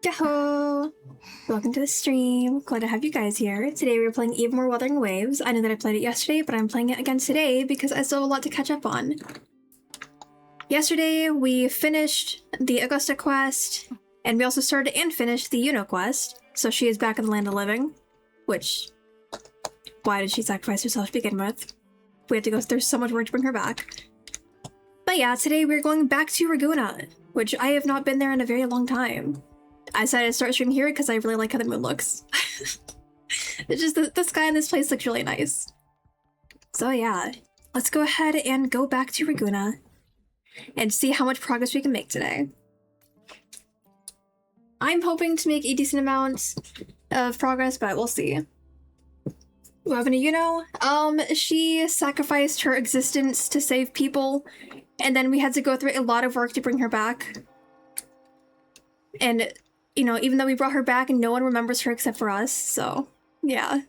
Yahoo! Welcome to the stream. Glad to have you guys here. Today we're playing even more Wuthering Waves. I know that I played it yesterday, but I'm playing it again today because I still have a lot to catch up on. Yesterday we finished the Augusta quest, and we also started and finished the Yuno quest. So she is back in the land of living. Which, why did she sacrifice herself to begin with? We have to go through so much work to bring her back. But yeah, today we're going back to Ragunna, which I have not been there in a very long time. I decided to start streaming here because I really like how the moon looks. It's just the sky in this place looks really nice. So yeah, let's go ahead and go back to Ragunna and see how much progress we can make today. I'm hoping to make a decent amount of progress, but we'll see. What happened to Yuno? She sacrificed her existence to save people, and then we had to go through a lot of work to bring her back. And you know, even though we brought her back and no one remembers her except for us, so yeah.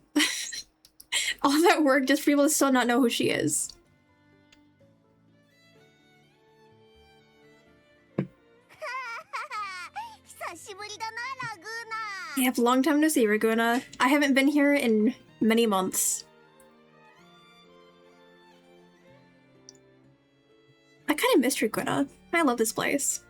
All that work just for people to still not know who she is. Yep, long time no see, Ragunna. I haven't been here in many months. I kind of missed Ragunna. I love this place.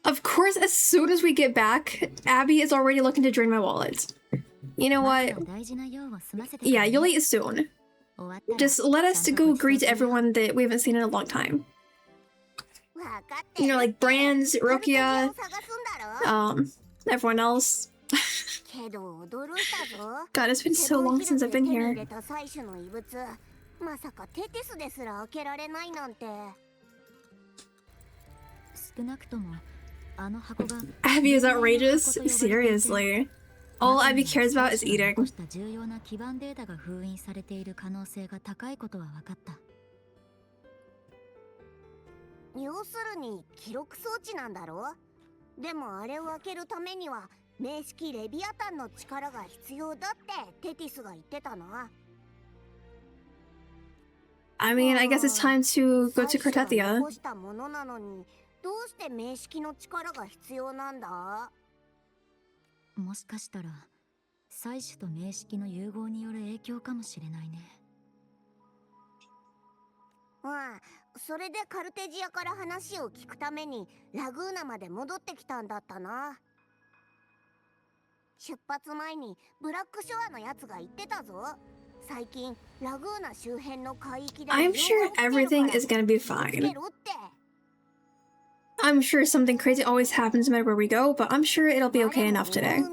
Of course, as soon as we get back, Abby is already looking to drain my wallet. You know what? Yeah, you'll eat soon. Just let us go greet everyone that we haven't seen in a long time. You know, like Brands, Rokia, everyone else. God, it's been so long since I've been here. Abby is outrageous? Seriously. All Abby cares about is eating. I mean, I guess it's time to go to Cartethia. どうして名式の力が必要なんだ？もしかしたら採取と名式の融合による影響かもしれないね。それでカルテジアから話を聞くためにラグーナまで戻ってきたんだったな。出発前にブラックショアのやつが言ってたぞ。最近ラグーナ周辺の海域で I'm sure everything is gonna be fine. I'm sure something crazy always happens no matter where we go, but I'm sure it'll be okay enough today.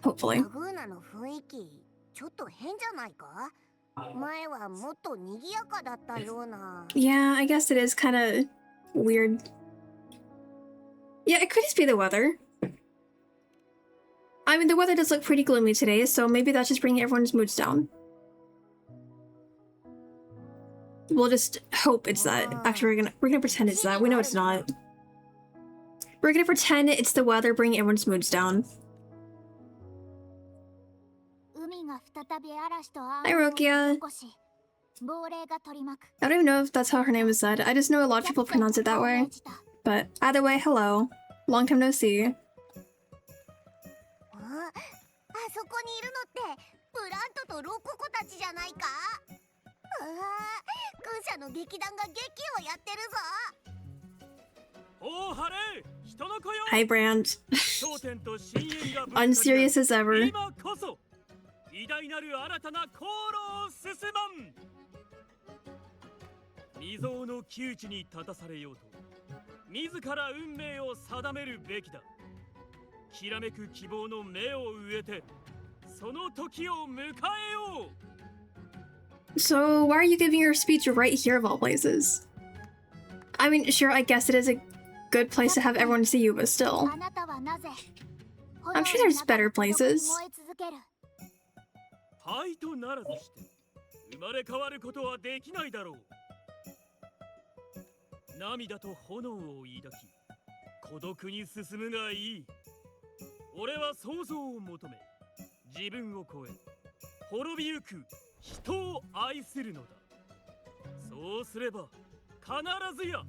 Hopefully. ラグーナの雰囲気ちょっと変じゃないか？前はもっと賑やかだったような。Yeah, I guess it is kind of weird. Yeah, it could just be the weather. I mean, the weather does look pretty gloomy today, so maybe that's just bringing everyone's moods down. We'll just hope it's that. Actually, we're gonna pretend it's that. We know it's not. We're gonna pretend it's the weather bringing everyone's moods down. Hi, Rokia. I don't even know if that's how her name is said. I just know a lot of people pronounce it that way. But either way, hello. Long time no see. あそこにいるのってブラントとロココたちじゃないか？軍舎の劇団が劇をやってるぞ。Hi, Brand. Unserious as ever. 偉大なる新たな航路を進まん。未曾有の窮地に立たされようと自ら運命を定めるべきだ。きらめく希望の芽を植えてその時を迎えよう。 So why are you giving your speech right here of all places? I mean, sure, I guess it is a good place to have everyone see you, but still. I'm sure there's better places. 灰とならずして生まれ変わることはできないだろう。涙と炎を抱き孤独に進むがいい。俺は想像を求め自分を超え滅びゆく人を愛するのだ。そうすれば必ずや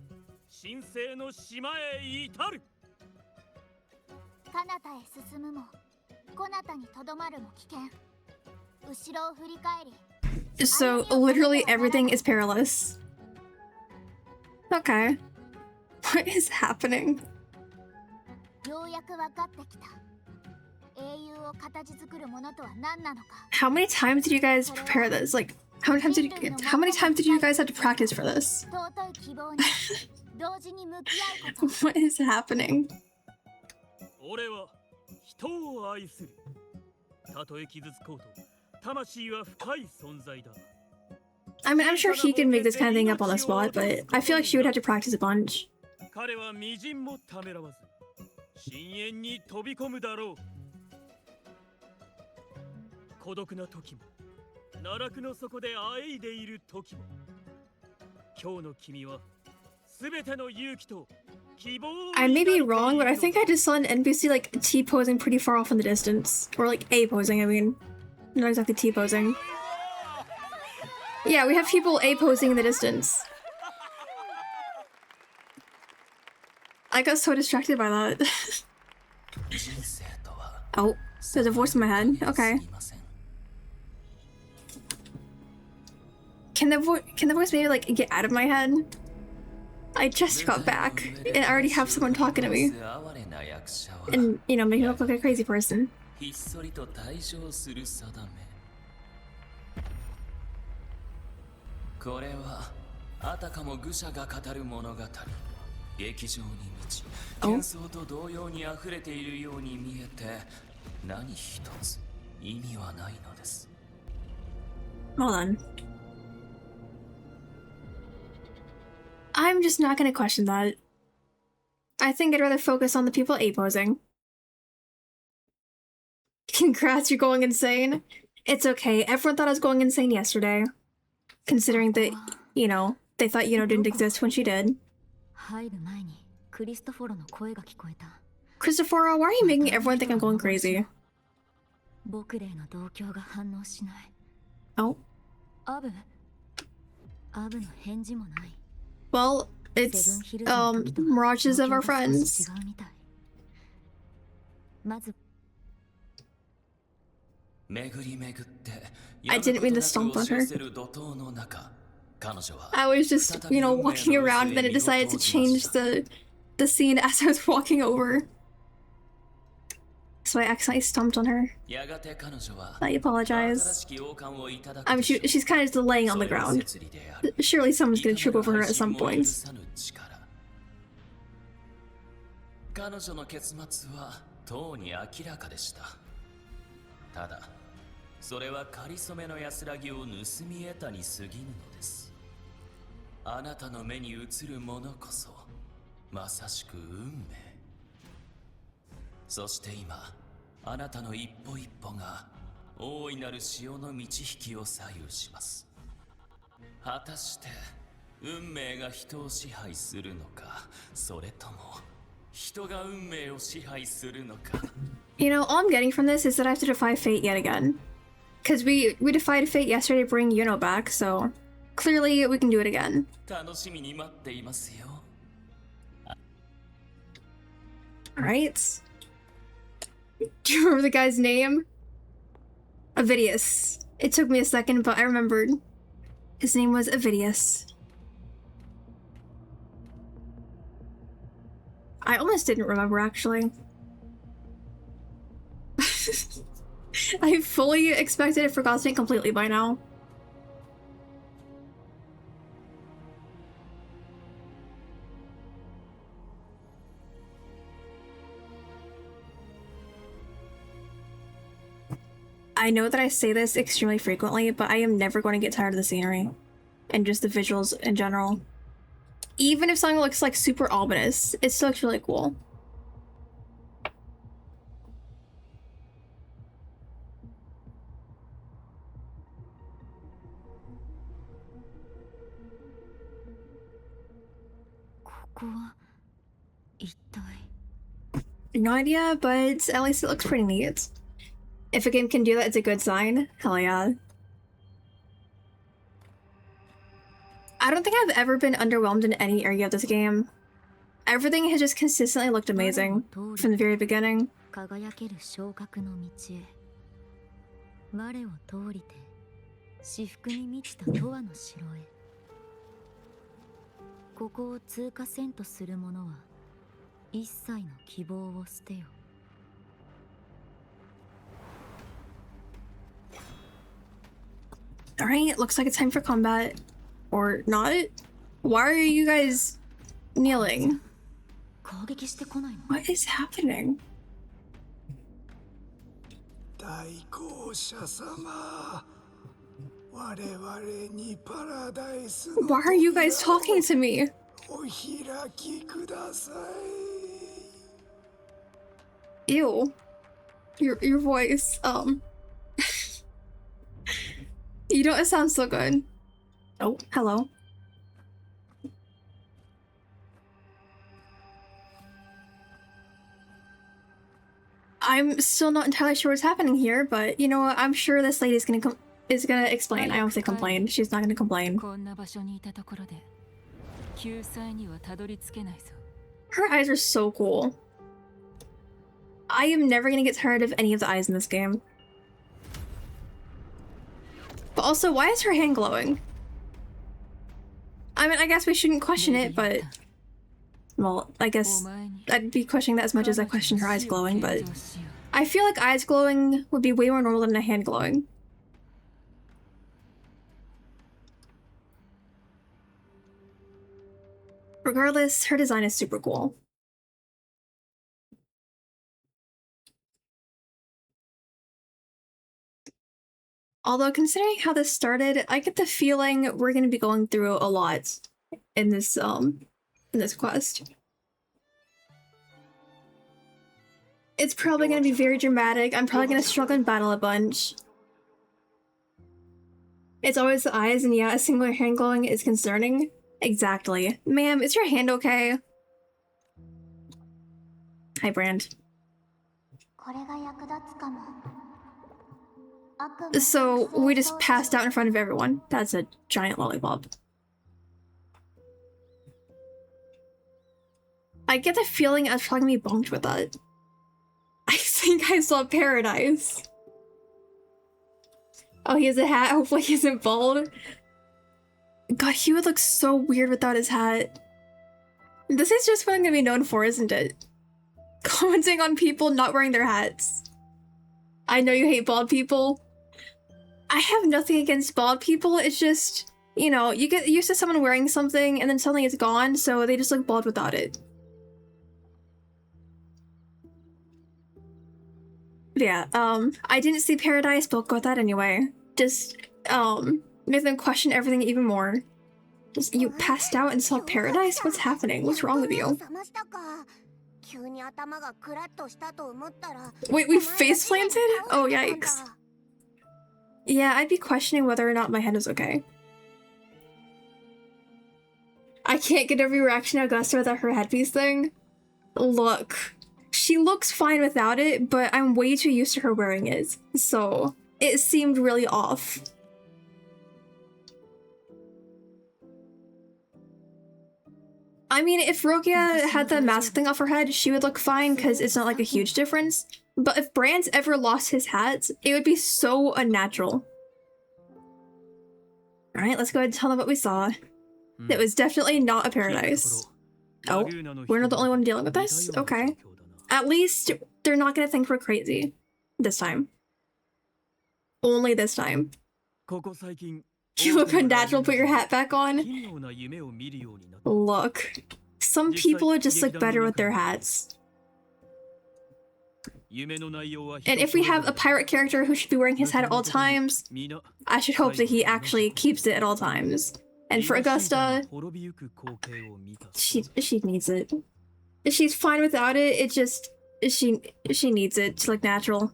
神聖の島へ至る。彼方へ進むもこなたにとどまるも危険。後ろを振り返り。 So literally everything is perilous. Okay. What is happening? ようやく分かってきた。英雄を形作るものとは何なのか。 How many times did you guys prepare this? Like, how many times did you guys have to practice for this? 尊い希望に同時に向き合うこと。 What is happening? 俺は人を愛する。たとえ傷つこうと魂は深い存在だ。 I mean, I'm sure he can make this kind of thing up on the spot, but I feel like she would have to practice a bunch. 彼は微塵もためらわず深淵に飛び込むだろう。孤独な時も奈落の底であえいでいる時も今日の君は全ての勇気と希望を。 I may be wrong, but I think I just saw an NPC like T-posing pretty far off in the distance. Or like A-posing, I mean. Not exactly T-posing. Yeah, we have people A-posing in the distance. I got so distracted by that. Oh, there's a voice in my head. Okay. Can the voice maybe like get out of my head? I just got back and I already have someone talking to me. And, you know, make me look like a crazy person. ひっそりと退場する定め。これはあたかも愚者が語る物語。劇場に満ち幻想と動揺にあふれているように見えて何一つ意味はないのです。 Hold on. I'm just not gonna question that. I think I'd rather focus on the people A-posing. Congrats, you're going insane. It's okay. Everyone thought I was going insane yesterday. Considering that, you know, they thought didn't exist when she did. 入る前にクリストフォロの声が聞こえた。 Christopher, why are you making everyone think I'm going crazy? 僕らへの同郷が反応しない。Oh. アブ、アブの返事もない。 Well, セ it's ブンヒルズの時とは mirages of our 状況が少 friends. し違うみたい。まず 巡り巡って I didn't mean to stomp on her. 押し寄せる怒涛の中、彼女は I was just, you know, walking around, and then it decided to change the scene as I was walking over. So I accidentally stomped on her. やがて彼女は I 新 apologize. しき王冠をいただく I mean, でしょう。 she's kind of just laying on the それは ground. 摂理である。 Surely someone's gonna trip over her at some いかなる配信も許 point. さぬ力。彼女の結末はとうに明らかでした。ただ、それはかりそめの安らぎを盗み得たに過ぎぬのです。あなたの目に映るものこそ、まさしく運命。そして今、あなたの一歩一歩が大いなる潮の満ち引きを左右します。果たして運命が人を支配するのか、それとも人が運命を支配するのか。 You know, all I'm getting from this is that I have to defy fate yet again. Because we defied fate yesterday to bring Yuno back, so clearly we can do it again. 楽しみに待っていますよ。 Alright. Do you remember the guy's name? Avidius. It took me a second, but I remembered. His name was Avidius. I almost didn't remember, actually. I fully expected it forgotten it completely by now. I know that I say this extremely frequently, but I am never going to get tired of the scenery and just the visuals in general. Even if something looks like super ominous, it still looks really cool. No idea, but at least it looks pretty neat. If a game can do that, it's a good sign. Hell yeah. I don't think I've ever been underwhelmed in any area of this game. Everything has just consistently looked amazing from the very beginning. 輝ける昇格の道へ。我を通りて至福に満ちた永遠の城へ。ここを通過せんとする者は一切の希望を捨てよ。 Alright, looks like it's time for combat. Or not? Why are you guys kneeling? 攻撃してこないの？ What is happening? 大公者様、我々にパラダイスの Why are you guys talking to me? お開きください。 Ew. Your voice, You don't sound so good. Oh, hello. I'm still not entirely sure what's happening here, but you know what? I'm sure this lady's gonna explain. I almost say complain. She's not gonna complain. こんな場所にいたところで救済にはたどり着けないぞ。 Her eyes are so cool. I am never gonna get tired of any of the eyes in this game. But also, why is her hand glowing? I mean, I guess we shouldn't question it, but... Well, I guess I'd be questioning that as much as I question her eyes glowing, but... I feel like eyes glowing would be way more normal than a hand glowing. Regardless, her design is super cool. Although considering how this started, I get the feeling we're going to be going through a lot in this quest. It's probably going to be very dramatic. I'm probably going to struggle and battle a bunch. It's always the eyes, and yeah, a singular hand glowing is concerning. Exactly. Ma'am, is your hand okay? Hi, Brand. So, we just passed out in front of everyone. That's a giant lollipop. I get the feeling I was probably gonna be bumped with that. I think I saw Paradise. Oh, he has a hat. Hopefully he isn't bald. God, he would look so weird without his hat. This is just what I'm gonna be known for, isn't it? Commenting on people not wearing their hats. I know you hate bald people. I have nothing against bald people. It's just, you know, you get used to someone wearing something and then suddenly it's gone, so they just look bald without it. Yeah, I didn't see Paradise, but I'll go with that anyway. Just, make them question everything even more. Just, you passed out and saw Paradise? What's happening? What's wrong with you? Wait, we face planted? Oh, yikes. Yeah, I'd be questioning whether or not my head is okay. I can't get every reaction of Augusta without her headpiece thing. Look. She looks fine without it, but I'm way too used to her wearing it, so it seemed really off. I mean, if Rogia had the mask thing off her head, she would look fine because it's not like a huge difference. But if Brands ever lost his hat, it would be so unnatural. Alright, let's go ahead and tell them what we saw. It was definitely not a Paradise. Oh, we're not the only one dealing with this? Okay. At least they're not gonna think we're crazy. This time. Only this time. You look unnatural, put your hat back on. Look. Some people just look better with their hats. And if we have a pirate character who should be wearing his hat at all times, I should hope that he actually keeps it at all times. And for Augusta, she needs it. She's fine without it, it just, she needs it to look natural.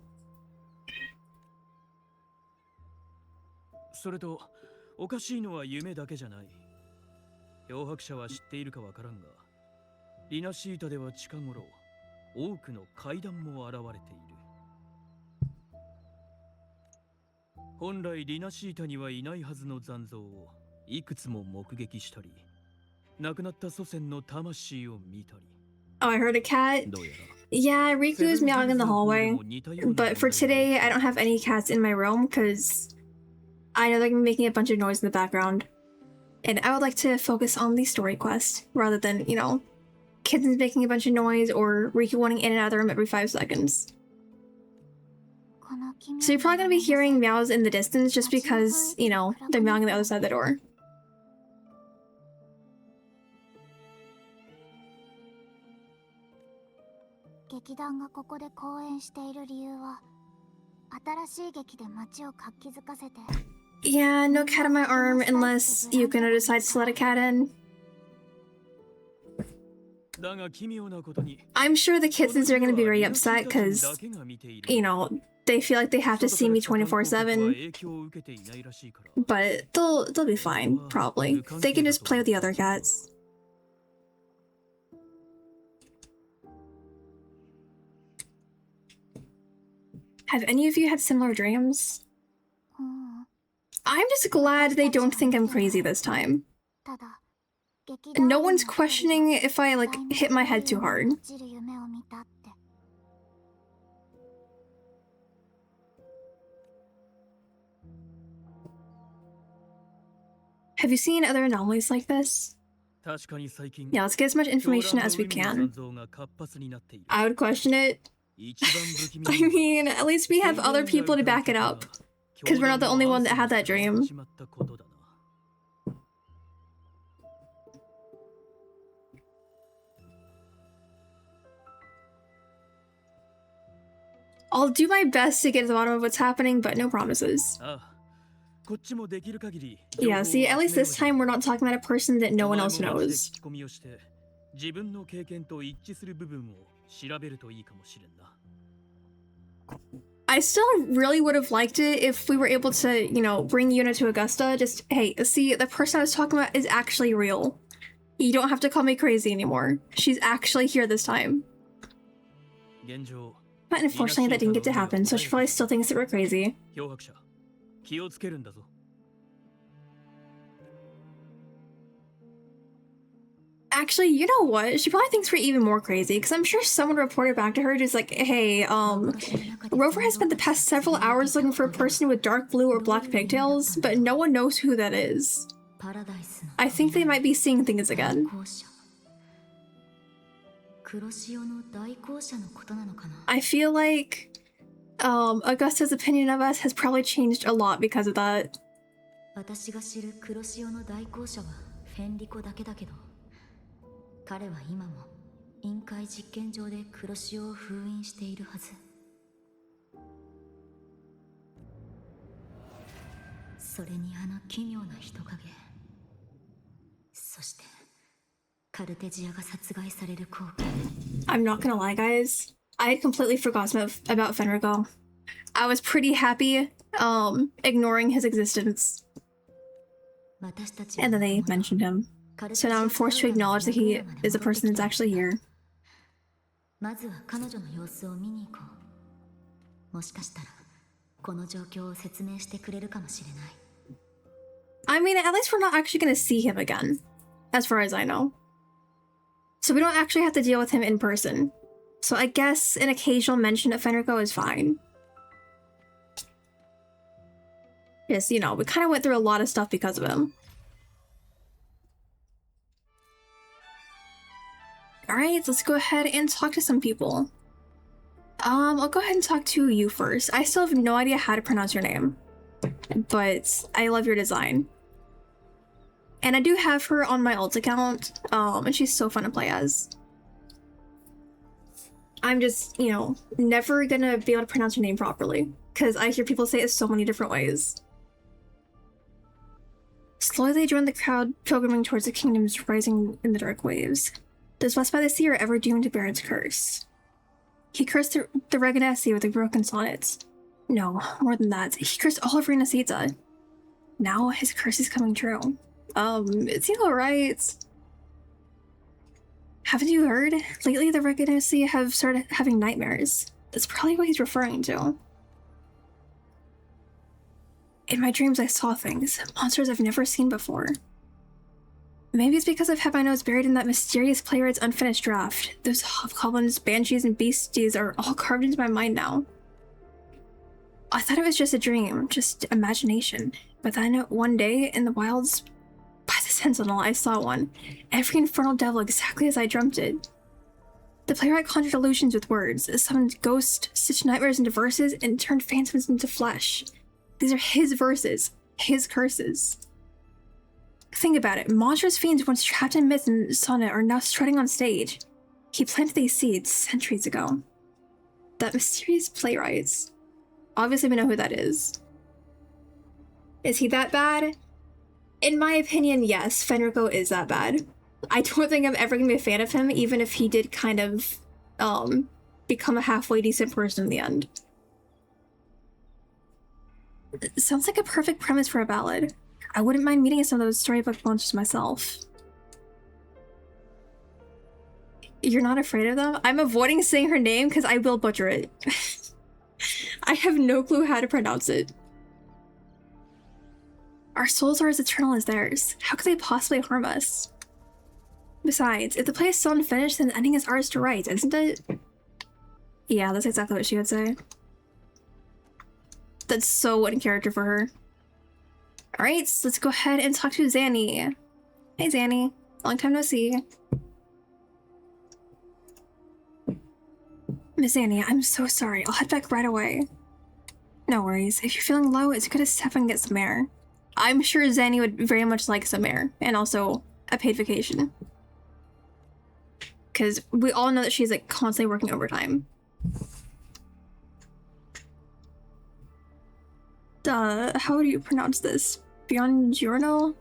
Oh, I heard a cat. Yeah, Riku is meowing in the hallway. But for today, I don't have any cats in my room because I know they're gonna be making a bunch of noise in the background. And I would like to focus on the story quest rather than, you know, kittens making a bunch of noise or Riku wanting in and out of the room every 5 seconds. So you're probably gonna be hearing meows in the distance just because, you know, they're meowing on the other side of the door. Yeah, no cat on my arm unless Yukino decides to let a cat in. I'm sure the kittens are gonna be very upset because, you know, they feel like they have to see me 24/7. But they'll be fine, probably. They can just play with the other cats. Have any of you had similar dreams? I'm just glad they don't think I'm crazy this time. No one's questioning if I, like, hit my head too hard. Have you seen other anomalies like this? Yeah, let's get as much information as we can. I would question it. I mean, at least we have other people to back it up. Because we're not the only one that had that dream. I'll do my best to get to the bottom of what's happening, but no promises. Yeah, see, at least this time we're not talking about a person that no one else knows. I still really would have liked it if we were able to, you know, bring Yuna to Augusta. Just, hey, see, the person I was talking about is actually real. You don't have to call me crazy anymore. She's actually here this time. But unfortunately that didn't get to happen, so she probably still thinks that we're crazy. Actually, you know what? She probably thinks we're even more crazy, because I'm sure someone reported back to her just like, hey, Rover has spent the past several hours looking for a person with dark blue or black pigtails, but no one knows who that is. I think they might be seeing things again. I feel like Augusta's opinion of us has probably changed a lot because of that. 私が知る黒潮の大公社はフェンリコだけだけど、彼は今も臨界実験場で黒潮を封印しているはず。それにあの奇妙な人影、そしてカルテジアが殺害される光景。I'm not gonna lie, guys. I had completely forgotten about Fenrico. I was pretty happy ignoring his existence. And then they mentioned him. So now I'm forced to acknowledge that he is a person that's actually here. まずは彼女の様子を見に行こう。もしかしたらこの状況を説明してくれるかもしれない。I mean, at least we're not actually gonna see him again, as far as I know. So we don't actually have to deal with him in person. So I guess an occasional mention of Fenrico is fine. Yes, you know, we kind of went through a lot of stuff because of him. Alright, let's go ahead and talk to some people. I'll go ahead and talk to you first. I still have no idea how to pronounce your name, but I love your design. And I do have her on my alt account, and she's so fun to play as. I'm just, you know, never gonna be able to pronounce her name properly, because I hear people say it so many different ways. Slowly they joined the crowd pilgriming towards the kingdoms rising in the dark waves. Those blessed by the sea are ever doomed to bear its curse. He cursed the Ragunna Sea with the broken sonnets. No, more than that, he cursed all of Renasita. Now his curse is coming true. Is he alright? Haven't you heard? Lately the Ragunna Sea have started having nightmares. That's probably what he's referring to. In my dreams I saw things, monsters I've never seen before. Maybe it's because I've had my nose buried in that mysterious playwright's unfinished draft. Those hobgoblins, banshees, and beasties are all carved into my mind now. I thought it was just a dream, just imagination. But then one day, in the wilds, by the Sentinel, I saw one. Every infernal devil exactly as I dreamt it. The playwright conjured illusions with words, summoned ghosts, stitched nightmares into verses, and turned phantoms into flesh. These are his verses, his curses. Think about it. Monstrous fiends once trapped in myth and sonnet are now strutting on stage. He planted these seeds centuries ago. That mysterious playwright. Obviously we know who that is. Is he that bad? In my opinion, yes, Fenrico is that bad. I don't think I'm ever gonna be a fan of him, even if he did kind of, become a halfway decent person in the end. It sounds like a perfect premise for a ballad. I wouldn't mind meeting some of those storybook monsters myself. You're not afraid of them? I'm avoiding saying her name because I will butcher it. I have no clue how to pronounce it. Our souls are as eternal as theirs. How could they possibly harm us? Besides, if the play is still unfinished, then the ending is ours to write, isn't it? Yeah, that's exactly what she would say. That's so in character for her. Alright, so let's go ahead and talk to Zanny. Hey Zanny, long time no see. Miss Zanny, I'm so sorry. I'll head back right away. No worries. If you're feeling low, it's good to step and get some air. I'm sure Zanny would very much like some air, and also a paid vacation. Because we all know that she's like constantly working overtime. How do you pronounce this? Buongiorno?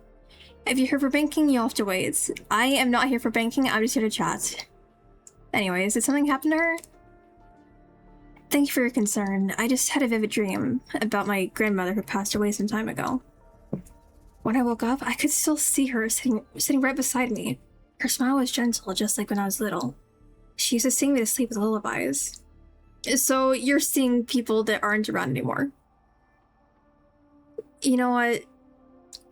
If you're here for banking, you'll have to wait. I am not here for banking, I'm just here to chat. Anyways, did something happen to her? Thank you for your concern. I just had a vivid dream about my grandmother who passed away some time ago. When I woke up, I could still see her sitting right beside me. Her smile was gentle, just like when I was little. She used to sing me to sleep with lullabies. So you're seeing people that aren't around anymore. You know what?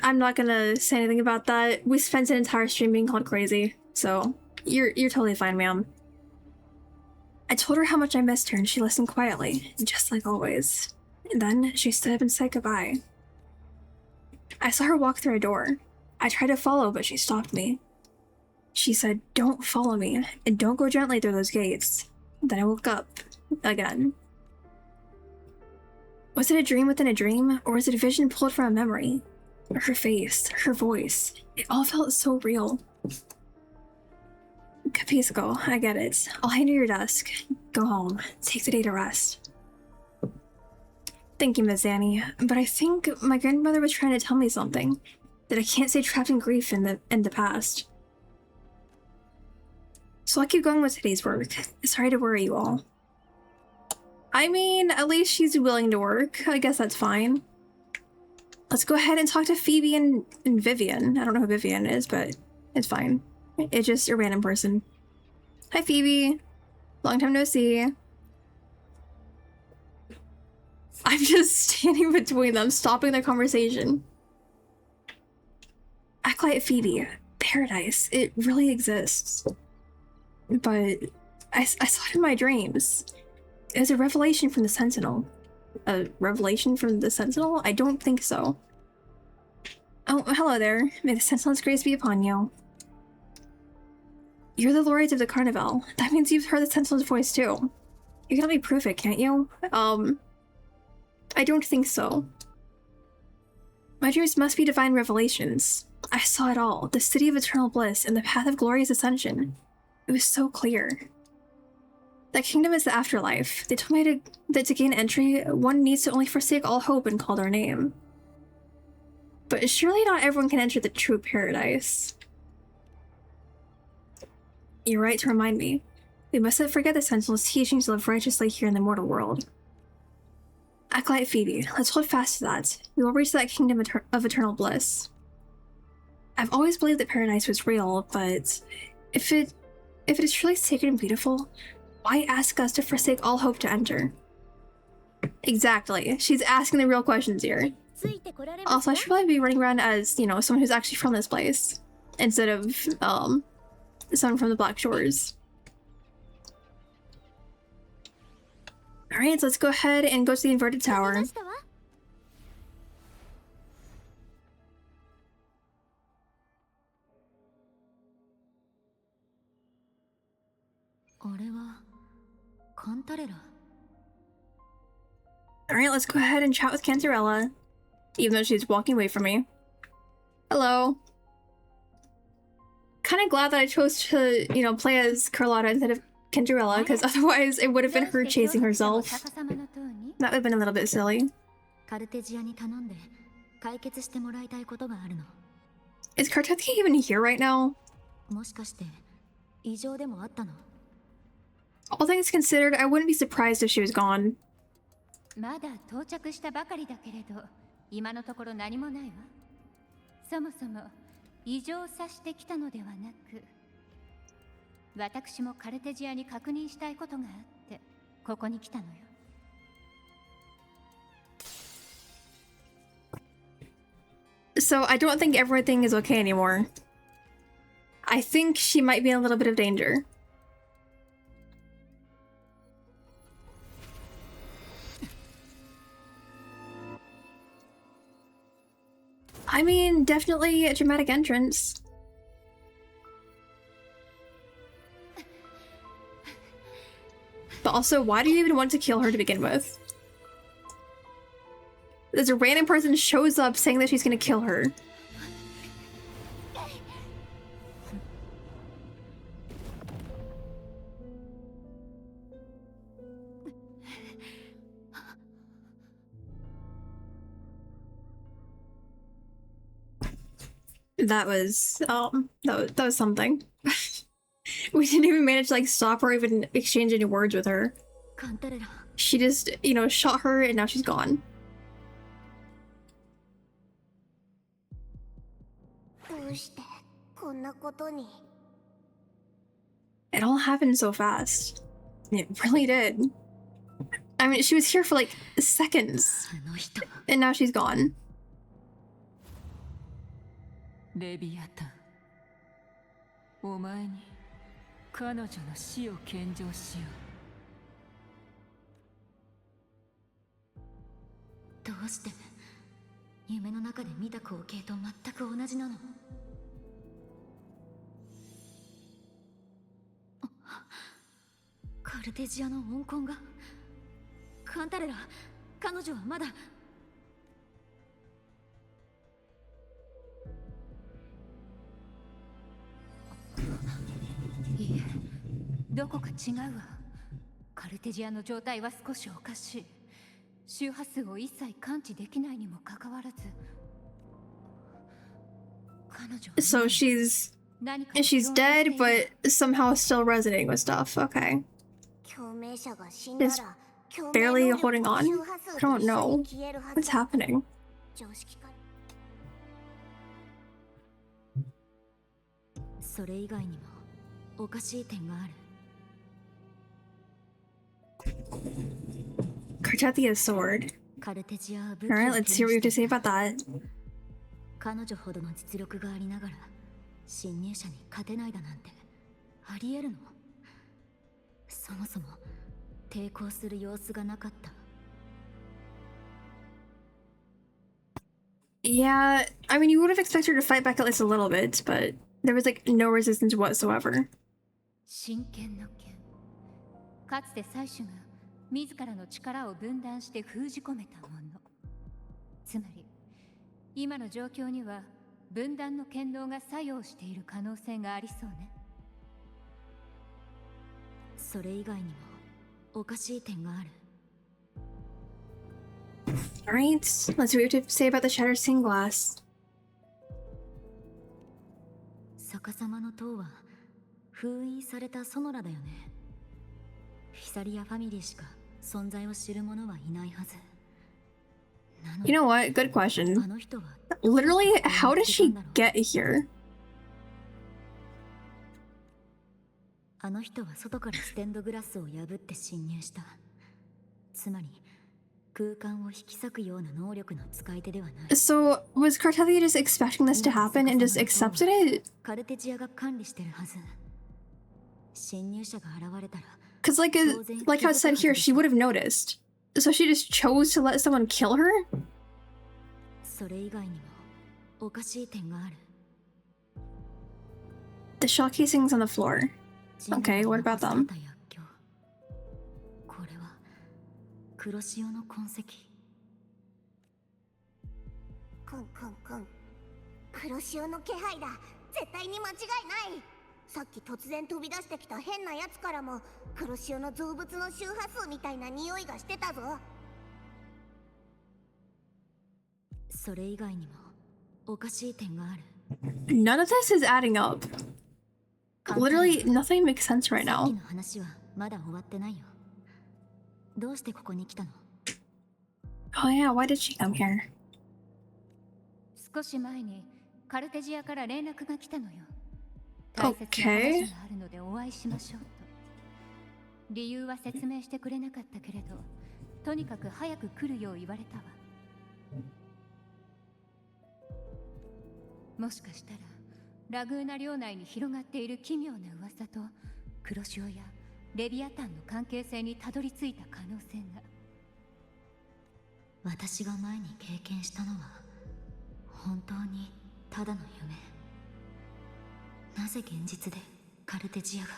I'm not gonna say anything about that. We spent an entire stream being called crazy. So you're totally fine, ma'am. I told her how much I missed her and she listened quietly, just like always. And then she stood up and said goodbye. I saw her walk through a door. I tried to follow, but she stopped me. She said, "Don't follow me, and don't go gently through those gates." Then I woke up again. Was it a dream within a dream, or was it a vision pulled from a memory? Her face, her voice, it all felt so real. Capisco, I get it. I'll hand you your desk. Go home. Take the day to rest. Thank you, Miss Annie, but I think my grandmother was trying to tell me something. That I can't stay trapped in grief in the past. So I'll keep going with today's work. Sorry to worry you all. I mean, at least she's willing to work. I guess that's fine. Let's go ahead and talk to Phoebe and Vivian. I don't know who Vivian is, but it's fine. It's just a random person. Hi, Phoebe. Long time no see. I'm just standing between them, stopping their conversation. Acolyte Phoebe. Paradise. It really exists. But I saw it in my dreams. It was a revelation from the Sentinel. A revelation from the Sentinel? I don't think so. Oh, hello there. May the Sentinel's grace be upon you. You're the Laureate of the Carnival. That means you've heard the Sentinel's voice too. You can let me prove it, can't you? I don't think so. My dreams must be divine revelations. I saw it all. The city of eternal bliss and the path of glorious ascension. It was so clear. That kingdom is the afterlife. They told me that to gain entry, one needs to only forsake all hope and call their name. But surely not everyone can enter the true paradise. You're right to remind me. We mustn't forget the Sentinel's teachings to live righteously here in the mortal world. Acolyte Phoebe, let's hold fast to that. We will reach that kingdom of eternal bliss. I've always believed that paradise was real, but if it is truly sacred and beautiful, why ask us to forsake all hope to enter? Exactly. She's asking the real questions here. Also, I should probably be running around as, you know, someone who's actually from this place, instead of, someone from the Black Shores. Alright, so let's go ahead and go to the inverted tower. Alright, let's go ahead and chat with Cantarella, even though she's walking away from me. Hello. Kind of glad that I chose to, you know, play as Carlotta instead of Cantarella, because otherwise it would have been her chasing herself. That would have been a little bit silly. Is Kartetsky even here right now? All things considered, I wouldn't be surprised if she was gone. まだ到着したばかりだけれど、今のところ何もないわ。そもそも異常を察してきたのではなく、私もカルテジアに確認したいことがあって、ここに来たのよ。So I don't think everything is okay anymore. I think she might be in a little bit of danger. I mean, definitely a dramatic entrance. But also, why do you even want to kill her to begin with? There's a random person shows up saying that she's gonna kill her. That was something. We didn't even manage to like stop or even exchange any words with her. She just, you know, shot her and now she's gone. It all happened so fast. It really did. I mean, she was here for like seconds, and now she's gone. レビアタンお前に彼女の死を献上しよどうして夢の中で見た光景と全く同じなの？カルテジアの温魂が。カンタレラ、彼女はまだ。いいえ、どこか違うわ。カルテジアの状態は少しおかしい。周波数を一切感知できないにもかかわらず、彼女は So she's dead, but somehow still resonating with stuff. Okay. 共鳴者が死んだ Just ら共鳴 barely 能力 holding も on. 周波 I 数と don't 一緒 know に消えるは what's ず。 happening. 常識か。それ以外にもおかしい点がある。Cartethia's sword. カルテジアは武器を Alright, 手 let's に see what you have to して say いた。 about that. 彼女ほどの実力がありながら侵入者に勝てないだなんてありえるの？そもそも抵抗する様子がなかった。 Yeah, I mean, you would have expected her to fight back at least a little bit, but there was like no resistance whatsoever. 真剣の剣。かつて妻子が自らの力を分断して封じ込めたもの。つまり今の状況には分断の剣道が作用している可能性がありそうね。それ以外にもおかしい点がある。 Alright, let's see what you have to say about the shattered stained glass. 逆さまの塔は封印されたソノラだよね。フィサリアファミリーしか存在を知る者はいないはず。 You know what? Good question. あの人は Literally, how did she get here? あの人は外からステンドグラスを破って侵入した。つまり空間を引き裂くような能力の使い手ではない。 So, was Cartethia just expecting this to happen and just accepted it? カルテジアが管理してるはず。侵入者が現れたら Because like how it said here, she would have noticed. So she just chose to let someone kill her? それ以外にもおかしい点がある。 The shell casings on the floor. Okay, what about them? これは黒潮の痕跡。クンクンクン。黒潮の気配だ。絶対に間違いない。さっき突然飛び出してきた変なやつからも黒潮の造物の周波数みたいな匂いがしてたぞ。それ以外にもおかしい点がある。 None of this is adding up. Literally, nothing makes sense right さっき now. の話はまだ終わってないよ。どうしてここに来たの？ Oh yeah, why did she come here? 少し前にカルテジアから連絡が来たのよ。大切な Okay. 話があるのでお会いしましょうと。理由は説明してくれなかったけれど、とにかく早く来るよう言われたわ。もしかしたらラグーナ領内に広がっている奇妙な噂と黒潮やレビアタンの関係性にたどり着いた可能性が。私が前に経験したのは本当にただの夢。なぜ現実でカルテジアが。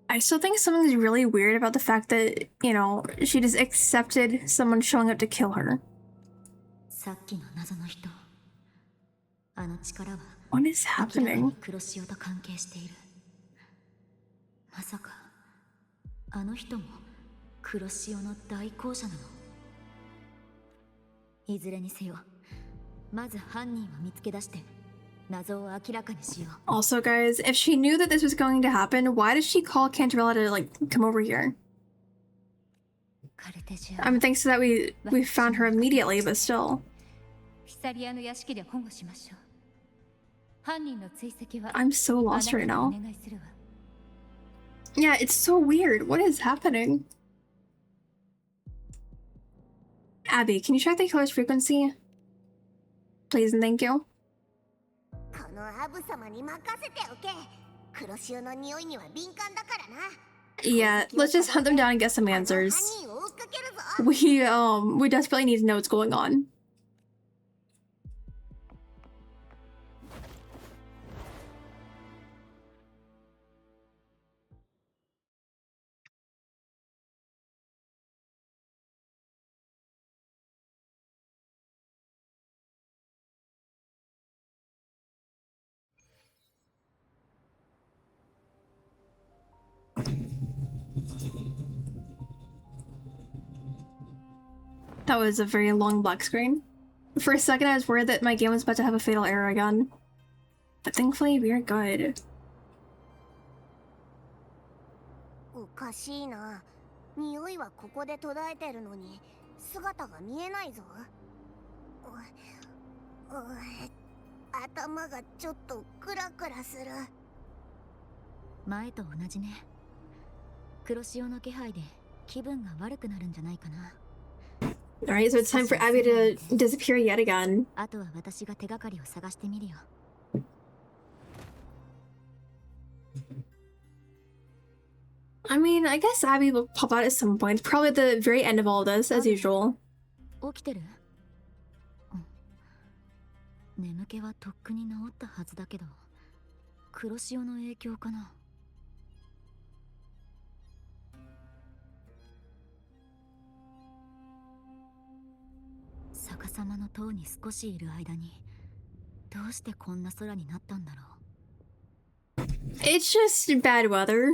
I still think something's really weird about the fact that, you know, she just accepted someone showing up to kill her. さっきの謎の人。あの力は What is 明らかに happening? 黒潮と関係している。まさかあの人も黒潮の代行者なの？いずれにせよ、まず犯人を見つけ出して謎を明らかにしよう。 Also, guys, if she knew that this was going to happen, why did she call Cantarella to, like, come over here? カルテジア I mean, thanks to that, we found her immediately, but still. フィサリアの屋敷で保護しましょう。犯人の追跡は I'm so あな lost た right に now. お願いするわ。 Yeah, it's so weird. What is happening? Abby, can you check the killer's frequency? Please and thank you. カのアブ様に任せておけ。黒潮の匂いには敏感だからな。 Yeah, let's just hunt them down and get some answers. 犯人を追っかけるぞ。 We desperately need to know what's going on. That was a very long black screen. For a second I was worried that my game was about to have a fatal error again. But thankfully we are good. おかしいな。匂いはここで途絶えてるのに姿が見えないぞ。頭がちょっとクラクラする。前と同じね。黒潮の気配で気分が悪くなるんじゃないかな。 Alright, so it's time for Abby to disappear yet again. あとは私が手がかりを探してみるよ。I mean, I guess Abby will pop out at some point. Probably at the very end of all of this, as usual. 起きてる？うん。眠気はとっくに治ったはずだけど、黒潮の影響かな。逆さまの塔に少しいる間に、どうしてこんな空になったんだろう。It's just bad weather.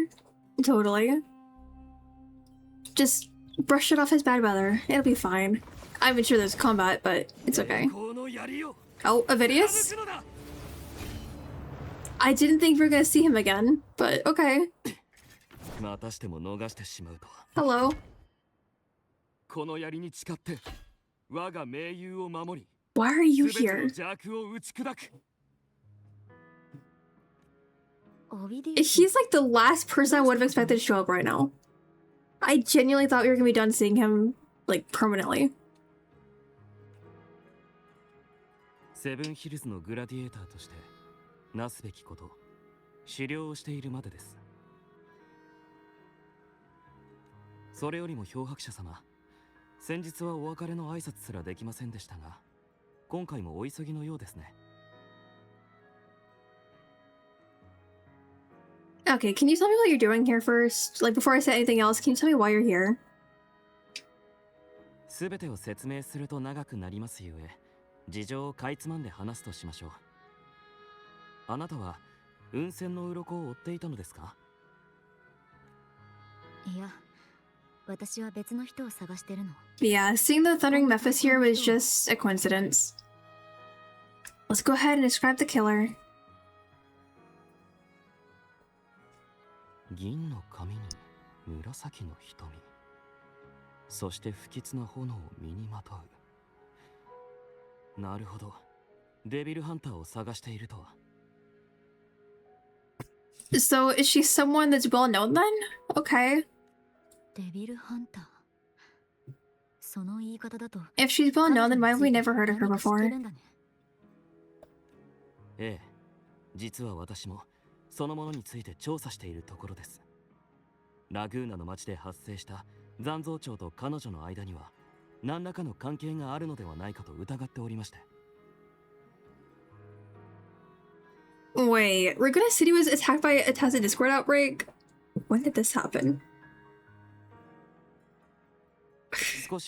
Totally. Just brush it off as bad weather. It'll be fine. I'm sure there's combat, but it's okay. Oh, Avidius? I didn't think we were gonna see him again, but okay. Hello. Why are you here? He's like the last person I would have expected to show up right now. I genuinely thought we were gonna be done seeing him, like, permanently. セブンヒルズのグラディエーターとしてなすべきこと、狩猟をしているまでです。それよりも漂白者様、先日はお別れの挨拶すらできませんでしたが、今回もお急ぎのようですね。Okay, can you tell me what you're doing here first? Like, before I say anything else, can you tell me why you're here? すべてを説明すると長くなりますゆえ、事情をかいつまんで話すとしましょう。あなたは雲仙の鱗を追っていたのですか？いや、私は別の人を探してるの。Yeah, seeing the Thundering Memphis here was just a coincidence. Let's go ahead and describe the killer. 銀の髪に紫の瞳、そして不吉な炎を身にまとう。なるほど、デビルハンターを探しているとは。So, is she someone that's well known then? Okay. デビルハンター。その言い方だと。If she's well known, then why have we never heard of her before? ええ、実は私もそのものについて調査しているところです。ラグーナの町で発生した残像長と彼女の間には何らかの関係があるのではないかと疑っておりまして。Wait, Ragunna City was attacked by a Tazza Discord outbreak? When did this happen?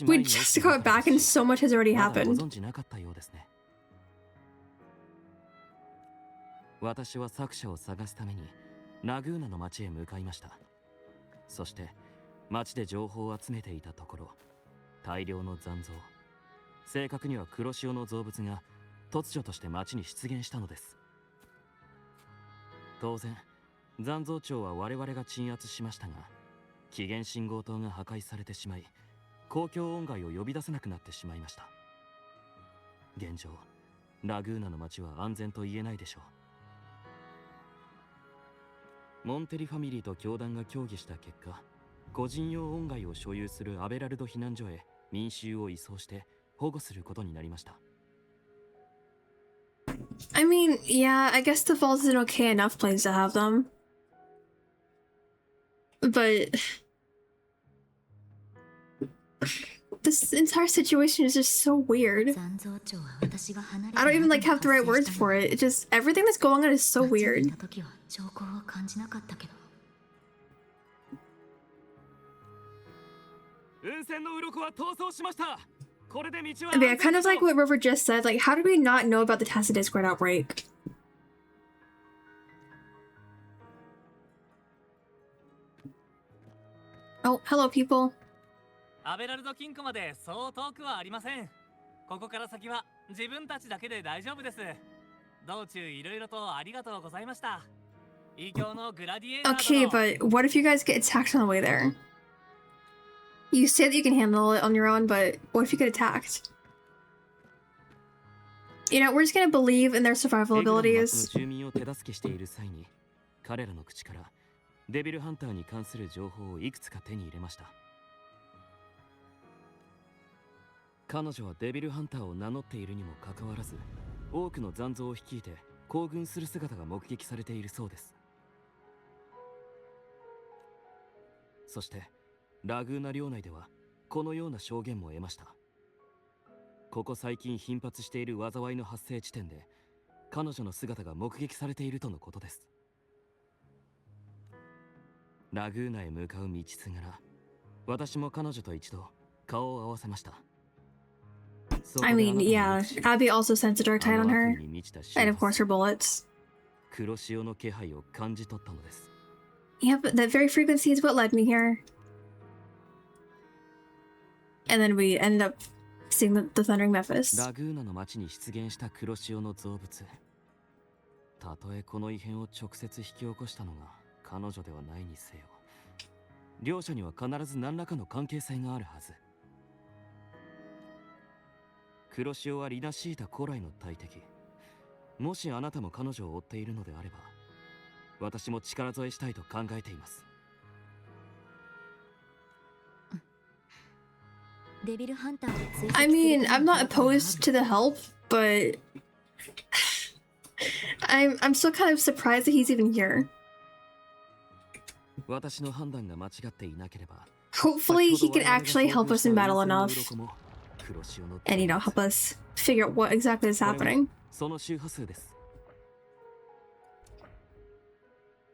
We just got back and so much has already happened. 私は作者を探すためにラグーナの町へ向かいました。そして町で情報を集めていたところ、大量の残像、正確には黒潮の造物が突如として町に出現したのです。当然残像庁は我々が鎮圧しましたが、起源信号塔が破壊されてしまい、公共音外を呼び出せなくなってしまいました。現状ラグーナの町は安全と言えないでしょう。モンテリファミリーと教団が協議した結果、個人用音外を所有するアベラルド避難所へ民衆を移送して保護することになりました。I mean, yeah, I guess the vault is an okay enough place to have them. But this entire situation is just so weird. I don't even like have the right words for it. It just, everything that's going on is so weird. I mean, I kind of like what River just said. Like, how did we not know about the Tacit Discord outbreak? Oh, hello, people. アベラルド金庫までそう遠くはありません。ここから先は自分たちだけで大丈夫です。道中いろいろとありがとうございました。異教のグラディエーター Okay, but what if you guys get attacked on the way there? You say that you can handle it on your own, but what if you get attacked? You know, we're just gonna believe in their survival abilities. 彼らの口からデビルハンターに関する情報をいくつか手に入れました。彼女はデビルハンターを名乗っているにもかかわらず、多くの残像を率いて行軍する姿が目撃されているそうです。そしてラグーナ領内ではこのような証言も得ました。ここ最近頻発している災いの発生地点で彼女の姿が目撃されているとのことです。ラグーナへ向かう道すがら、私も彼女と一度顔を合わせました。I mean, yeah, Abby also sent a dark tide on her, and of course her bullets. 黒潮の気配を感じ取ったのです。Yeah, but that very frequency is what led me here. And then we ended up seeing the Thundering Memphis. ラグーナの町に出現した黒潮の造物。たとえこの異変を直接引き起こしたのが彼女ではないにせよ、両者には必ず何らかの関係性があるはず。黒潮はリナシータ古来の大敵。もしあなたも彼女を追っているのであれば、私も力添えしたいと考えています。I mean, I'm not opposed to the help, but I'm still kind of surprised that he's even here. 私の判断が間違っていなければ、 Hopefully he can actually help us in battle enough. And, you know, help us figure out what exactly is happening. その周波数です。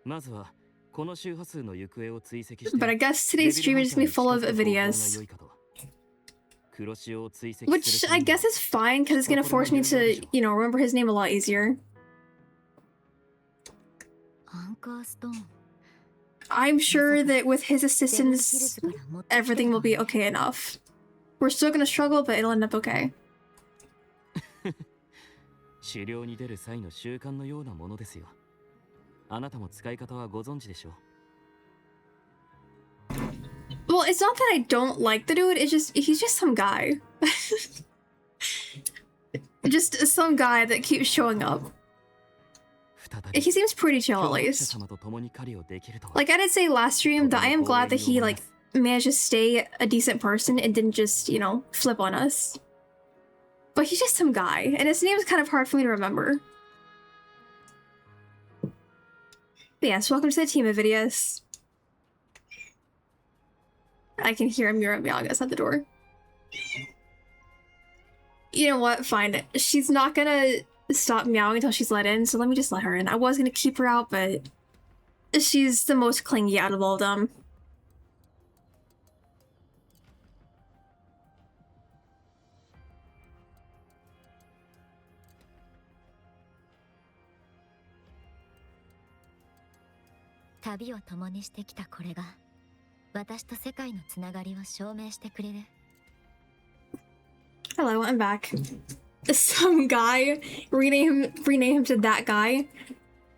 まずはこの周波数の行方を追跡して。 But I guess today's stream is gonna be full of videos. Which I guess is fine, because it's gonna force me to, you know, remember his name a lot easier. I'm sure that with his assistance, everything will be okay enough. We're still gonna struggle, but it'll end up okay. 狩猟に出る際の習慣のようなものですよ。あなたも使い方はご存知でしょう。 Well, it's not that I don't like the dude, it's just, he's just some guy. Just some guy that keeps showing up. He seems pretty chill at least. Like I did say last stream that I am glad that he like managed to stay a decent person and didn't just, you know, flip on us. But he's just some guy, and his name is kind of hard for me to remember. But yes, welcome to the team of videos. I can hear Mira meowing outside the door. You know what? Fine. She's not gonna stop meowing until she's let in, so let me just let her in. I was gonna keep her out, but she's the most clingy out of all of them. Hello, I'm back. Some guy. Rename him to that guy.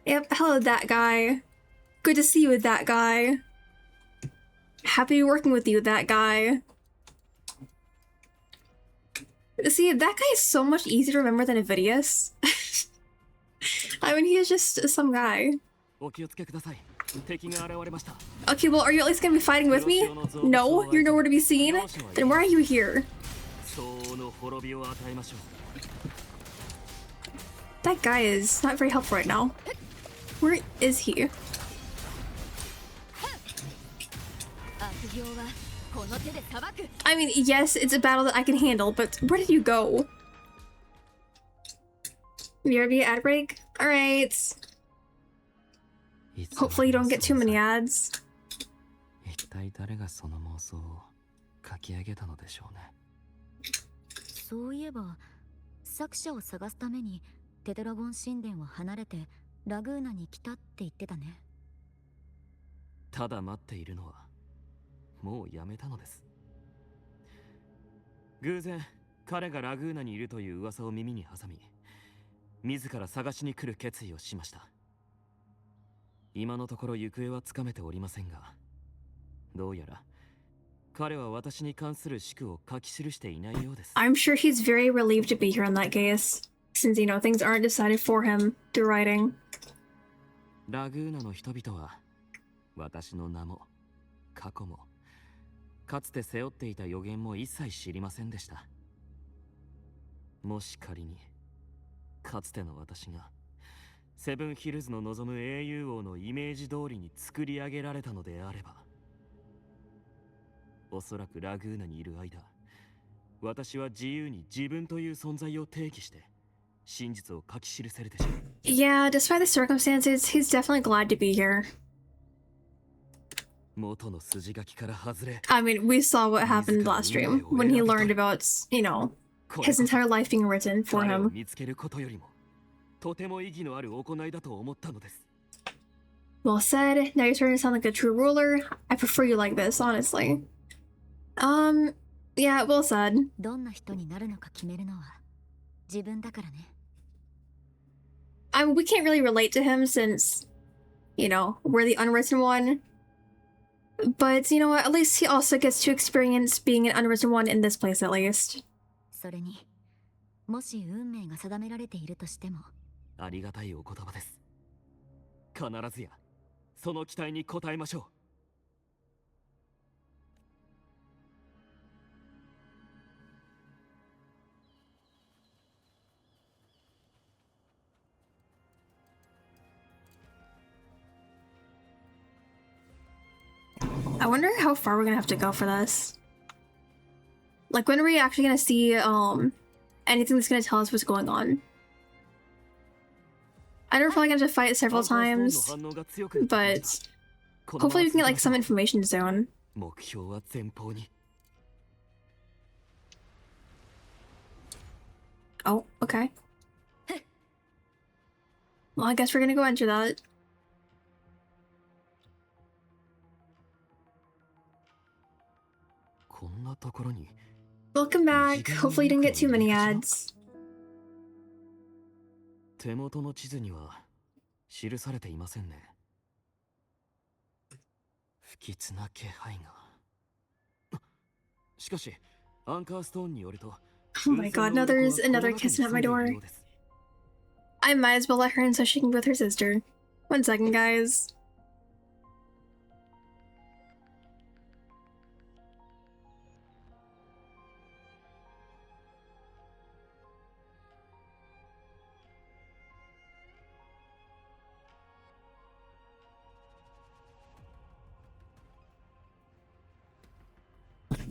Yep, hello that guy. Good to see you with that guy. Happy working with you, that guy. See, that guy is so much easier to remember than Avidius. I mean, he is just some guy. Okay, well, are you at least gonna be fighting with me? No, you're nowhere to be seen? Then why are you here? That guy is not very helpful right now. Where is he? I mean, yes, it's a battle that I can handle, but where did you go? BRB ad break? Alright. Hopefully you don't get too many ads. 一体誰がその妄想を書き上げたのでしょうね。そういえば、作者を探すためにテトラゴン神殿を離れてラグーナに来たって言ってたね。ただ待っているのはもうやめたのです。偶然彼がラグーナにいるという噂を耳に挟み、自ら探しに来る決意をしました。今のところ行方はつかめておりませんが、どうやら彼は私に関する宿を書き記していないようです。I'm sure he's very relieved to be here in that case, since you know things aren't decided for him through writing. ラグーナの人々は私の名も過去もかつて背負っていた予言も一切知りませんでした。もし仮にかつての私がセブンヒルズの望む英雄王のイメージ通りに作り上げられたのであれば、おそらくラグーナにいる間、私は自由に自分という存在を定義して真実を書き記せるでしょう。Yeah, despite the circumstances, he's definitely glad to be here. 元の筋書きから外れ。I mean, we saw what happened last stream when he learned about, you know, his entire life being written for him. 見つけることよりもとても意義のある行いだと思ったのです。Well said. Now you're starting to sound like a true ruler. I prefer you like this, honestly. Yeah, well said. どんな人になるのか決めるのは自分だからね。I mean, we can't really relate to him since, you know, we're the unwritten one. But, you know what, at least he also gets to experience being an unwritten one in this place, at least. それに、もし運命が定められているとしても、ありがたいお言葉です。必ずやその期待に応えましょう。I wonder how far we're gonna have to go for this. Like, when are we actually gonna see, anything that's gonna tell us what's going on? I know we're probably gonna have to fight several times, but hopefully we can get, like, some information soon. Oh, okay. Well, I guess we're gonna go enter that. Welcome back. Hopefully you didn't get too many ads. 手元の地図には記されていませんね。不吉な気配が。しかし、アンカーストーンによると、Oh my god, now there's another kissing at my door. I might as well let her in so she can be with her sister. 1 second, guys.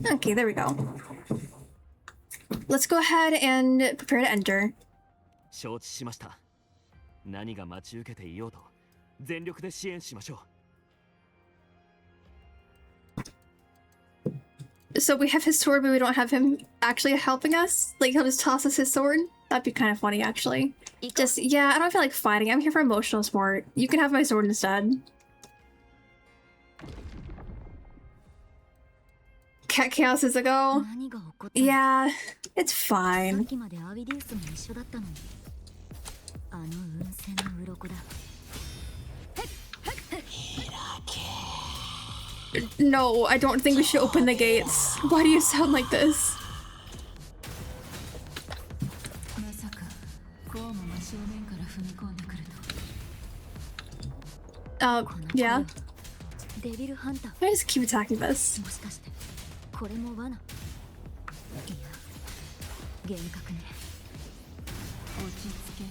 Okay, there we go. Let's go ahead and prepare to enter. 承知しました。何が待ち受けていようと全力で支援しましょう。So we have his sword, but we don't have him actually helping us? Like, he'll just toss us his sword? That'd be kind of funny, actually. Just, yeah, I don't feel like fighting. I'm here for emotional support. You can have my sword instead. Chaos is a go. Yeah, it's fine. No, I don't think we should open the gates. Why do you sound like this? Yeah. I just keep attacking this. これも罠。いや、幻覚ね。落ち着け。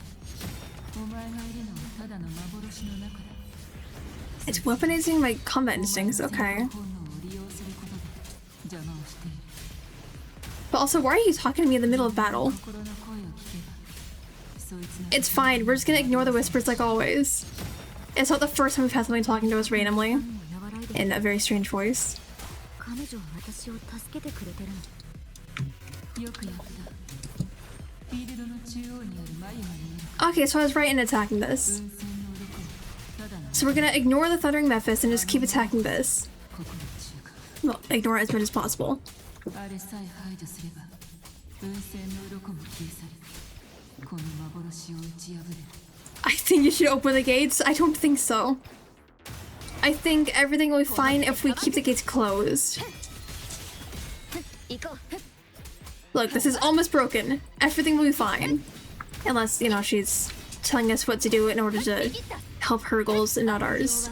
It's weaponizing my combat instincts, okay. But also, why are you talking to me in the middle of battle? It's fine, we're just gonna ignore the whispers like always. It's not the first time we've had somebody talking to us randomly in a very strange voice. Okay, so I was right in attacking this. So we're gonna ignore the Thundering Mephis and just keep attacking this. Well, ignore it as much as possible. I think you should open the gates. I don't think so. I think everything will be fine if we keep the gates closed. Look, this is almost broken. Everything will be fine. Unless, you know, she's telling us what to do in order to help her goals and not ours.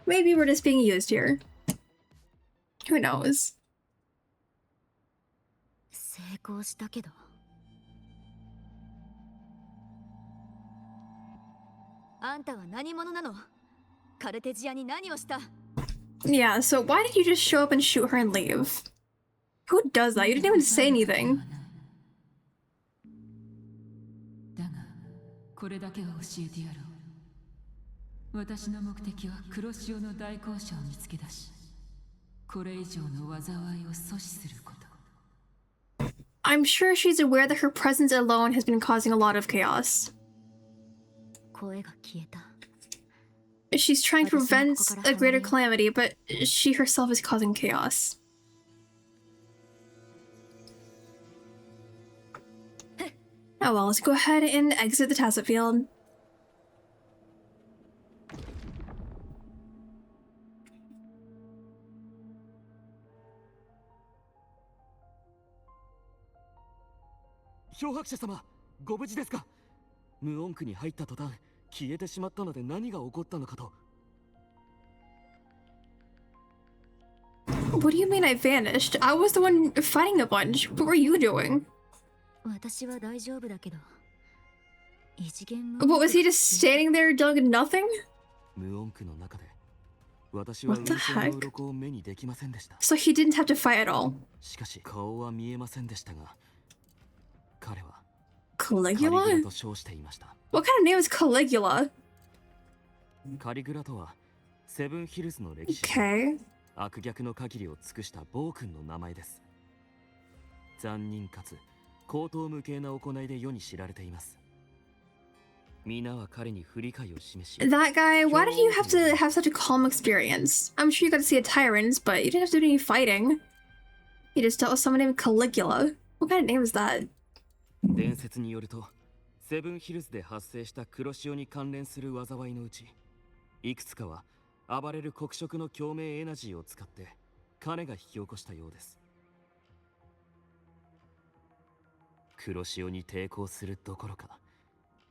Maybe we're just being used here. Who knows? 成功したけど。あんたは何者なの？カルテジアに何をした？ Yeah, so why did you just show up and shoot her and leave? Who does that? You didn't even say anything. だが、これだけは教えてやろう。私の目的は黒潮の大校舎を見つけ出し、これ以上の災いを阻止すること。I'm sure she's aware that her presence alone has been causing a lot of chaos. 声が消えた。 She's trying to prevent a greater calamity, but she herself is causing chaos. Oh well, let's go ahead and exit the Tacit Field. What do you mean I vanished? I was the one fighting a bunch. What were you doing? 私は大丈夫だけど。異次元 What, was he just standing there doing nothing? What the heck? So he didn't have to fight at all. Caligula? What kind of name is Caligula? Okay. 悪逆の限りを尽くした暴君の名前です。残忍かつ高等無形な行いで世に知られています。皆は彼に不理解を示し。 That guy, why did you have to have such a calm experience? I'm sure you got to see a tyrant, but you didn't have to do any fighting. You just dealt with someone named Caligula. What kind of name is that? 伝説によると、セブンヒルズで発生した黒潮に関連する災いのうち、いくつかは暴れる黒色の共鳴エナジーを使って彼が引き起こしたようです。黒潮に抵抗するどころか、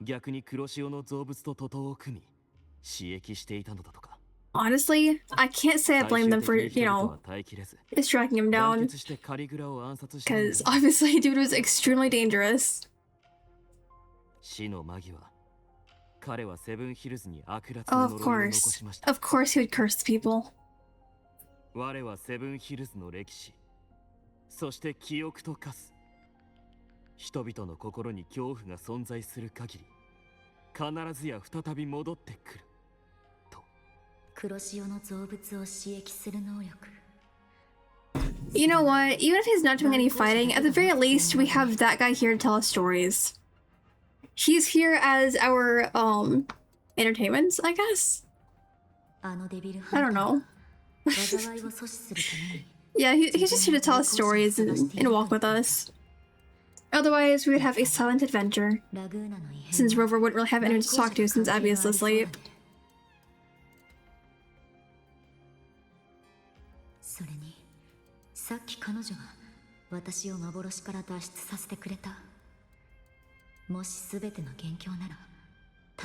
逆に黒潮の造物と徒党を組み、刺激していたのだとか。Honestly, I can't say I blame them for, you know, just tracking him down. Because obviously, dude was extremely dangerous. 死の間際、彼はセブンヒルズに悪辣 Oh, な of 呪いを残し course. ました。 Of course he would curse the people. 我はセブンヒルズの歴史、そして記憶と化す。人々の心に恐怖が存在する限り、必ずや再び戻ってくる。黒潮の造物を刺激する能力。 You know what? Even if he's not doing any fighting, at the very least, we have that guy here to tell us stories. He's here as our, entertainment, I guess? I don't know. Yeah, he's just here to tell us stories and walk with us. Otherwise, we would have a silent adventure, since Rover wouldn't really have anyone to talk to since Abby is asleep. それに、さっき彼女が私を幻から脱出させてくれた。もし全ての元凶なら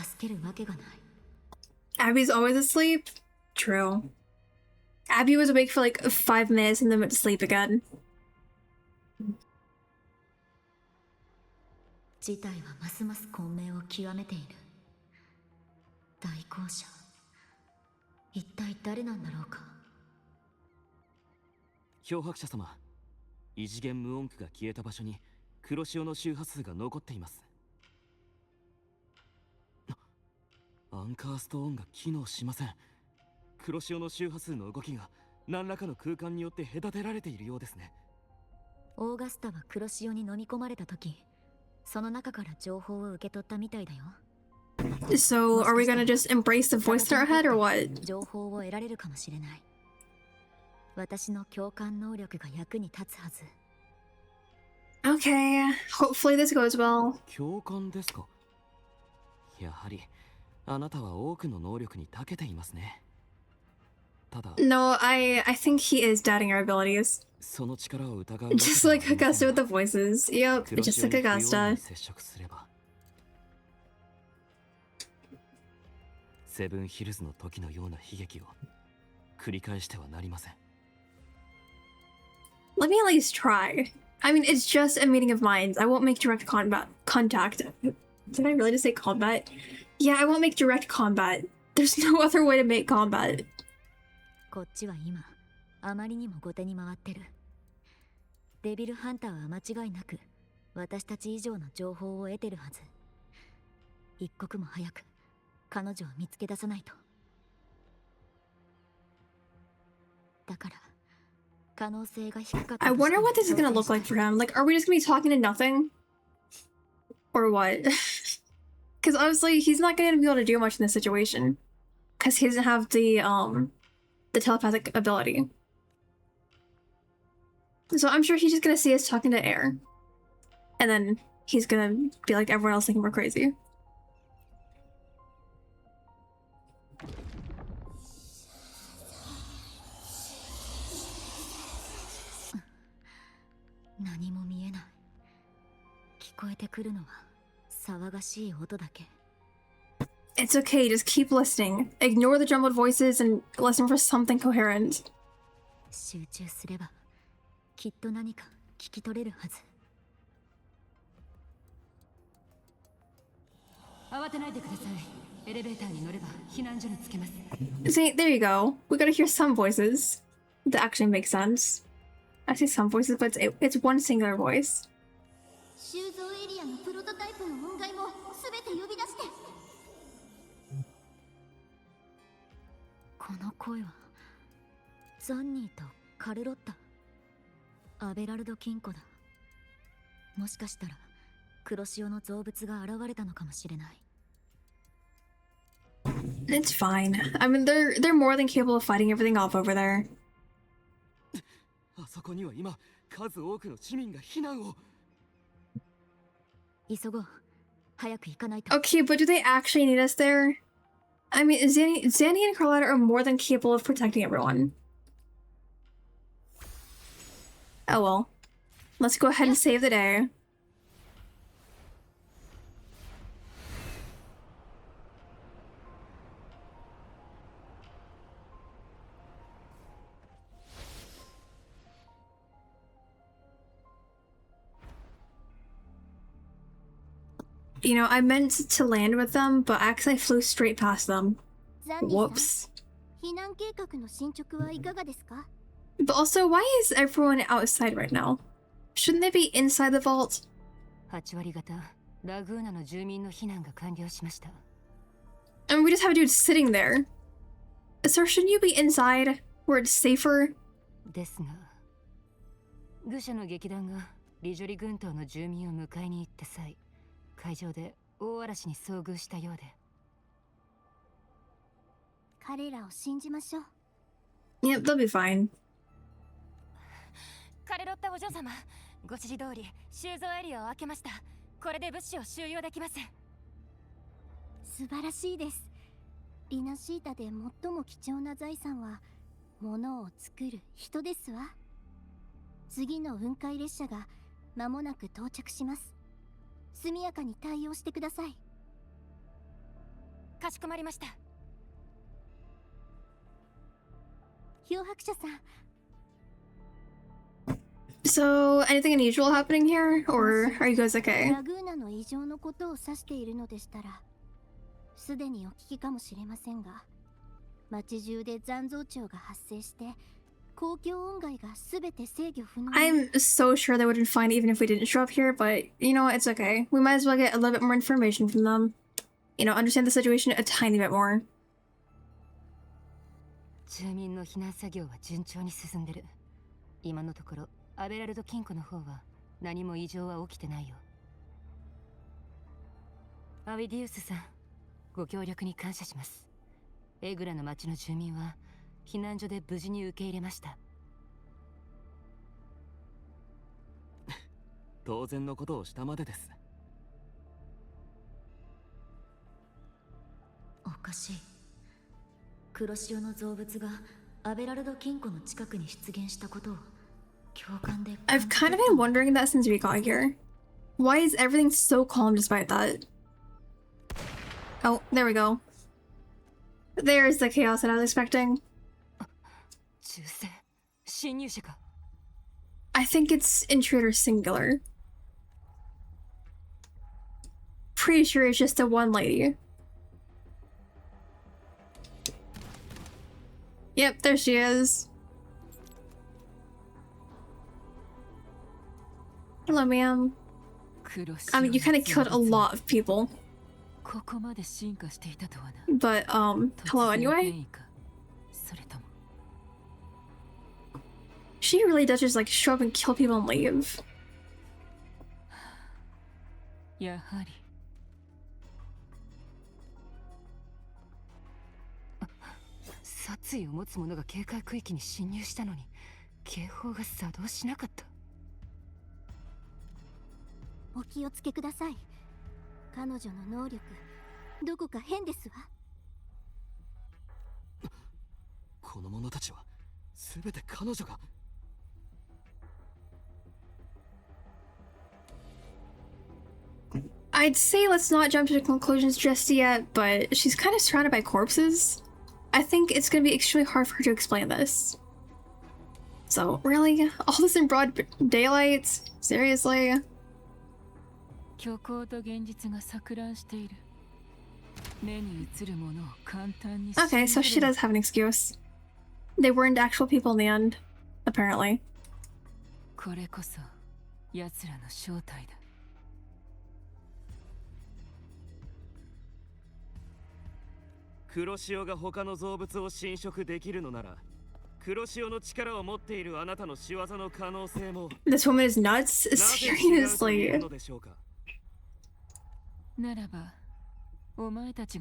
助けるわけがない。 Abby's always asleep? True. Abby was awake for like 5 minutes and then went to sleep again. 事態はますます混迷を極めている。代行者、一体誰なんだろうか。漂白者様、異次元無音符が消えた場所に黒潮の周波数が残っています。アンカーストーンが機能しません。黒潮の周波数の動きが何らかの空間によって隔てられているようですね。オーガスタは黒潮に飲み込まれた時、その中から情報を受け取ったみたいだよ。So, are we gonna just embrace the voice in our head or what? 情報を得られるかもしれない。私の共感能力が役に立つはず。Okay, hopefully this goes well. 共感ですか。やはりあなたは多くの能力に長けていますね。ただ No, I think he is doubting our abilities. その力を疑う Just like Augusta with the voices. Yep, just like Augusta. 接触すればセブンヒルズの時のような悲劇を繰り返してはなりません。Let me at least try. I mean, it's just a meeting of minds. I won't make direct contact. Did I really just say combat? Yeah, I won't make direct combat. There's no other way to make combat. こっちは今、あまりにも後手に回ってる。デビルハンターは間違いなく、私たち以上の情報を得てるはず。一刻も早く、彼女を見つけ出さないと。だから、可能性が低かった。I wonder what this is gonna look like for him. Like, are we just gonna be talking to nothing? Or what? Because obviously he's not gonna be able to do much in this situation. Because he doesn't have the telepathic ability. So I'm sure he's just gonna see us talking to air. And then he's gonna be like everyone else thinking we're crazy. It's okay, just keep listening. Ignore the jumbled voices and listen for something coherent. 集中すれば、きっと何か聞き取れるはず。慌てないでください。エレベーターに乗れば避難所に着けます。See, there you go. We gotta hear some voices that actually make sense. I say some voices, but it's one singular voice. 収蔵エリアのプロトタイプの音階もすべて呼び出して。この声はザンニーとカルロッタ、アベラルド金庫だ。もしかしたら黒潮の造物が現れたのかもしれない。It's fine. I mean, they're more than capable of fighting everything off over there. あそこには今数多くの市民が避難を。急ごう。早く行かないと。Okay, but do they actually need us there? I mean, Zanny and Carlotta are more than capable of protecting everyone. Oh well. Let's go ahead and save the day. You know, I meant to land with them, but actually I flew straight past them. Whoops. 避難計画の進捗はいかがですか? But also, why is everyone outside right now? Shouldn't they be inside the vault? 8割方、ラグーナの住民の避難が完了しました。And we just have a dude sitting there. Sir, shouldn't you be inside, where it's safer? ですが、愚者の劇団がリジョリ群島の住民を迎えに行った際、会場で大嵐に遭遇したようで。彼らを信じましょう。Yep, they'll be fine. カレロッタお嬢様、ご指示通り収蔵エリアを開けました。これで物資を収容できます。素晴らしいです。リナシータで最も貴重な財産は物を作る人ですわ。次の雲海列車が間もなく到着します。速やかに対応してください。かしこまりました。漂白者さん。So, anything unusual happening here, or are you guys okay? ラグーナの異常のことを指しているのでしたら、すでにお聞きかもしれませんが、街中で残像潮が発生して、公共音外がすべて制御不能。I'm so sure they would have been fine even if we didn't show up here, but you know what, it's okay. We might as well get a little bit more information from them. You know, understand the situation a tiny bit more. 住民の避難作業は順調に進んでる。今のところアベラルド金庫の方は何も異常は起きてないよ。アビディウスさん、ご協力に感謝します。エグラの町の住民は避難所で無事に受け入れました。当然のことをしたまでです。おかしい。黒潮の造物がアベラルド金庫の近くに出現したことを共感で。I've kind of been wondering that since we got here. Why is everything so calm despite that? Oh, there we go. There's the chaos that I was expecting. 銃声、侵入者か。I think it's intruder singular. Pretty sure it's just the one lady. Yep, there she is. Hello, ma'am. I mean, you kind of killed a lot of people. But, hello anyway? She really does just, like, show up and kill people and leave. やはり殺意を持つ者が警戒区域に侵入したのに警報が作動しなかった。お気をつけください。彼女の能力、どこか変ですわ。この者たちは全て彼女が。I'd say let's not jump to conclusions just yet, but she's kind of surrounded by corpses. I think it's going to be extremely hard for her to explain this. So, really? All this in broad daylight? Seriously? Okay, so she does have an excuse. They weren't actual people in the end, apparently. これこそ奴らの正体だ。黒潮が他の造物を侵食できるのなら、黒潮の力を持っているあなたの仕業の可能性も。This woman is nuts. Seriously.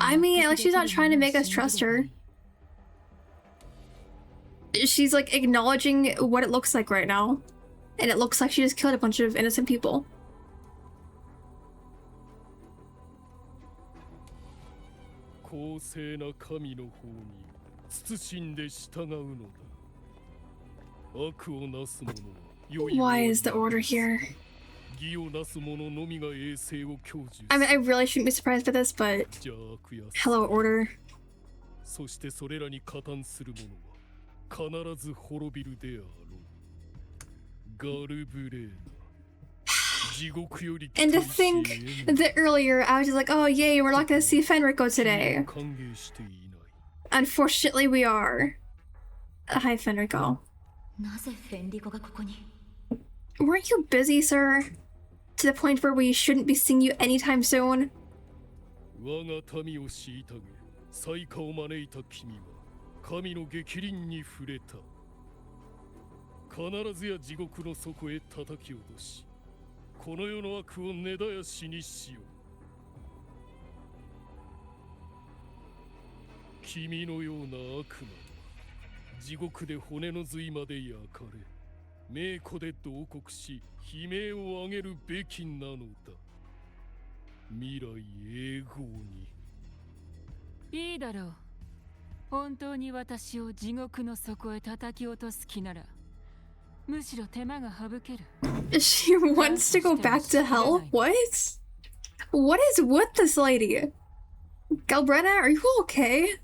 I mean, at least she's not trying to make us trust her. She's like acknowledging what it looks like right now. And it looks like she just killed a bunch of innocent people. 公正な神の方に慎んで従うのだ。悪をなす者は良い。 Why is the order here? 義をなす者のみが栄光を享受。 I mean, I really shouldn't be surprised by this, but hello, order. そしてそれらに加担する者は必ず滅びるであろう。ガルブレーナ。 And to think that earlier I was just like, oh yay, we're not gonna see Fenrico today. Unfortunately, we are. Hi, Fenrico. Weren't you busy, sir? To the point where we shouldn't be seeing you anytime soon? 我が民を虐げ、災禍を招いた君は神の逆鱗に触れた。必ずや地獄の底へ叩き落とし、この世の悪を根絶やしにしよう。君のような悪魔は地獄で骨の髄まで焼かれ、名庫で慟哭し悲鳴を上げるべきなのだ。未来永劫に。いいだろう。本当に私を地獄の底へ叩き落とす気なら、むしろ手間が省ける。She wants to go back to hell? What? What is with this lady? Galbretta, are you okay?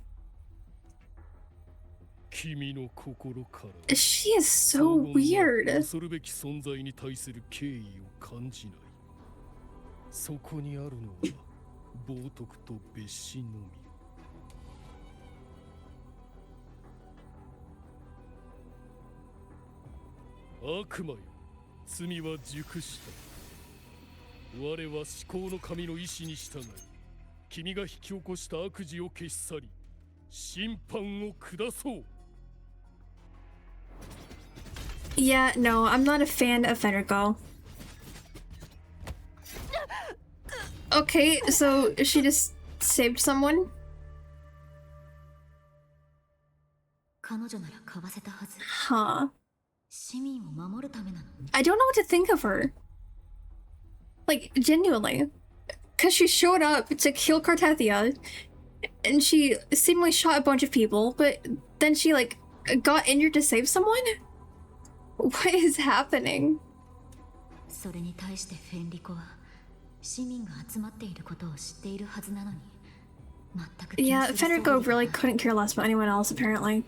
君の心から She is so weird. 恐るべき存在に対する敬意を感じない。そこにあるのは冒涜と蔑視のみ。悪魔よ、罪は熟した。我は至高の神の意志に従い、君が引き起こした悪事を消し去り、審判を下そう。Yeah, no, I'm not a fan of Federico. Okay, so she just saved someone? 彼女ならかわせたはず。Huh. 市民を守るためなの。I don't know what to think of her. Like, genuinely. Because she showed up to kill Cartathia, and she seemingly shot a bunch of people, but then she, like, got injured to save someone? What is happening? それに対してフェンリコは市民が集まっていることを知っているはずなのに全く Yeah, Federico really couldn't care less about anyone else, apparently.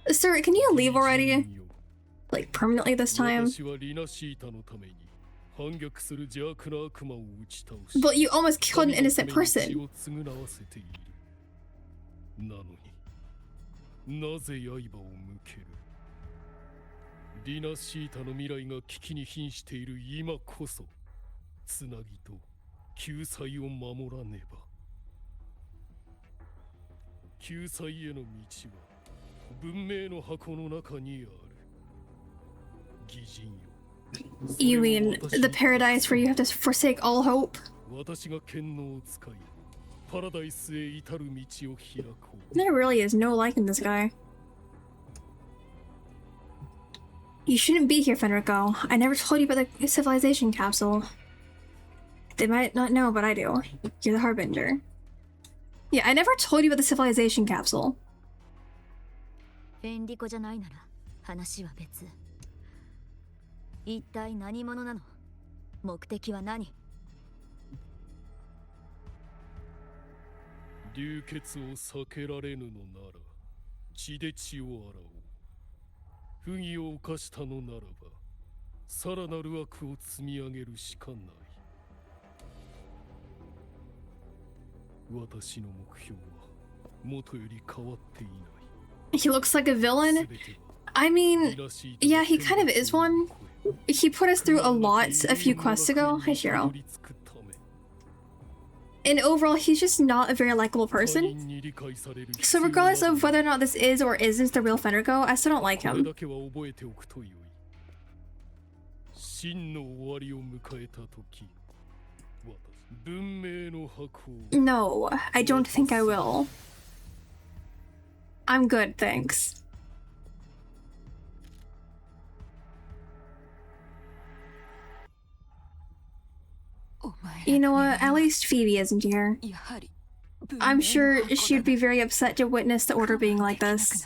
Sir, can you leave already? Like, permanently this time? But you almost killed an innocent person. なぜ刃を向ける。リナシータの未来が危機に瀕している今こそ、つなぎと救済を守らねば。救済への道は文明の箱の中にある。義人よ。You mean the paradise where you have to forsake all hope? 私が権能を使い、パラダイスへ至る道を開こう。There really is no liking this guy. You shouldn't be here, Fenrico. I never told you about the civilization capsule. They might not know, but I do. You're the Harbinger. Yeah, I never told you about the civilization capsule. フェンリコじゃないなら話は別。一体何者なの？目的は何？流血を避けられぬのなら血で血を洗おう。不義を犯したのならばさらなる悪を積み上げるしかない。私の目標は元より変わっていない。He looks like a villain. I mean, yeah, he kind of is one. He put us through a lot a few quests ago. Hi, Shiro. And overall, he's just not a very likable person. So regardless of whether or not this is or isn't the real Fenrico, I still don't like him. No, I don't think I will. I'm good, thanks. You know what? At least Phoebe isn't here. I'm sure she'd be very upset to witness the order being like this.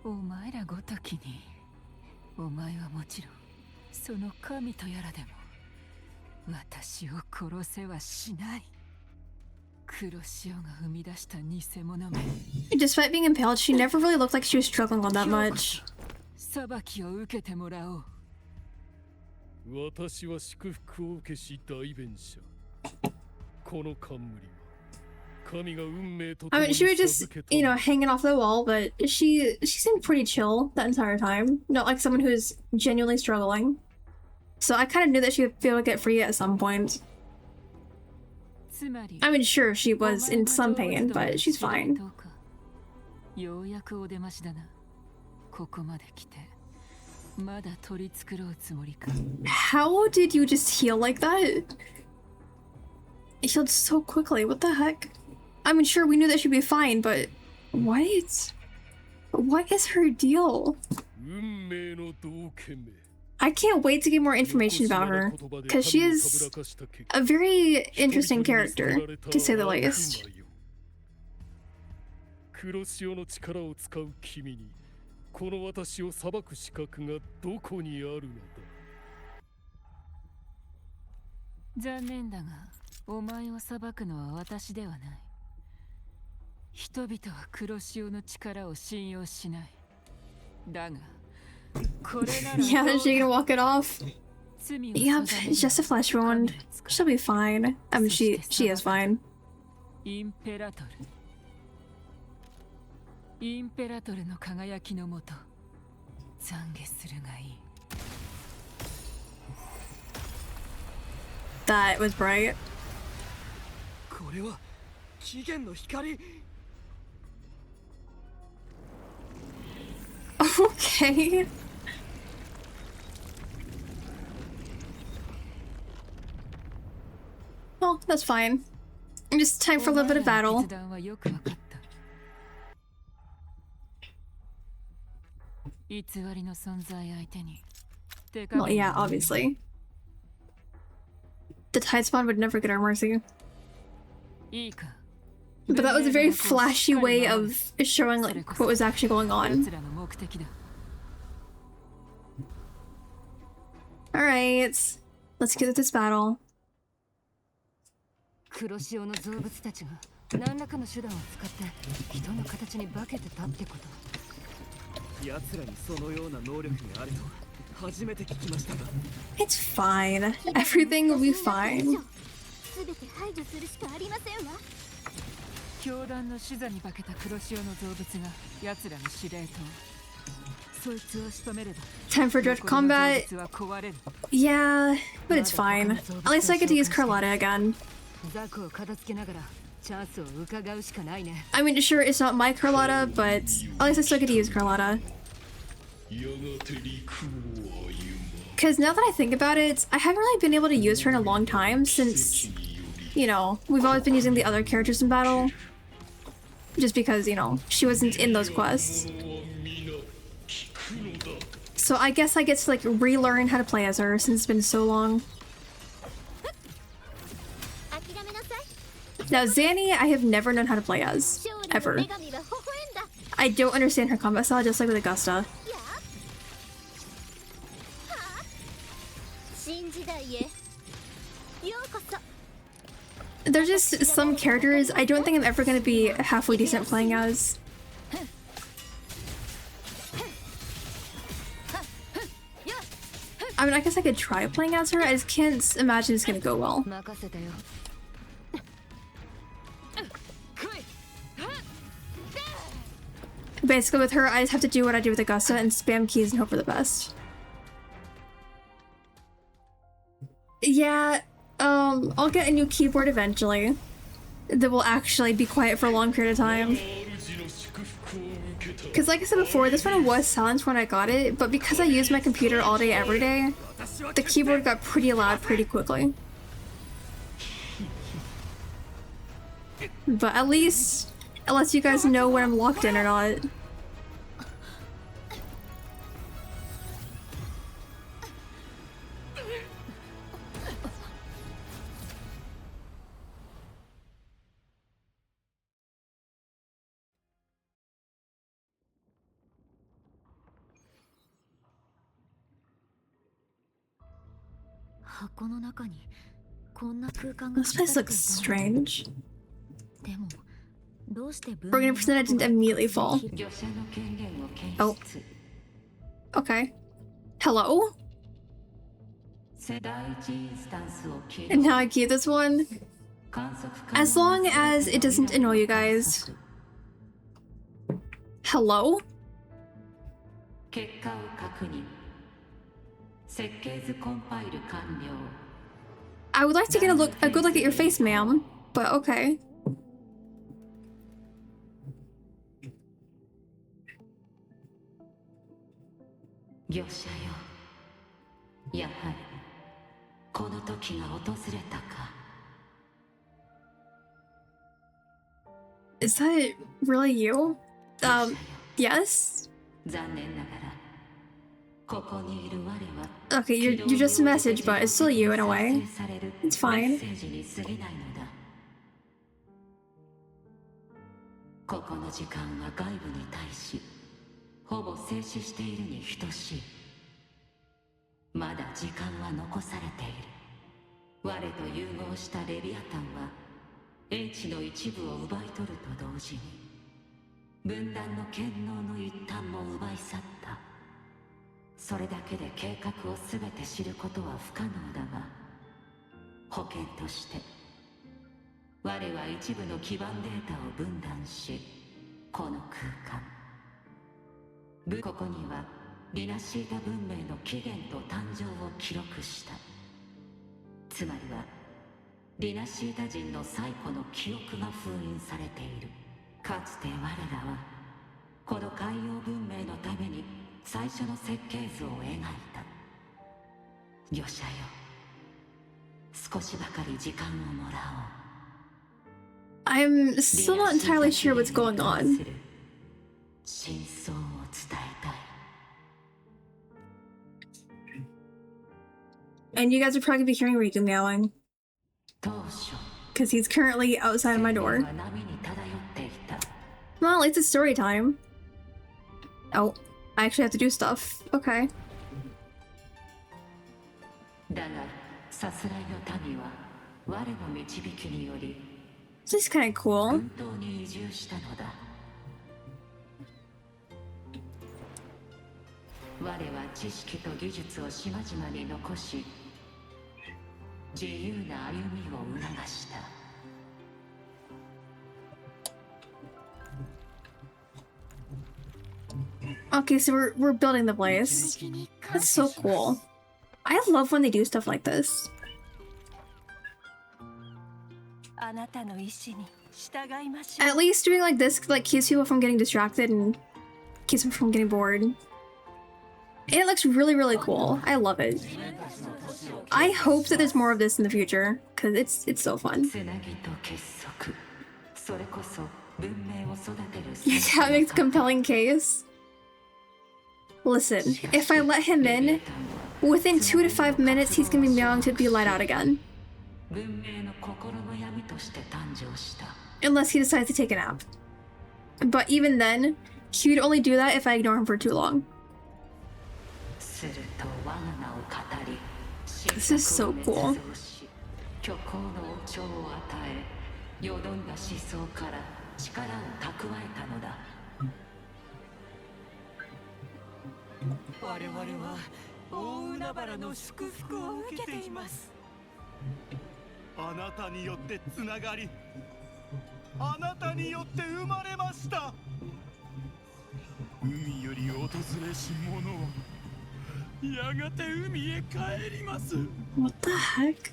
Oh, その神とやらでも私を殺せはしない。黒潮が生み出した偽物め。Despite being impaled, she never really looked like she was struggling all that much. 裁きを受けてもらおう。私は祝福を受けし代弁者。この冠は神が運命と I mean, she was just, you know, hanging off the wall, but she seemed pretty chill that entire time. Not like someone who's genuinely struggling. So I kind of knew that she would be able to get free at some point. I mean, sure, she was in some pain, but she's fine. How did you just heal like that? It healed so quickly, what the heck? I mean, sure, we knew that she'd be fine, but... What? What is her deal? I can't wait to get more information about her, because she is a very interesting character, to say the least. 黒潮の力を使う君にこの私を裁く資格がどこにあるのだ。残念だが、お前を裁くのは私ではない。人々は黒潮の力を信用しない。だが、これなら Yeah, she gonna walk it off. Yep, it's just a flesh wound. She'll be fine. I mean, she is fine. インペラトルの輝きのもと懺悔するがいい。That was bright. これは起源の光。 Okay. Well, that's fine. Just time for a little bit of battle. Well, yeah, obviously. The Tide Spawn would never get our mercy. But that was a very flashy way of showing like what was actually going on. Alright, let's get to this battle. 黒潮の造物たちが何らかの手段を使って人の形に化けてたってこと。奴らにそのような能力があるとは初めて聞きましたが。It's fine. Everything will be fine. 全て排除するしかありませんわ。教団の視座に化けた黒潮の造物が奴らの司令塔。そいつを仕留めれば。Time for direct combat. Yeah, but it's fine. At least I get to use Carlotta again. I mean, sure, it's not my Carlotta, but at least I still get to use Carlotta. Because now that I think about it, I haven't really been able to use her in a long time since, you know, we've always been using the other characters in battle. Just because, you know, she wasn't in those quests. So I guess I get to, like, relearn how to play as her since it's been so long. Now, Zanny, I have never known how to play as. Ever. I don't understand her combat style, just like with Augusta. There's just some characters I don't think I'm ever going to be halfway decent playing as. I mean, I guess I could try playing as her, I just can't imagine it's going to go well. Basically, with her, I just have to do what I do with Augusta and spam keys and hope for the best. Yeah, I'll get a new keyboard eventually. That will actually be quiet for a long period of time. Because like I said before, this one was silenced when I got it, but because I use my computer all day every day, the keyboard got pretty loud pretty quickly. But at least it lets you guys know when I'm locked in or not. This place looks strange. We're gonna pretend I didn't immediately fall. Oh. Okay. Hello? And now I keep this one. As long as it doesn't annoy you guys. Hello? I would like to get a good look at your face, ma'am, but okay. Is that really you? Yes? Okay, you're just a message, but it's still you in a way. It's fine. ここの時間は外部に対しほぼ静止しているに等しい。まだ時間は残されている。我と融合したレビアタンは英知の一部を奪い取ると同時に分断の権能の一端も奪い去った。それだけで計画を全て知ることは不可能だが、保険として我は一部の基盤データを分断し、この空間ここにはリナシータ文明の起源と誕生を記録した。つまりはリナシータ人の最古の記憶が封印されている。かつて我らはこの海洋文明のために最初の設計図を描いた。魚者よ、少しばかり時間をもらおう。I'm still not entirely sure what's going on. 真相を伝えたい。And you guys are probably gonna be hearing Riku meowing. Because he's currently outside my door. Well, at least it's story time. Oh, I actually have to do stuff. Okay. This is kind of cool. Okay, so we're building the place. That's so cool. I love when they do stuff like this. At least doing like this like keeps people from getting distracted and keeps them from getting bored. And it looks really, really cool. I love it. I hope that there's more of this in the future, because it's so fun. That makes a compelling case. Listen, if I let him in, within 2 to 5 minutes he's gonna be meowing to be let out again. Unless he decides to take a nap. But even then, he would only do that if I ignore him for too long. This is so cool. What the heck?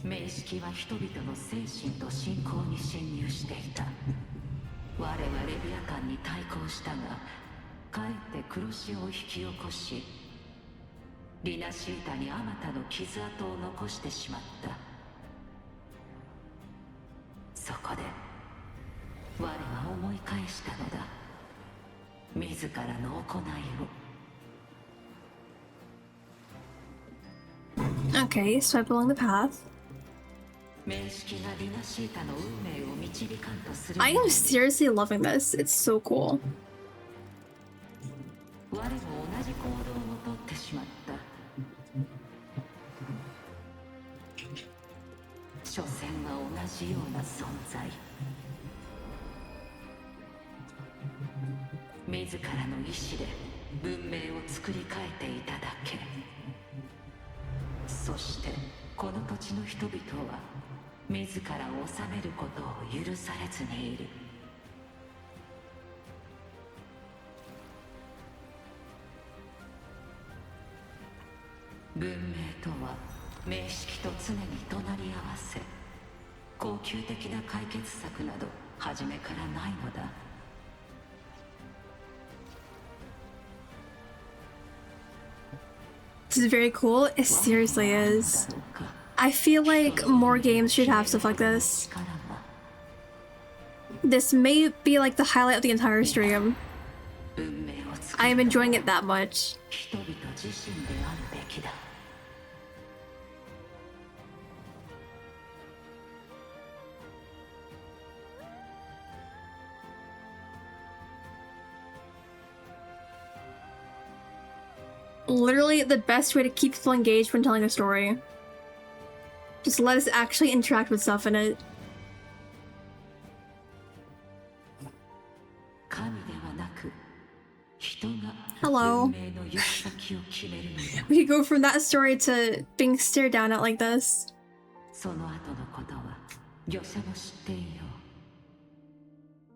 名式は人々の精神と信仰に侵入していた。我はレビアタンに対抗したが、かえって黒潮を引き起こし、リナシータにあまたの傷跡を残してしまった。そこで我は思い返したのだ。自らの行いを。Okay, swipe along the path. I am seriously loving this. It's so cool. This is very cool. It seriously is. I feel like more games should have stuff like this. This may be like the highlight of the entire stream. I am enjoying it that much. 人々自身であるべきだ。Literally the best way to keep people engaged when telling a story. Just let us actually interact with stuff in it. Hello. We go from that story to being stared down at like this. その後のことは魚者も知っていよ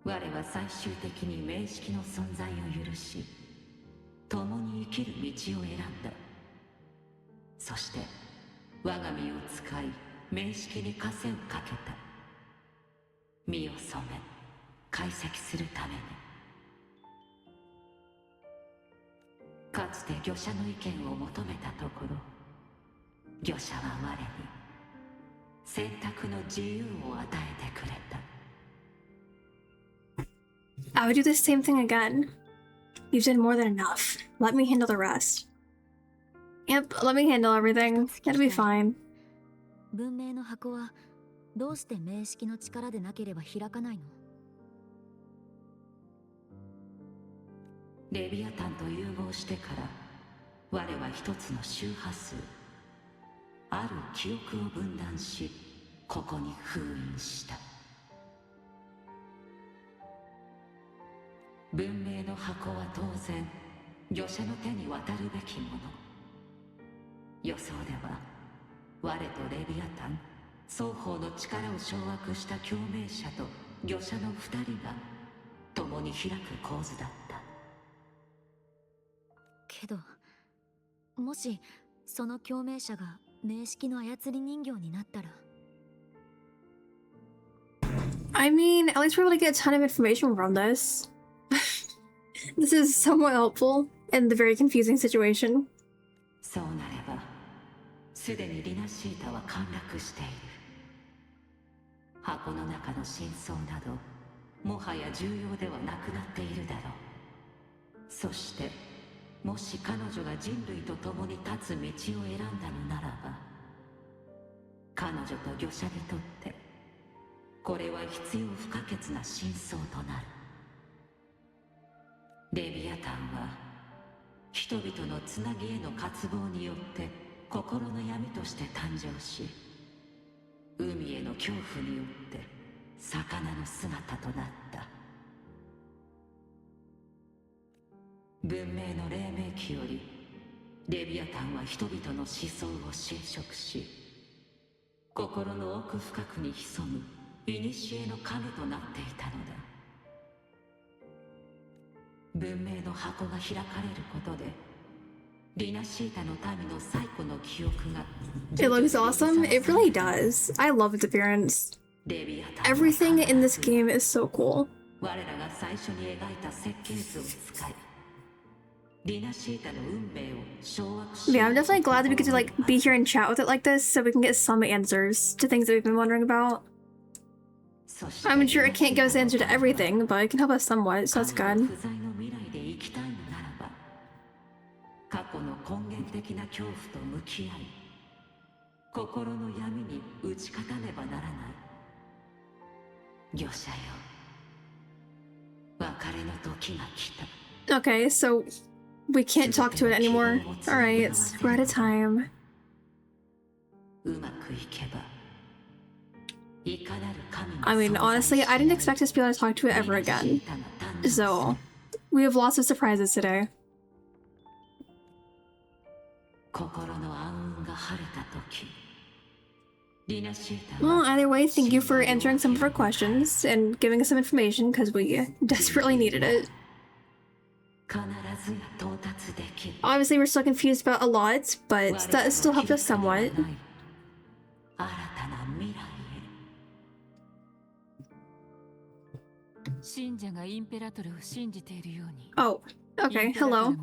う。我は最終的に名式の存在を許し、共に生きる道を選んだ。そして我が身を使い名式に枷をかけた。身を染め解析するために。かつて魚者の意見を求めたところ、魚者は我に選択の自由を与えてくれた。I would do the same thing again. You've done more than enough. Let me handle the rest. Yep, let me handle everything. It'll be fine. 文明の箱はどうして名式の力でなければ開かないの？レビアタンと融合してから我は一つの周波数、ある記憶を分断し、ここに封印した。文明の箱は当然魚者の手に渡るべきもの。予想では我とレビアタン双方の力を掌握した共鳴者と魚者の二人が共に開く構図だった。けどもしその共鳴者が名式の操り人形になったら。 I mean, at least we're able to get a ton of information from this. This is somewhat helpful in the very confusing situation. そうなればすでにリナシータは陥落している。箱の中の真相などもはや重要ではなくなっているだろう。そしてもし彼女が人類と共に立つ道を選んだのならば、彼女と魚者にとってこれは必要不可欠な真相となる。レビアタンは人々のつなぎへの渇望によって心の闇として誕生し、海への恐怖によって魚の姿となった。文明の黎明期よりレビアタンは人々の思想を侵食し、心の奥深くに潜む古の影となっていたのだ。文明の箱が開かれることでリナシータの民の最古の記憶が It looks awesome. It really does. I love its appearance. Everything in this game is so cool. 我らが最初に描いた設計図を使いリナシータの運命を掌握し。 Yeah, I'm definitely glad that we get to like be here and chat with it like this so we can get some answers to things that we've been wondering about. I'm sure it can't give us the answer to everything, but it can help us somewhat, so that's good. 過去の根源的な恐怖と向き合い、心の闇に打ち勝たねばならない。魚者よ、別れの時が来た。 Okay, so we can't talk to it anymore. Alright, we're out of time. うまくいけば I mean, honestly, I didn't expect us to be able to talk to it ever again. So, we have lots of surprises today. Well, either way, thank you for answering some of our questions and giving us some information because we desperately needed it. Obviously, we're still confused about a lot, but that still helped us somewhat. Oh, okay, hello.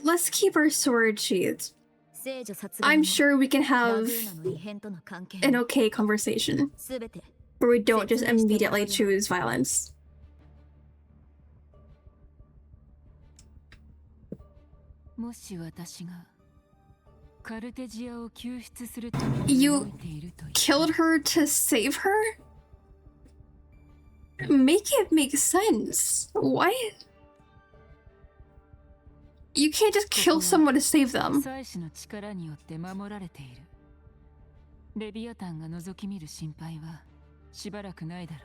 Let's keep our sword sheathed. I'm sure we can have an okay conversation where we don't just immediately choose violence. You killed her to save her? Make it make sense. What? You can't just kill someone to save them. レビアタンが覗き見る心配はしばらくないだろ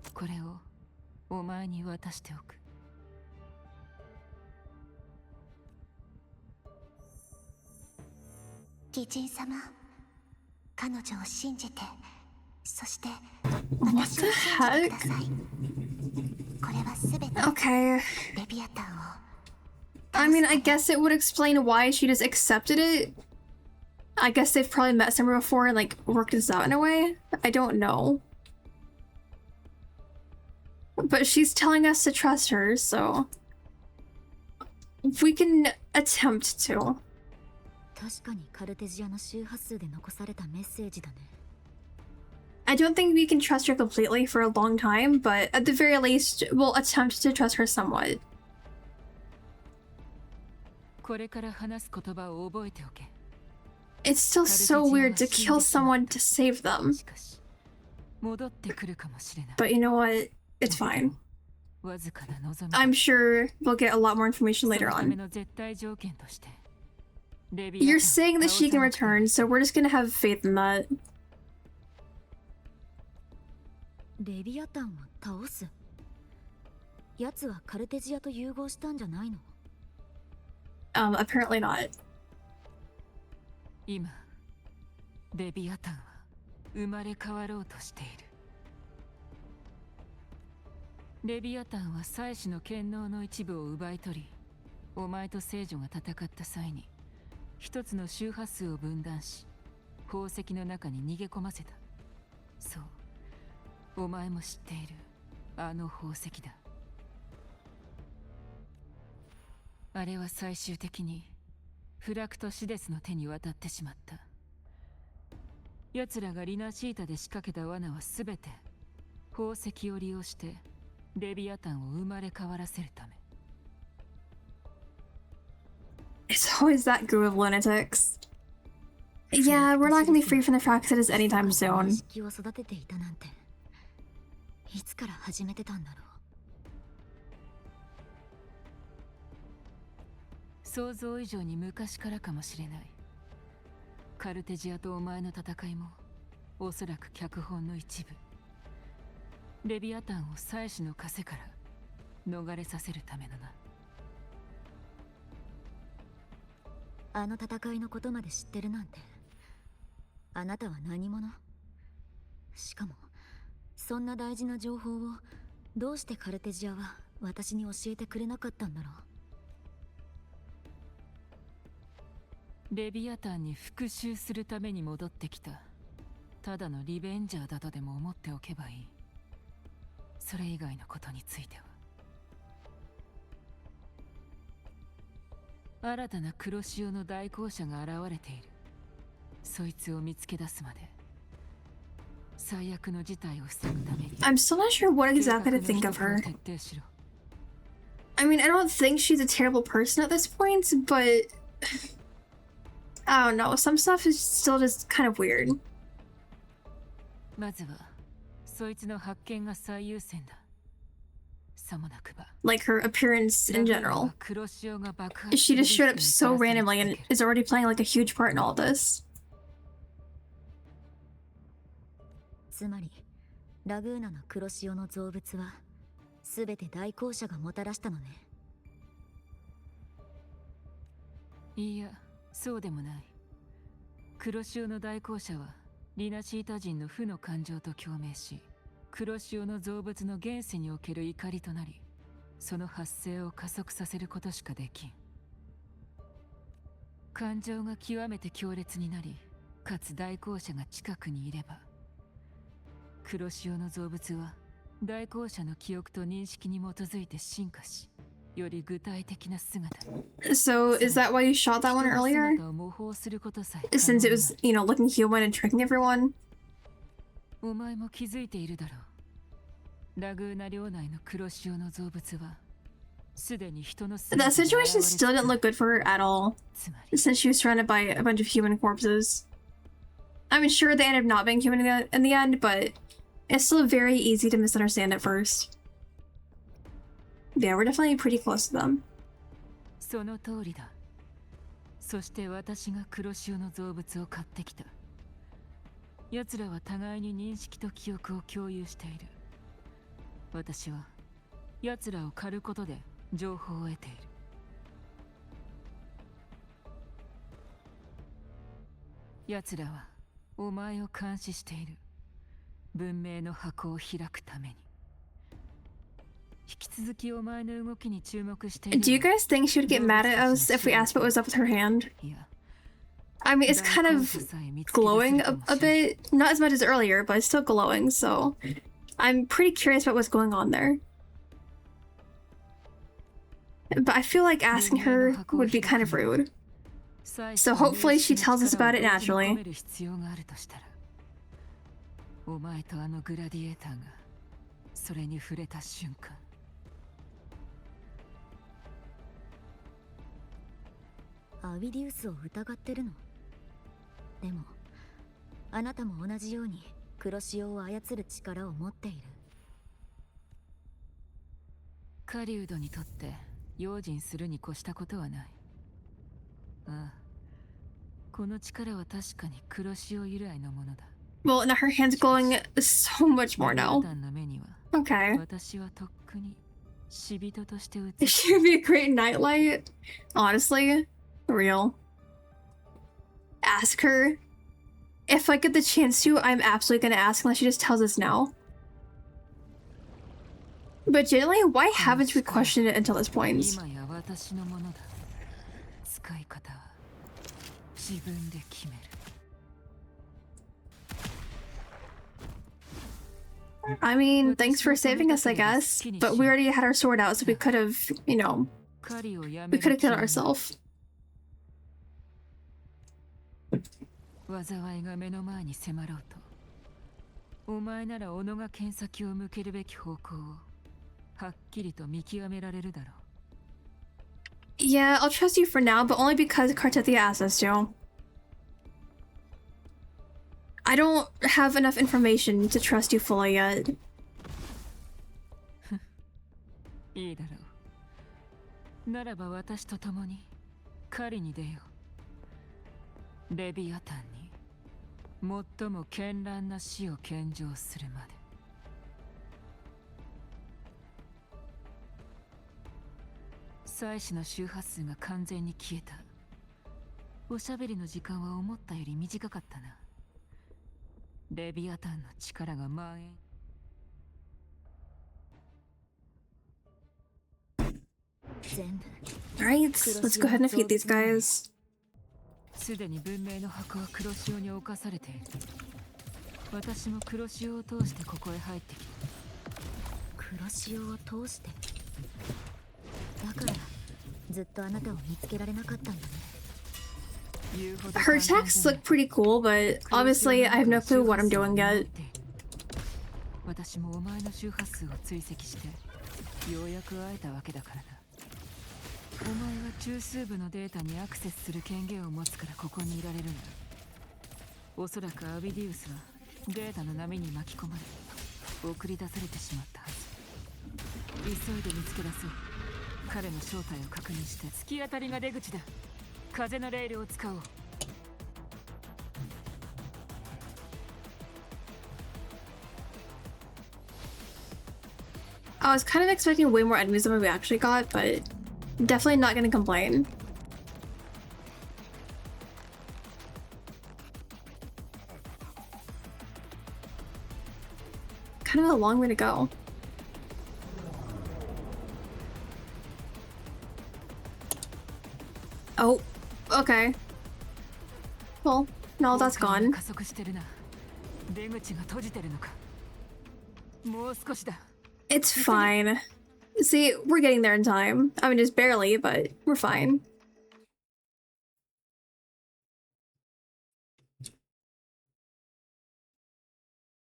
う。これをお前に渡しておく。義人様、彼女を信じて、そして私を信じてください。これはすべて Okay. レビアタンを。I mean, I guess it would explain why she just accepted it. I guess they've probably met somewhere before and like worked this out in a way. I don't know. But she's telling us to trust her, so we can attempt to. 確かにカルテジアの周波数で残されたメッセージだね。I don't think we can trust her completely for a long time, but at the very least, we'll attempt to trust her somewhat. これから話す言葉を覚えておけ。It's still so weird to kill someone to save them. But you know what? It's fine. I'm sure we'll get a lot more information later on. You're saying that she can return, so we're just gonna have faith in that. レビアタンを倒す。奴はカルテジアと融合したんじゃないの？ Apparently not. 今、レビアタンは生まれ変わろうとしている。レビアタンは祭司の権能の一部を奪い取り、お前と聖女が戦った際に、一つの周波数を分断し、宝石の中に逃げ込ませた。そう、お前も知っている、あの宝石だ。あれは最終的に、フラクトシデスの手に渡ってしまった。奴らがリナシータで仕掛けた罠はすべて宝石を利用してレビアタンを生まれ変わらせるため。It's always that group of lunatics. Yeah, we're not gonna be free from the Fractidus anytime soon. を育てていたなんて、いつから始めてたんだろう。想像以上に昔からかもしれない。カルテジアとお前の戦いもおそらく脚本の一部。レビアタンを祭司の枷から逃れさせるためのな。あの戦いのことまで知ってるなんて、あなたは何者？しかもそんな大事な情報をどうしてカルテジアは私に教えてくれなかったんだろう。レビアタンに復讐するために戻ってきたただのリベンジャーだとでも思っておけばいい。それ以外のことについては。新たな黒潮の代行者が現れている。そいつを見つけ出すまで最悪の事態を防ぐために。 I'm still not sure what exactly to think of her. I mean, I don't think she's a terrible person at this point, but I don't know, some stuff is still just kind of weird. まずはそいつの発見が最優先だ。さもなくば Like her appearance in general. She just showed up so randomly and is already playing like a huge part in all this. つまりラグーナの黒潮の造物はすべて代行者がもたらしたのね。いや、そうでもない。黒潮の代行者はリナシータ人の負の感情と共鳴し、黒潮の造物の現世における怒りとなり、その発生を加速させることしかできん。感情が極めて強烈になり、かつ代行者が近くにいれば、黒潮の造物は代行者の記憶と認識に基づいて進化し、より具体的な姿。 So is that why you shot that one earlier? 姿を模倣することさえ Since it was, you know, looking human and tricking everyone? お前も気づいているだろう。ラグーナ領内の黒潮の造物はすでに人の That situation still didn't look good for her at all, since she was surrounded by a bunch of human corpses. I mean, sure, they ended up not being human in the end, but it's still very easy to misunderstand at first. Yeah, we're definitely pretty close to them. その通りだ。そして私が黒潮の造物を買ってきた。奴らは互いに認識と記憶を共有している。私は奴らを狩ることで情報を得ている。奴らはお前を監視している。文明の箱を開くために。引き続きお前の動きに注目している。Do you guys think she would get mad at us if we asked what was up with her hand? I mean, it's kind of glowing a bit. Not as much as earlier, but it's still glowing, so I'm pretty curious about what's going on there. But I feel like asking her would be kind of rude. So hopefully she tells us about it naturally. お前とあのグラディエーターがそれに触れた瞬間。アビディウスを疑ってるの？でもあなたも同じように黒潮を操る力を持っている。狩人にとって用心するに越したことはない。ああ、この力は確かに黒潮由来のものだ。Well, now her hand's glowing so much more now. Okay. She would be a great nightlight. Honestly. Real. Ask her. If I get the chance to, I'm absolutely gonna ask unless she just tells us now. But generally, why haven't we questioned it until this point? I mean, thanks for saving us, I guess. But we already had our sword out, so we could have, you know, we could have killed ourselves. 災いが目の前に迫ろうと、お前なら己が剣先を向けるべき方向をはっきりと見極められるだろう。Yeah, I'll trust you for now, but only because Kartethia asked us to. I don't have enough information to trust you fully yet. いいだろう。ならば私と共に狩りに出よう。レビアタンに最も絢爛な死を献上するまで。祭司の周波数が完全に消えた。おしゃべりの時間は思ったより短かったな。レビアタンの力が蔓延。Alright, let's go ahead and feed these guys. すでに文明の箱は黒潮に侵されている。私も黒潮を通してここへ入ってきた。黒潮を通して。だからずっとあなたを見つけられなかったんだね。Her attacks look pretty cool, but obviously I have no clue what I'm doing yet. 私もお前の周波数を追跡してようやく会えたわけだからな。お前は中枢部のデータにアクセスする権限を持つからここにいられるんだ。おそらくアビディウスはデータの波に巻き込まれ送り出されてしまったはず。急いで見つけ出そう。彼の正体を確認して突き当たりが出口だ。風のレールを使おう。I was kind of expecting way more enemies than what we actually got, but definitely not gonna complain. Kind of a long way to go. Oh, okay. Well, now that's gone. It's fine. See, we're getting there in time. I mean, just barely, but we're fine.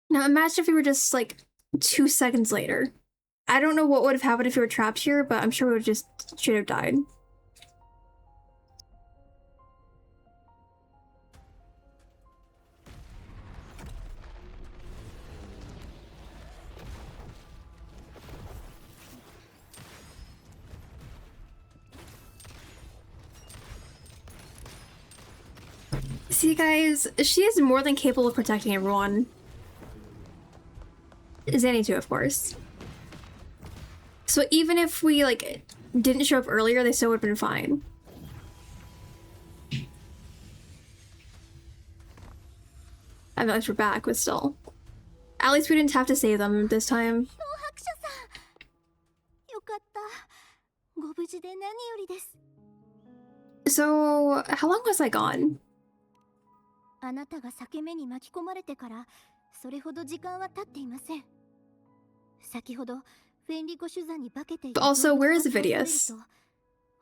Now imagine if we were just, like, 2 seconds later. I don't know what would have happened if we were trapped here, but I'm sure we would just should have died. See, guys, she is more than capable of protecting everyone. Zanny too, of course. So even if we, like, didn't show up earlier, they still would have been fine. I mean, at least we're back, but still. At least we didn't have to save them this time. So, how long was I gone? あなたが裂け目に巻き込まれてからそれほど時間は経っていません。先ほどフェンリコシュザに化けていた Also, where is Vidius?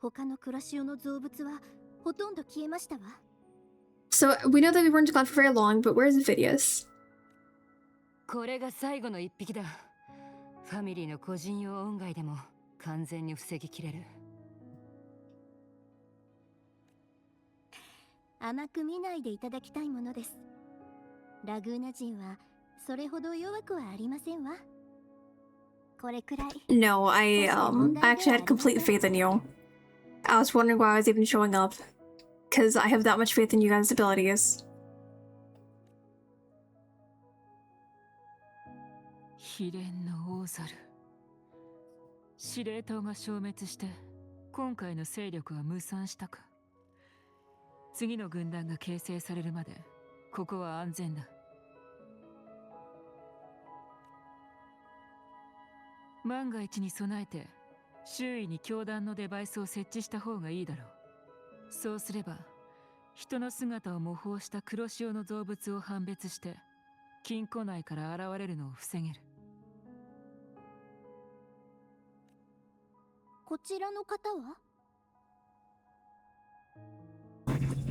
他のクラシオの造物はほとんど消えましたわ。 So, we know that we weren't gone for very long, but where's Vidius? これが最後の一匹だ。ファミリーの個人用音階でも完全に防ぎきれる。甘く見ないでいただきたいものです。ラグーナ人はそれほど弱くはありませんわ。これくらい。No, I actually had complete faith in you. I was wondering why I was even showing up. Because I have that much faith in you guys' abilities. 秘伝の大猿。司令塔が消滅して今回の勢力は無産したか。次の軍団が形成されるまでここは安全だ。万が一に備えて周囲に教団のデバイスを設置した方がいいだろう。そうすれば人の姿を模倣した黒潮の造物を判別して金庫内から現れるのを防げる。こちらの方は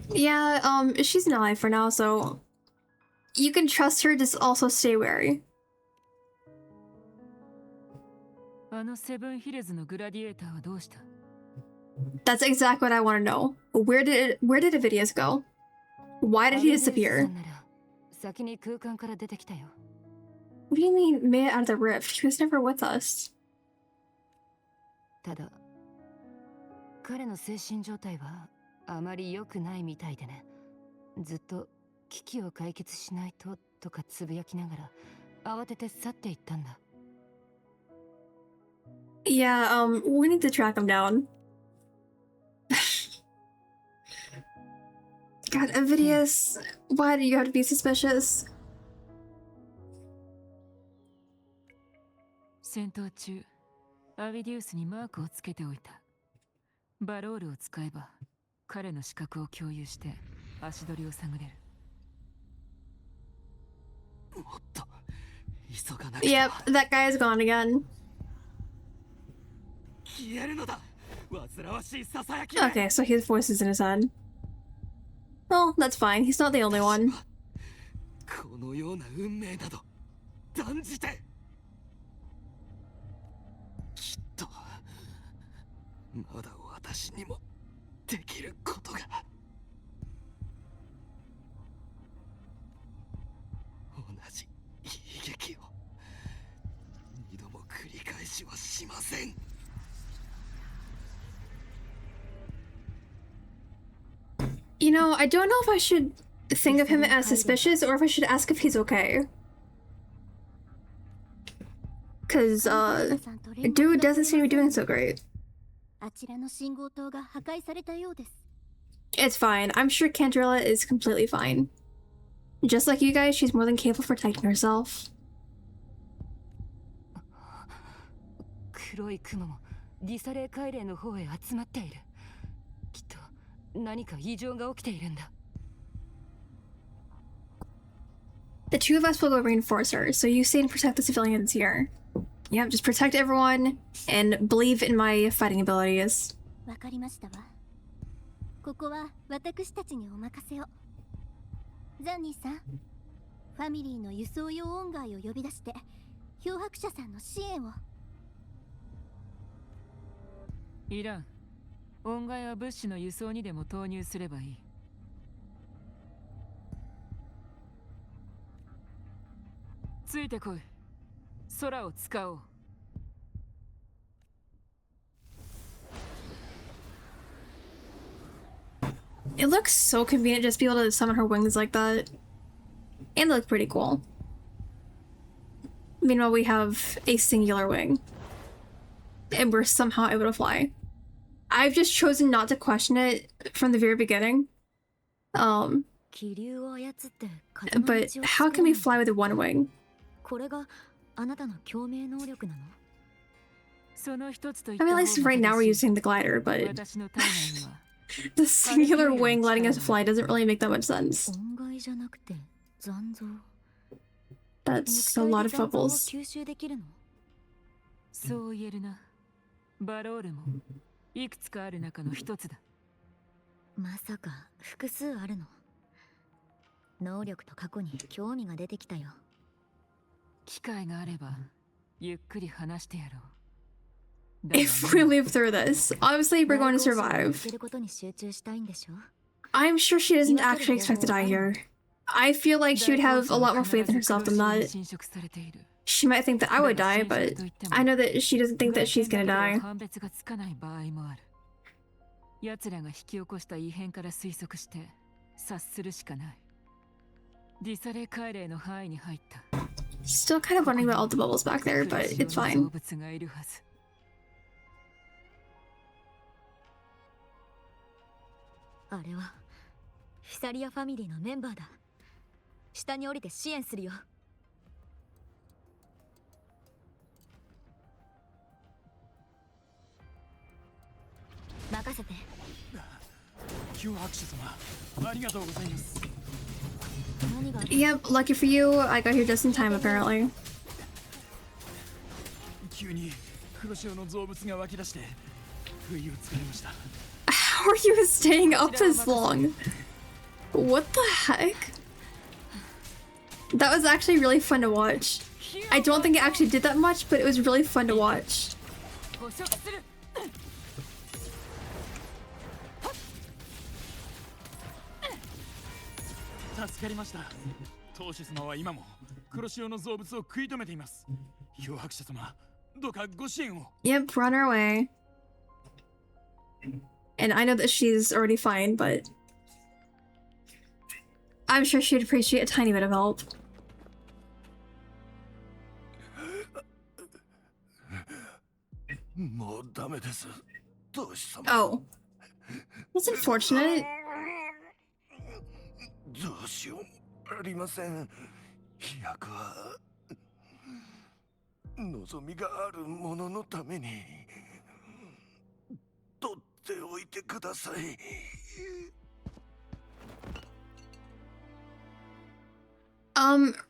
Yeah, she's an ally for now, so you can trust her, just also stay wary. あのセブンヒルズのグラディエーターはどうした？ That's exactly what I want to know. Where did Vidius go? Why did he disappear? 先に空間から出てきたよ。 What do you mean made it out of the rift? She was never with us. ただ彼の精神状態はあまり良くないみたいでね。ずっと危機を解決しないととかつぶやきながら慌てて去っていったんだ。Yeah, we need to track him down. God, Vidius, why do you have to be suspicious? 戦闘中、アビディウスにマークをつけておいた。バロールを使えば彼の視覚を共有して足取りを探れる。Yep, that guy is gone again. Okay, so his voice is in his head. Well, that's fine. He's not the only one. このような運命など断じてきっとまだ私にもできることが同じ悲劇を二度も繰り返しはしません。You know, I don't know if I should think of him as suspicious or if I should ask if he's okay. Cause, dude doesn't seem to be doing so great. あちらの信号塔が破壊されたようです。 It's fine. I'm sure Cantarella is completely fine. Just like you guys, she's more than capable of protecting herself. 黒い雲もディサレー海嶺の方へ集まっている。きっと何か異常が起きているんだ。The two of us will go reinforce her, so you stay and protect the civilians here. Yeah, just protect everyone and believe in my fighting abilities. わかりましたわ。ここは私たちにお任せを。ザンニーさん、ファミリーの輸送用音階を呼び出して、漂白者さんの支援を。いらん。音階は物資の輸送にでも投入すればいい。ついてこい。空を使おう。It looks so convenient just to be able to summon her wings like that. And they look pretty cool. Meanwhile, we have a singular wing. And we're somehow able to fly. I've just chosen not to question it from the very beginning. But how can we fly with one wing? I mean, at least right now we're using the glider, but the singular wing letting us fly doesn't really make that much sense. That's a lot of bubbles. そう言えるな。バロールもいくつかある中の一つだ。まさか複数あるの？能力と過去に興味が出てきたよ。機会があればゆっくり話してやろう。If we live through this, obviously we're going to survive. I'm sure she doesn't actually expect to die here. I feel like she would have a lot more faith in herself than that. She might think that I would die, but I know that she doesn't think that she's gonna die. 奴らが引き起こした異変から推測して察するしかない。ディサレ海嶺の範囲に入った。Still kind of wondering about all the bubbles back there, but it's fine. あれはフィサリアファミリーのメンバーだ。下に降りて支援するよ。任せて。漂白者様、ありがとうございます。Yep, lucky for you, I got here just in time apparently. 急に黒潮の造物が湧き出して不意をつかれました。How are you staying up this long? What the heck? That was actually really fun to watch. I don't think it actually did that much, but it was really fun to watch. 助かりました。当主様は今も黒潮の造物を食い止めています。漂白者様、どうかご支援を。Yep, run her way. And I know that she's already fine, but I'm sure she'd appreciate a tiny bit of help. Oh. That's unfortunate. どうしようありません。飛躍は望みがある者のために取っておいてください。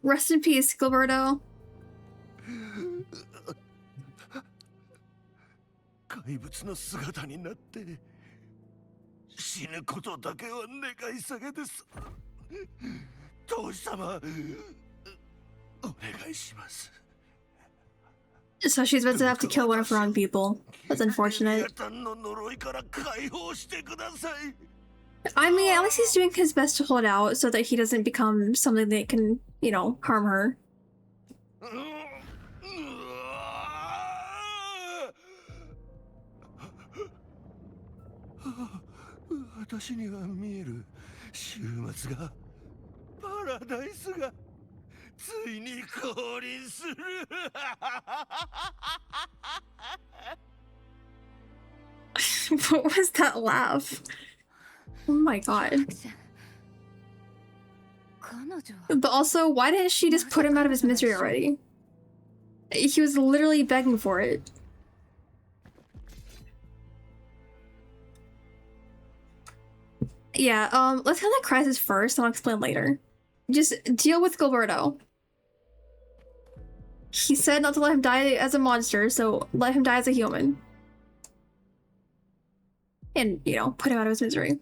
Rest in peace, Gilberto. 怪物の姿になって死ぬことだけは願い下げです。当主様、お願いします。So she's about to have to kill one of her own people. That's unfortunate. I mean, at least he's doing his best to hold out so that he doesn't become something that can, you know, harm her. 私には見える週末がパラダイスがついに降臨する。What was that laugh? Oh my god. But also, why didn't she just put him out of his misery already? He was literally begging for it. Yeah, let's handle the crisis first and I'll explain later. Just deal with Gilberto. He said not to let him die as a monster, so let him die as a human. And, you know, put him out of his misery.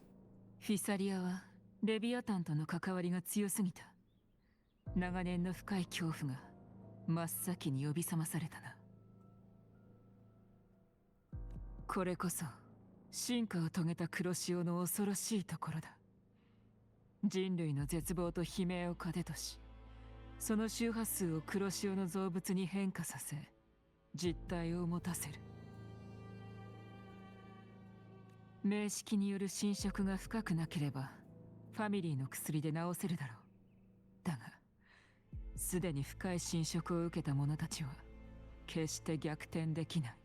フィサリアはレビアタンとの関わりが強すぎた。長年の深い恐怖が真っ先に呼び覚まされたな。これこそ進化を遂げた黒潮の恐ろしいところだ。人類の絶望と悲鳴を糧とし、その周波数を黒潮の造物に変化させ、実体を持たせる。名式による侵食が深くなければ、ファミリーの薬で治せるだろう。だが、すでに深い侵食を受けた者たちは、決して逆転できない。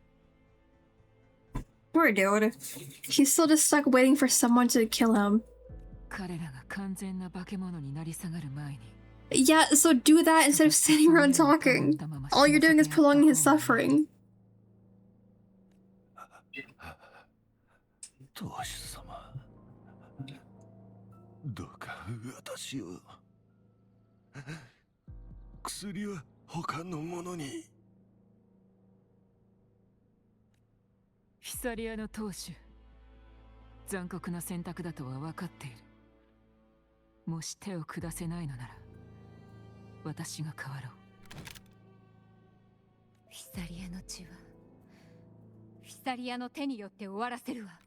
Poor dude. He's still just stuck waiting for someone to kill him. 彼らが完全な化け物になり下がる前に。Yeah, so do that instead of sitting around talking. All you're doing is prolonging his suffering. 当主様、どうか私を。薬は他の者に。フィサリアの当主、残酷な選択だとは分かっている。もし手を下せないのなら、私が変わろう。フィサリアの血はフィサリアの手によって終わらせるわ。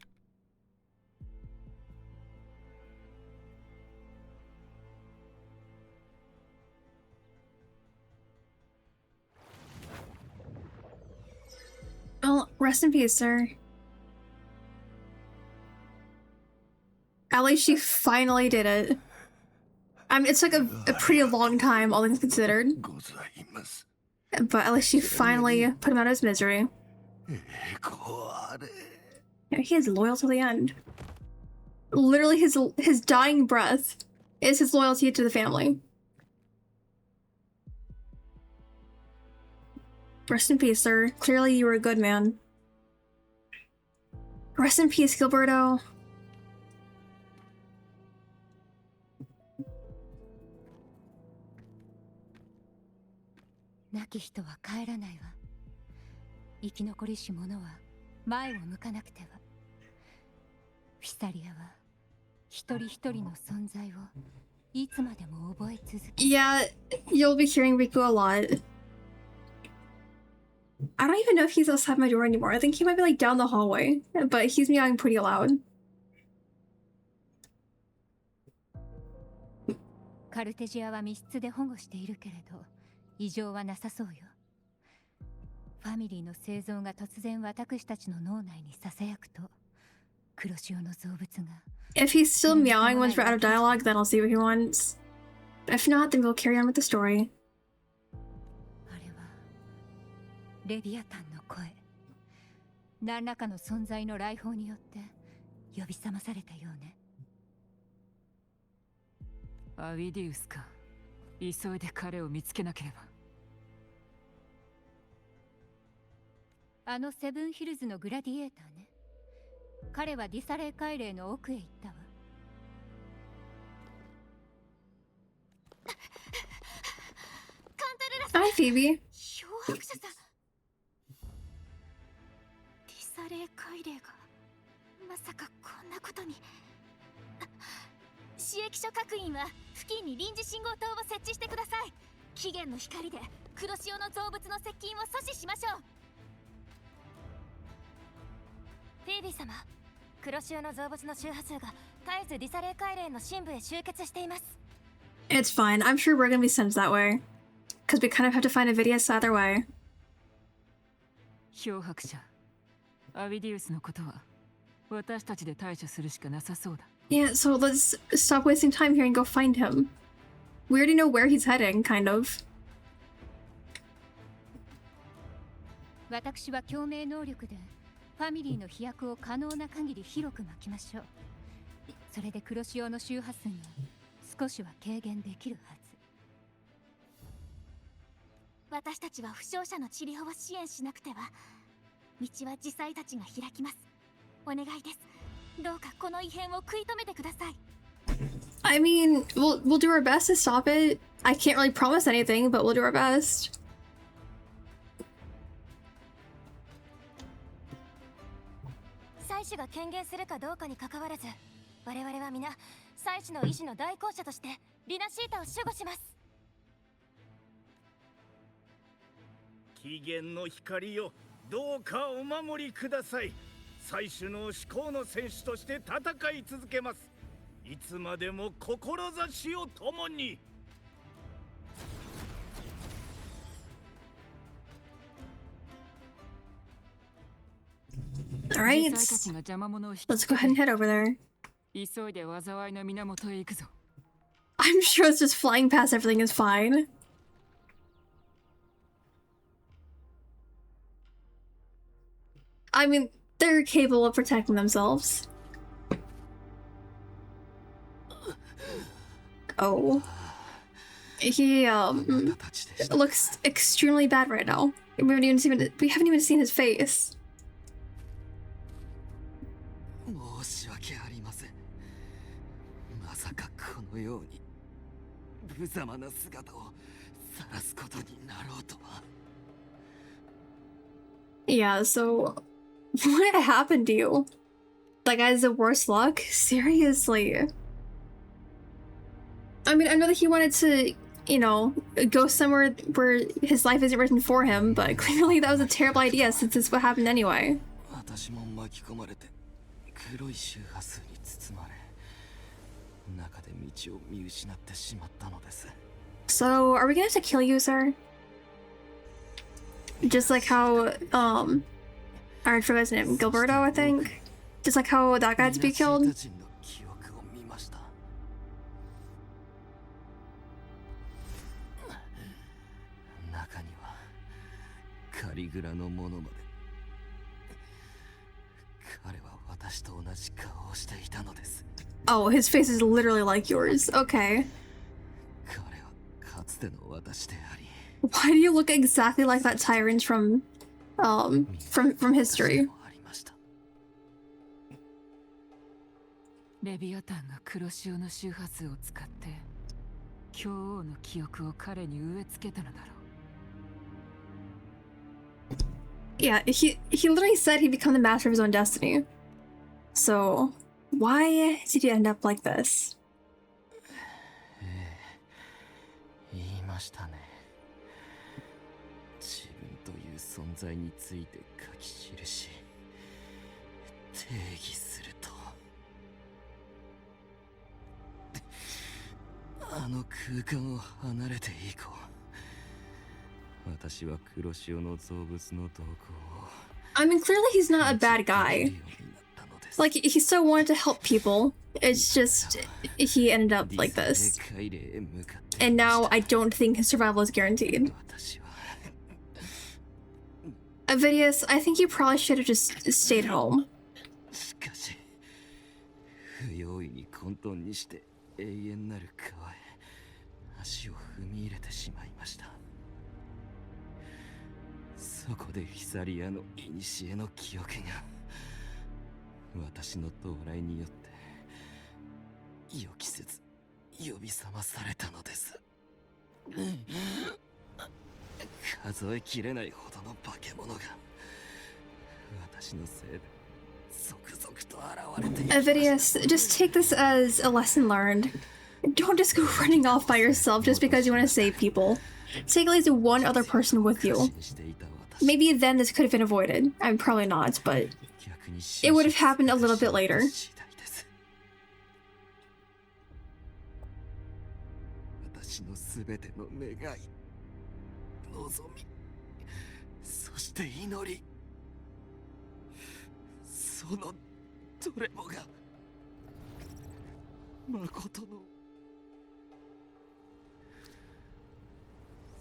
Well, rest in peace, sir. At least she finally did it. I mean, it took a pretty long time, all things considered. But at least she finally put him out of his misery. Yeah, he is loyal to the end. Literally, his dying breath is his loyalty to the family. Rest in peace, sir. Clearly you were a good man. Rest in peace, Gilberto. Naki人は帰らないわ。生き残りし者は前を向かなくては。フィサリアは一人一人の存在をいつまでも覚え続け。Yeah, you'll be hearing Riku a lot. I don't even know if he's outside my door anymore. I think he might be like down the hallway, but he's meowing pretty loud. カルテジアは密室で保護しているけれど、異常はなさそうよ。ファミリーの生存が突然私たちの脳内に囁くと、黒潮の造物が。If he's still meowing once we're out of dialogue, then I'll see what he wants. If not, then we'll carry on with the story. レビアタンの声、何らかの存在の来訪によって呼び覚まされたようね。アウィディウスか。急いで彼を見つけなければ。あのセブンヒルズのグラディエーターね。彼はディサレー海嶺の奥へ行ったわ。Hi, Phoebe. 漂白者さん。ディサレー海嶺がまさかこんなことに。市役所各員は付近に臨時信号灯を設置してください。期限の光で黒潮の造物の接近を阻止しましょう。フィービー様、黒潮の造物の周波数が絶えずディサレー海嶺の深部へ集結しています。It's fine. I'm sure we're gonna be sent that way. Because we kind of have to find a Vidius either way. 漂白者、アウィディウスのことは私たちで対処するしかなさそうだ。Yeah, so let's stop wasting time here and go find him. We already know where he's heading, kind of. 私は共鳴能力でファミリーの飛躍を可能な限り広く巻きましょう。それで黒潮の周波数が少しは軽減できるはず。私たちは負傷者の治療を支援しなくては。道は自祭たちが開きます。お願いです。どうかこの異変を食い止めてください。I mean, we'll do our best to stop it. I can't really promise anything, but we'll do our best. 祭司が権限するかどうかに関わらず、我々は皆祭司の意志の代行者としてリナシータを守護します。起源の光よ、どうかお守りください。祭司の至高の戦士として戦い続けます。いつまでも志を共に。Alright, let's go ahead and head over there. 急いで災いの源へ行くぞ。I'm sure it's just flying past everything is fine. I mean, they're capable of protecting themselves. Oh. He, looks extremely bad right now. We haven't even seen his face. 申し訳ありません。まさかこのように無様な姿を晒すことになろうとは。Yeah, so what happened to you? That guy's the worst luck? Seriously? I mean, I know that he wanted to, you know, go somewhere where his life isn't written for him, but clearly that was a terrible idea since it's what happened anyway. 私も巻き込まれて黒い周波数に包まれ、中で道を見失ってしまったのです。So, are we gonna have to kill you, sir? Just like how, I forgot his name, Gilberto, I think? Just like how that guy had to be killed? 中にはカリグラのものまで。彼は私と同じ顔をしていたのです。Oh, his face is literally like yours. Okay. 彼はかつての私であり。Why do you look exactly like that tyrant from history? レビアタンが黒潮の周波数を使って教王の記憶を彼に植え付けたのだろう。Yeah, he literally said he'd become the master of his own destiny. So, why did he end up like this? 言いましたね。自分という存在について書き記し、定義すると。あの空間を離れて以降、私は黒潮の造物の動向を。I mean, clearly he's not a bad guy. Like, he still wanted to help people. It's just, he ended up like this. And now I don't think his survival is guaranteed. Avidius, I think you probably should have just stayed home. しかし、不用意に混沌にして永遠なる川へ足を踏み入れてしまいました。そこでヒサリアの古の記憶が私の到来によって予期せず呼び覚まされたのです。数えきれないほどの化け物が私のせいで続々と現れています。 Avidius, just take this as a lesson learned. Don't just go running off by yourself just because you want to save people. Take at least one other person with you. Maybe then this could have been avoided. I'm probably not, but it would have happened a little bit later. 私のすべての願い、望み、そして祈り、そのどれもが誠の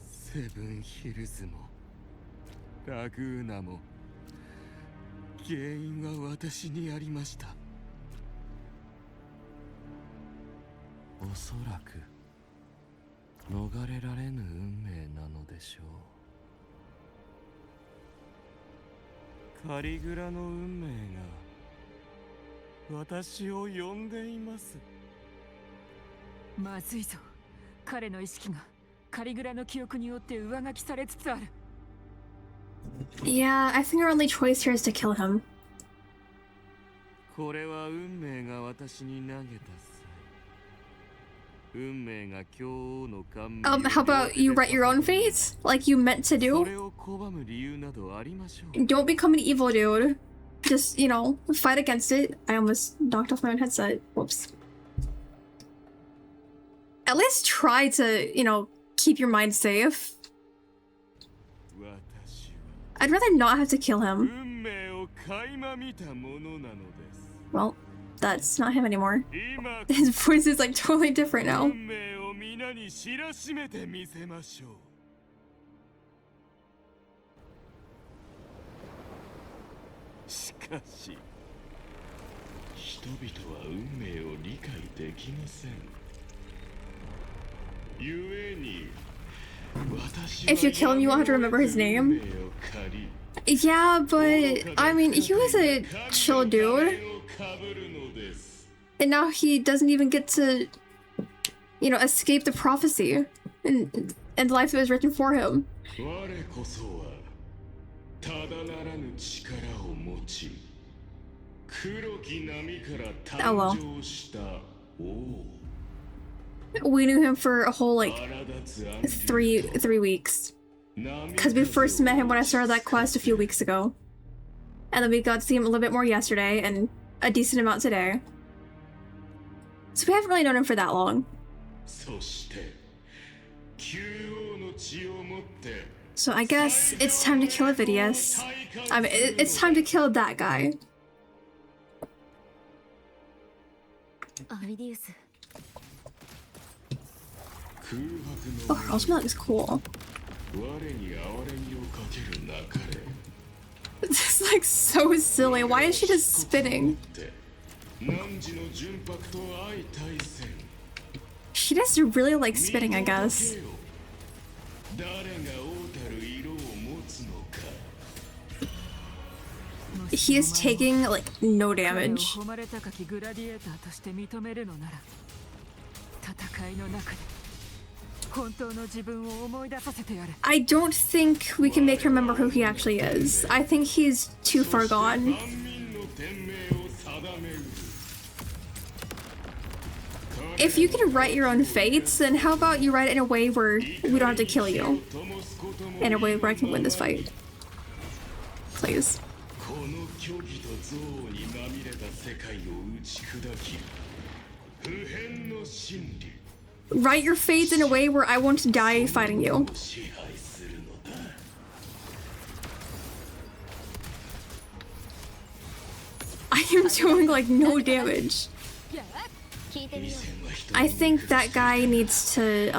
セブンヒルズもラグーナも原因は私にありました。おそらく逃れられぬ運命なのでしょう。カリグラの運命が私を呼んでいます。まずいぞ。彼の意識がカリグラの記憶によって上書きされつつある。Yeah, I think our only choice here is to kill him. これは運命が私に投げた際。運命が今日の感銘。How about you write your own fate? Like you meant to do? それを拒む理由などありましょう。 Don't become an evil dude. Just, you know, fight against it. I almost knocked off my own headset. Whoops. At least try to, you know, keep your mind safe. I'd rather not have to kill him. Well, that's not him anymore. His voice is like totally different now. しかし人々は運命を理解できません。ゆえに If you kill him, you won't have to remember his name. Yeah, but I mean, he was a chill dude. And now he doesn't even get to, you know, escape the prophecy and the life that was written for him. Oh well. We knew him for a whole like three weeks. Because we first met him when I started that quest a few weeks ago. And then we got to see him a little bit more yesterday and a decent amount today. So we haven't really known him for that long. So I guess it's time to kill Avidius. I mean, it's time to kill that guy. Oh, her ultimate is cool. This is like so silly. Why is she just spinning? She just really likes spinning, I guess. He is taking like no damage. I don't think we can make her remember who he actually is. I think he's too far gone. If you can write your own fates, then how about you write it in a way where we don't have to kill you? In a way where I can win this fight. Please. Write your fates in a way where I won't die fighting you. I am doing like no damage. I think that guy needs to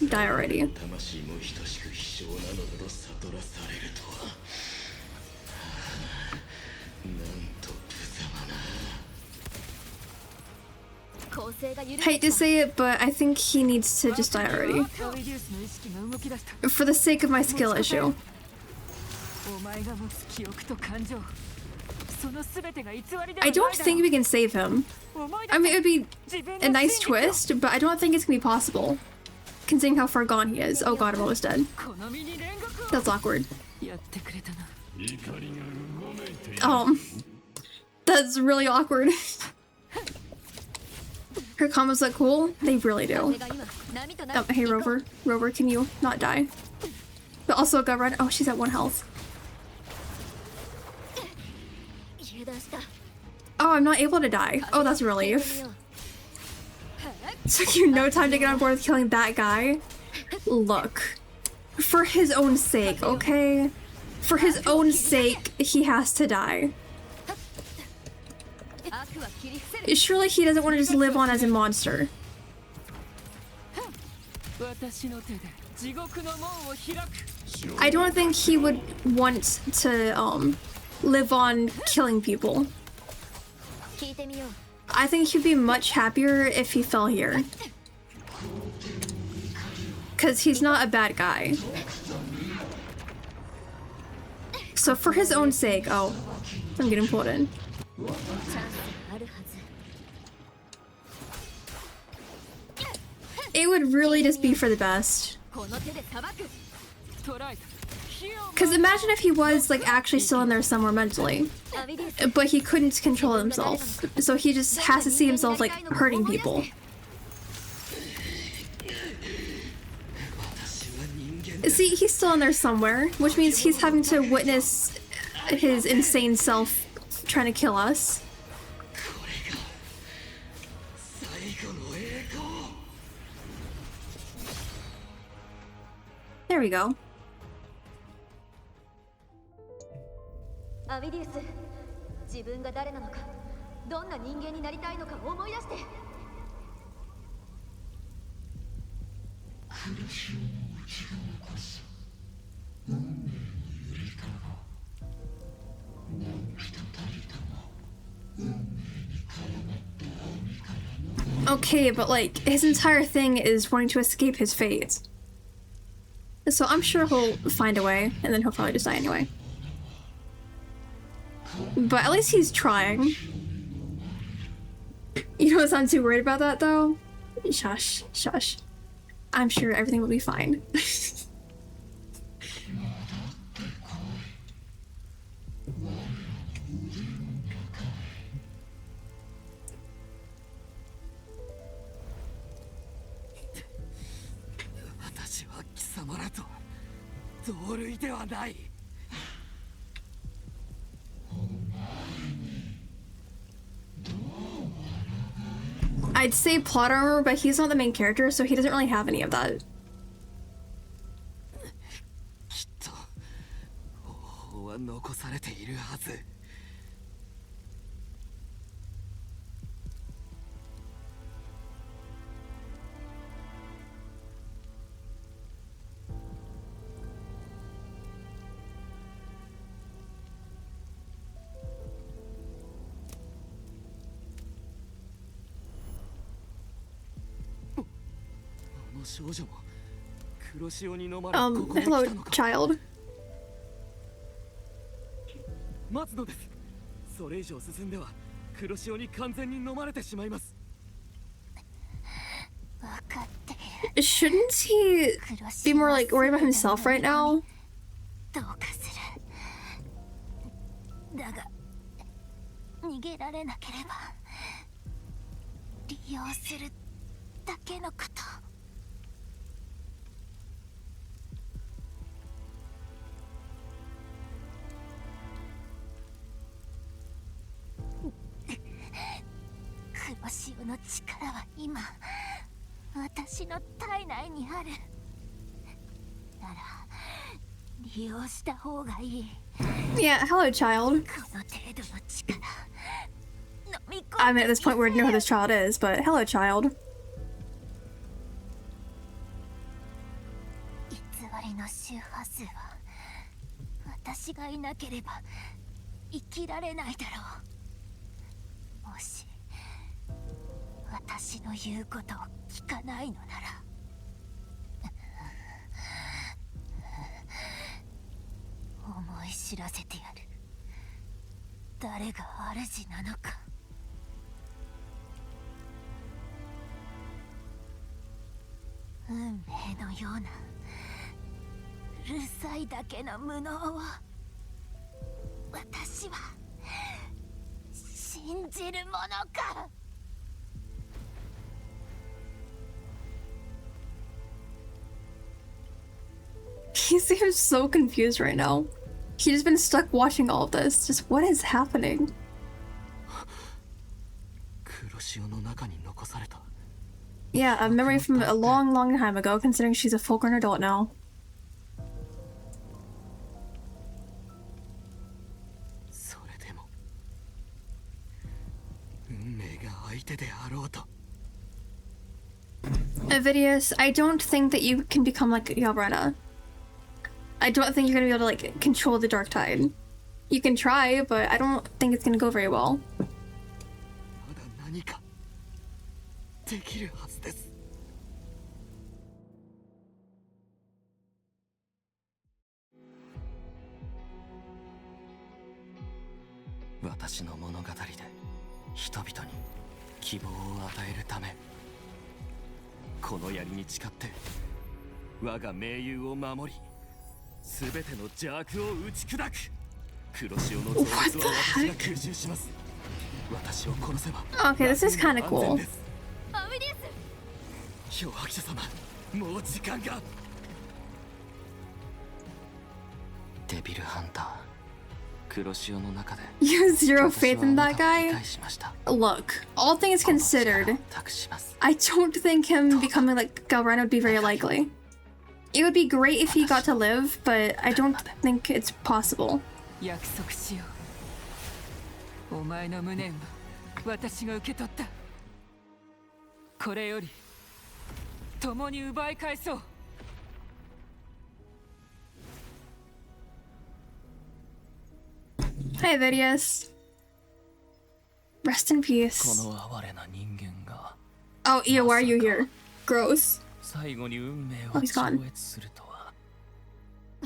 die already. Hate to say it, but I think he needs to just die already. For the sake of my skill issue. I don't think we can save him. I mean, it would be a nice twist, but I don't think it's gonna be possible. Considering how far gone he is. Oh god, I'm almost dead. That's awkward. That's really awkward. Her combos look cool? They really do. Oh, hey Rover. Rover, can you not die? But also go run. Oh, she's at 1 health. Oh, I'm not able to die. Oh, that's a relief. Took you no time to get on board with killing that guy. Look. For his own sake, okay? For his own sake, he has to die. Surely he doesn't want to just live on as a monster. I don't think he would want to live on killing people. I think he'd be much happier if he fell here. Cause he's not a bad guy. So for his own sake, oh, I'm getting pulled in. It would really just be for the best. Because imagine if he was like actually still in there somewhere mentally, but he couldn't control himself, so he just has to see himself like hurting people. See, he's still in there somewhere, which means he's having to witness his insane self trying to kill us. There we go. アビディウス、自分が誰なのか、どんな人間になりたいのか思い出して。Okay, but like his entire thing is wanting to escape his fate. So I'm sure he'll find a way, and then he'll probably just die anyway. But at least he's trying. You don't sound too worried about that though? Shush, shush. I'm sure everything will be fine. I'd say plot armor, but he's not the main character, so he doesn't really have any of that. Hello, child. 待つのです。それ以上進んでは黒潮に完全に飲まれてしまいます。 Shouldn't he be more like worried about himself right now? どうかする。だが逃げられなければ利用するだけのこと。黒潮の力は今私の体内にある。なら利用した方がいい。 Yeah, hello, child. I mean, at this point, we already know who this child is, but hello, child. 偽りの周波数は私がいなければ生きられないだろう。もし私の言うことを聞かないのなら思い知らせてやる。誰が主なのか。運命のようなうるさいだけの無能を私は信じるものか。He seems so confused right now. He's just been stuck watching all of this. Just what is happening? Yeah, a memory from a long, long time ago, considering she's a full-grown adult now. Avidius, I don't think that you can become like Ragunna. I don't think you're gonna be able to like control the dark tide. You can try, but I don't think it's gonna go very well. すべての邪悪を打ち砕く。黒潮の動物は私が吸収します。私を殺せば。Okay, this is kind of cool. アビディウス。漂白者様、もう時間が。デビルハンター。黒潮の中で。You have zero faith in that guy? Look, all things considered, I don't think him becoming like Galrana would be very likely. It would be great if he got to live, but I don't think it's possible. 約束しよう。お前の無念は私が受け取った。これより共に奪い返そう。Hi, Vidius. Rest in peace. Oh, Io, why are you here? Gross. Oh, he's gone.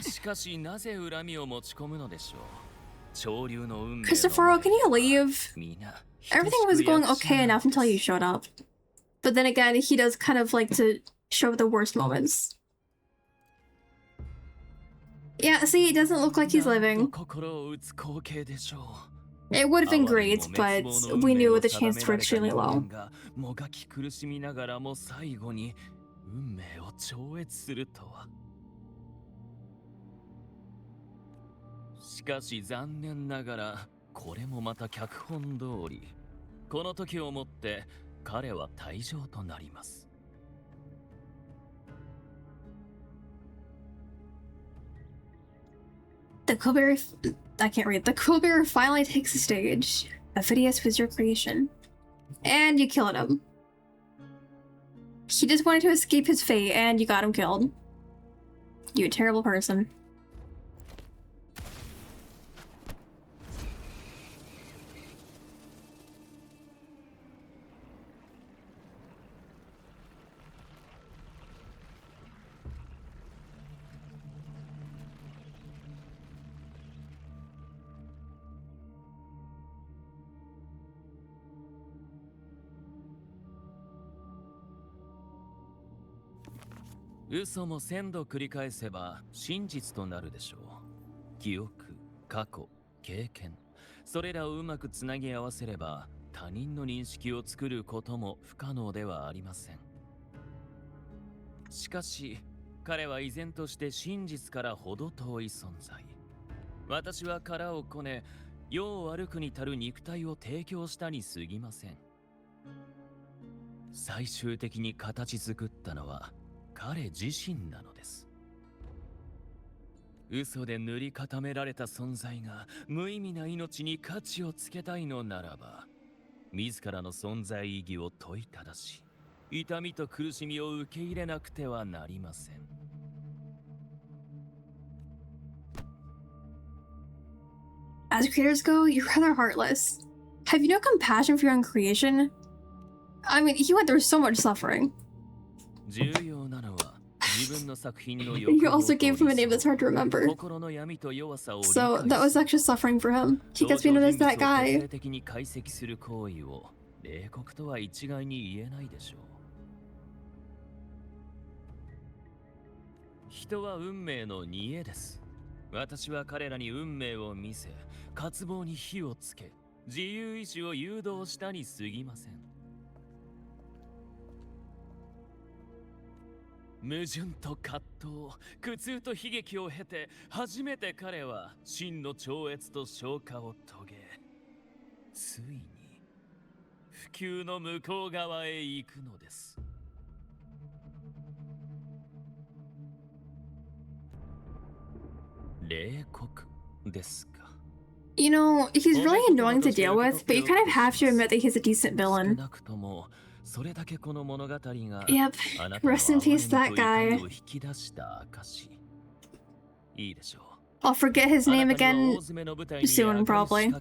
しかしなぜ恨みを持ち込むのでしょう。潮流の運命 Christopher, can you leave? Everything was going okay enough until you showed up. But then again, he does kind of like to show the worst moments. Yeah, see, it doesn't look like he's living. It would have been great, but we knew the chances were extremely low. しかし残念ながらこれもまた脚本通り、この時をもって彼は退場となります。The Quillberry, I can't read. The Quillberry finally takes the stage. Phidias was your creation. And you killed him. He just wanted to escape his fate and you got him killed. You terrible person.「嘘も1000度繰り返せば真実となるでしょう。記憶、過去、経験、それらをうまくつなぎ合わせれば他人の認識を作ることも不可能ではありません。しかし彼は依然として真実から程遠い存在。私は殻をこね、世を歩くに足る肉体を提供したに過ぎません。最終的に形作ったのは彼自身なのです。嘘で塗り固められた存在が無意味な命に価値をつけたいのならば、自らの存在意義を問いただし、痛みと苦しみを受け入れなくてはなりません。As creators go, you're rather heartless. Have you no compassion for your own creation? I mean, he went through so much suffering. You also gave him a name that's hard to remember. So that was extra suffering for him. He gets me known as that guy. 人は運命の煮えです。私は彼らに運命を見せ、渇望に火をつけ、自由意志を誘導したに過ぎません。矛盾と葛藤、苦痛と悲劇を経て、初めて彼は真の超越と昇華を遂げ、ついに不朽の向こう側へ行くのです。冷酷ですか。You know, he's really annoying to deal with, but you kind of have to admit that he's a decent villain. Yep, rest in peace, that guy. I'll forget his name again soon, probably.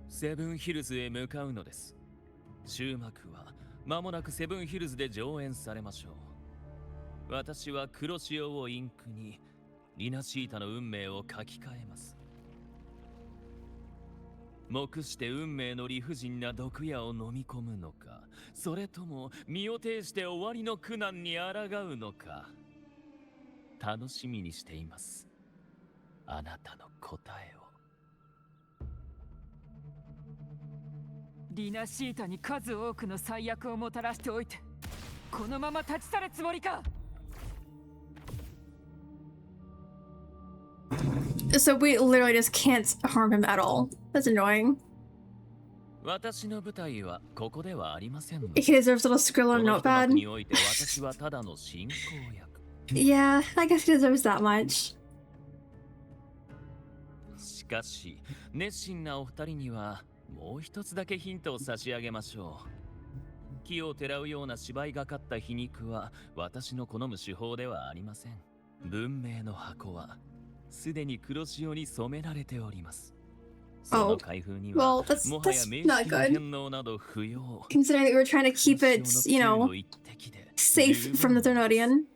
セブンヒルズへ向かうのです。終幕は間もなくセブンヒルズで上演されましょう。私は黒潮をインクにリナシータの運命を書き換えます。目して運命の理不尽な毒矢を飲み込むのか、それとも身を挺して終わりの苦難に抗うのか、楽しみにしています。あなたの答えを。リナシータに数多くの災厄をもたらしておいて、このまま立ち去るつもりか。 So we literally just can't harm him at all. That's annoying. 私の舞台はここではありませんの。 He deserves a little scribble on a notepad. において私はただの進行役。Yeah, I guess he deserves that much. しかし、熱心なお二人にはもう一つだけヒントを差し上げましょう。木をてらうような芝居がかった皮肉は私の好む手法ではありません。文明の箱はすでに黒潮に染められております。Oh, well, that's not good. Considering that we were trying to keep it, you know, safe from the Thermodian.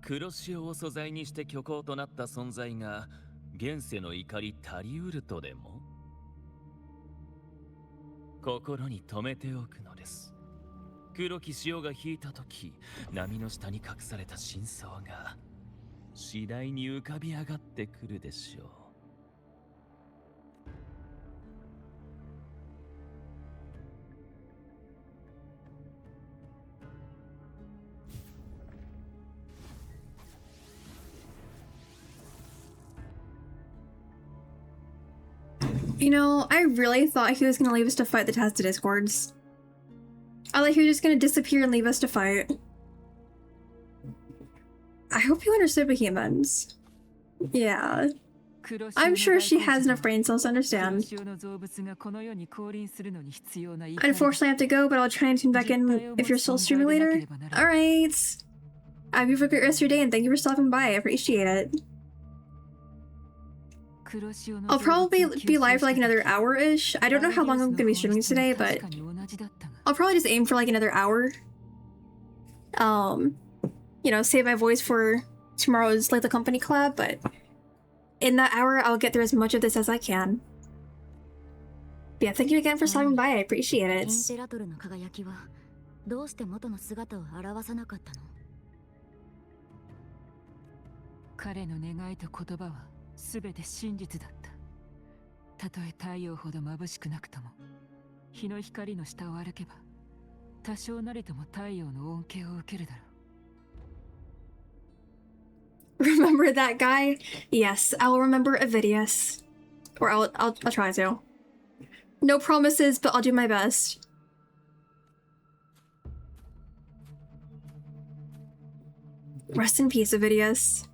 黒潮を素材にして虚構となった存在が現世の怒りタリウルトでも心に留めておくのです。黒き潮が引いた時、波の下に隠された真相が次第に浮かび上がってくるでしょう。You know, I really thought he was gonna leave us to fight the Tasta Discords. I thought he was just gonna disappear and leave us to fight. I hope you understood what he meant. Yeah. I'm sure she has enough brain cells to understand. Unfortunately, I have to go, but I'll try and tune back in if you're still streaming later. Alright. I hope you have a great rest of your day, and thank you for stopping by. I appreciate it. I'll probably be live for like another hour-ish. I don't know how long I'm gonna be streaming today, but I'll probably just aim for like another hour. You know, save my voice for tomorrow's Like the Company collab, but in that hour, I'll get through as much of this as I can. But yeah, thank you again for stopping by. I appreciate it. どうして元の姿を現さなかったの？彼の願いと言葉は全て真実だった。たとえ太陽ほど眩しくなくとも、日の光の下を歩けば、多少なりとも太陽の恩恵を受けるだろう。Remember that guy? Yes, I'll remember Avidius. Or I'll try to. No promises, but I'll do my best. Rest in peace, Avidius.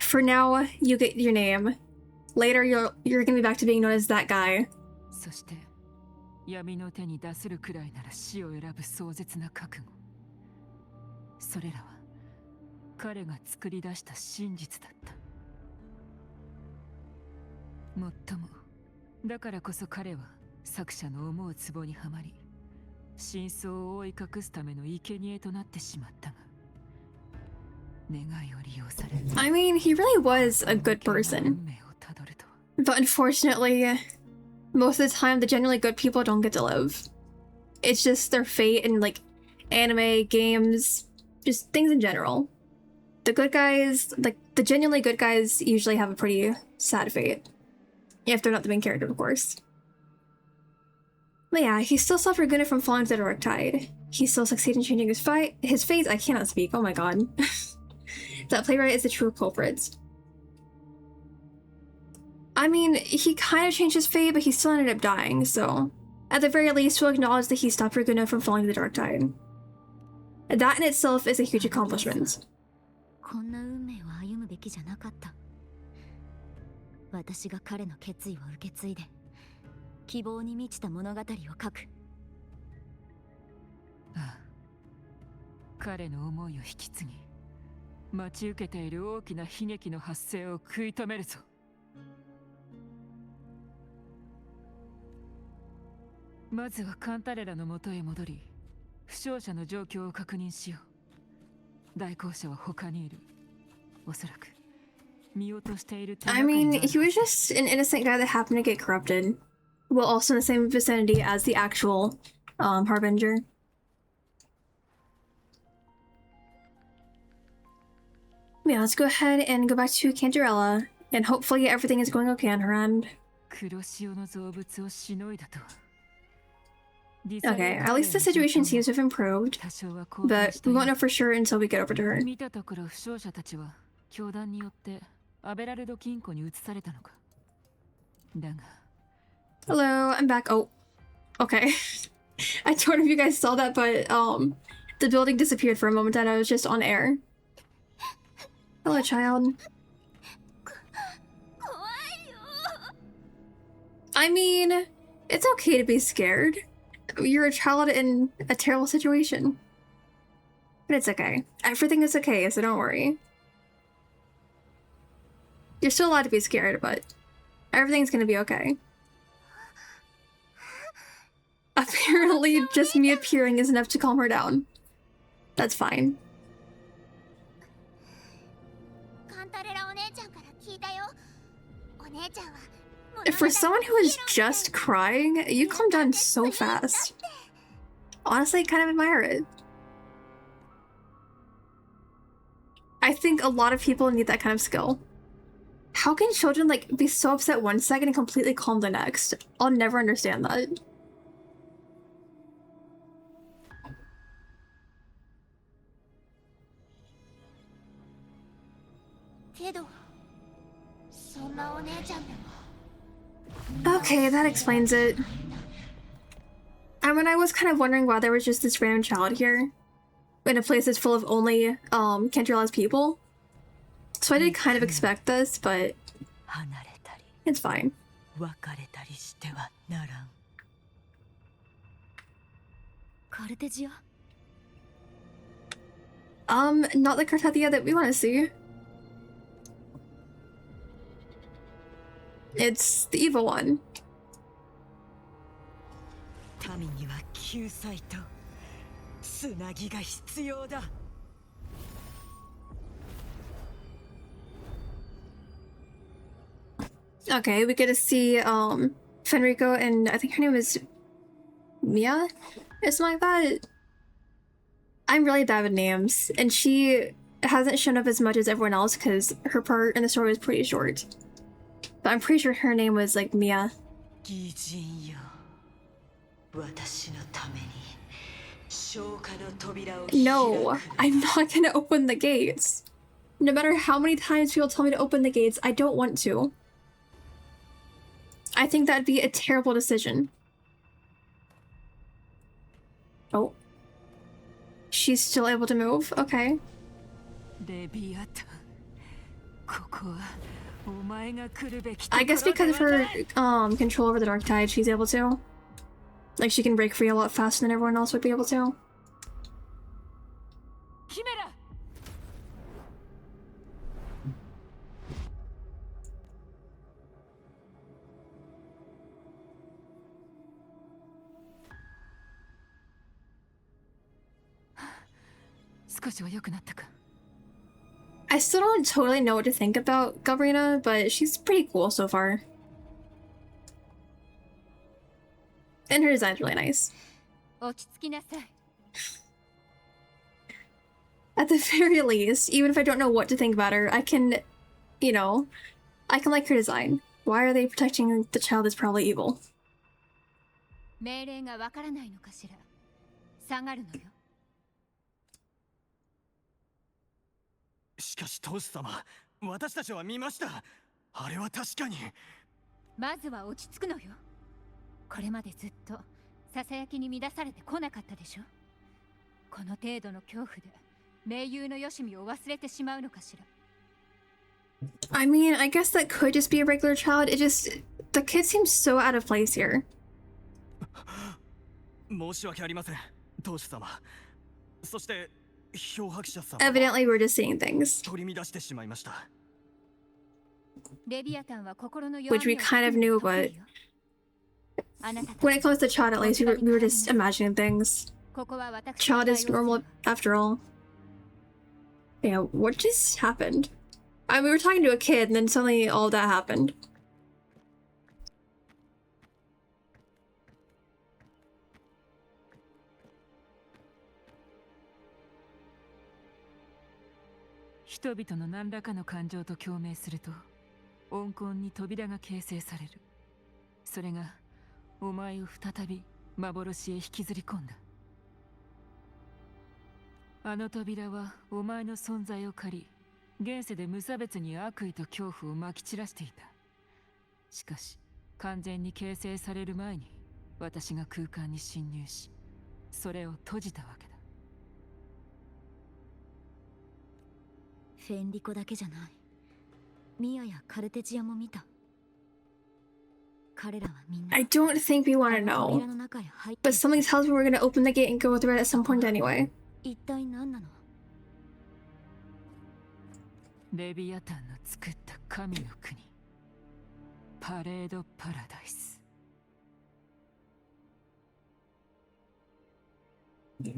For now, you get your name. Later, you're gonna be back to being known as that guy. そして、闇の手に出せるくらいなら死を選ぶ壮絶な覚悟。それらは彼が作り出した真実だった。もっとも、だからこそ彼は作者の思う壺にはまり、真相を覆い隠すための生贄となってしまったが、願いを利用される。I mean, he really was a good person. But unfortunately, most of the time, the genuinely good people don't get to live. It's just their fate in, like, anime, games, just things in general. The good guys, like, the genuinely good guys usually have a pretty sad fate. If they're not the main character, of course. But yeah, he still stopped Ragunna from falling to the dark tide. He still succeeded in changing his fate. I cannot speak, oh my god. That playwright is the true culprit. I mean, he kind of changed his fate, but he still ended up dying, so at the very least, we'll acknowledge that he stopped Ragunna from falling to the dark tide. That in itself is a huge accomplishment. こんな運命を歩むべきじゃなかった。私が彼の決意を受け継いで、希望に満ちた物語を書く。ああ、彼の思いを引き継ぎ、待ち受けている大きな悲劇の発生を食い止めるぞ。まずはカンタレラの元へ戻り、負傷者の状況を確認しよう。代行者は他にいる。I mean, he was just an innocent guy that happened to get corrupted. Well, also in the same vicinity as the actual Harbinger. Yeah, let's go ahead and go back to Cantarella, and hopefully everything is going okay on her end. Okay, at least the situation seems to have improved, but we won't know for sure until we get over to her. Hello, I'm back. Oh, okay. I don't know if you guys saw that, but the building disappeared for a moment and I was just on air. Hello, child. I mean, it's okay to be scared. You're a child in a terrible situation. But it's okay. Everything is okay, so don't worry. You're still allowed to be scared, but everything's gonna be okay. Apparently, just me appearing is enough to calm her down. That's fine. For someone who is just crying, you calm down so fast. Honestly, I kind of admire it. I think a lot of people need that kind of skill. How can children, like, be so upset one second and completely calm the next? I'll never understand that. Okay, that explains it. I mean, I was kind of wondering why there was just this random child here in a place that's full of only Cantarella's people. So I did kind of expect this, but it's fine. Not the Cartesia that we want to see. It's the evil one. Okay, we get to see Fenrico and I think her name is Mia or something like that. I'm really bad with names, and she hasn't shown up as much as everyone else because her part in the story was pretty short. But I'm pretty sure her name was like Mia. No, I'm not gonna open the gates. No matter how many times people tell me to open the gates, I don't want to. I think that'd be a terrible decision. Oh. She's still able to move? Okay. I guess because of her control over the Dark Tide, she's able to. Like, she can break free a lot faster than everyone else would be able to. I still don't totally know what to think about Gabrina, but she's pretty cool so far. And her design's really nice. At the very least, even if I don't know what to think about her, I can, you know, I can like her design. Why are they protecting the child that's probably evil? I mean, I guess that could just be a regular child. It just, the kid seems so out of place here. Evidently, we're just seeing things. Which we kind of knew, but when it comes to Child, at least, we were just imagining things. Child is normal after all. Yeah, what just happened? we were talking to a kid, and then suddenly all that happened. I don't think we want to know, but something tells me we're gonna open the gate and go through it at some point anyway.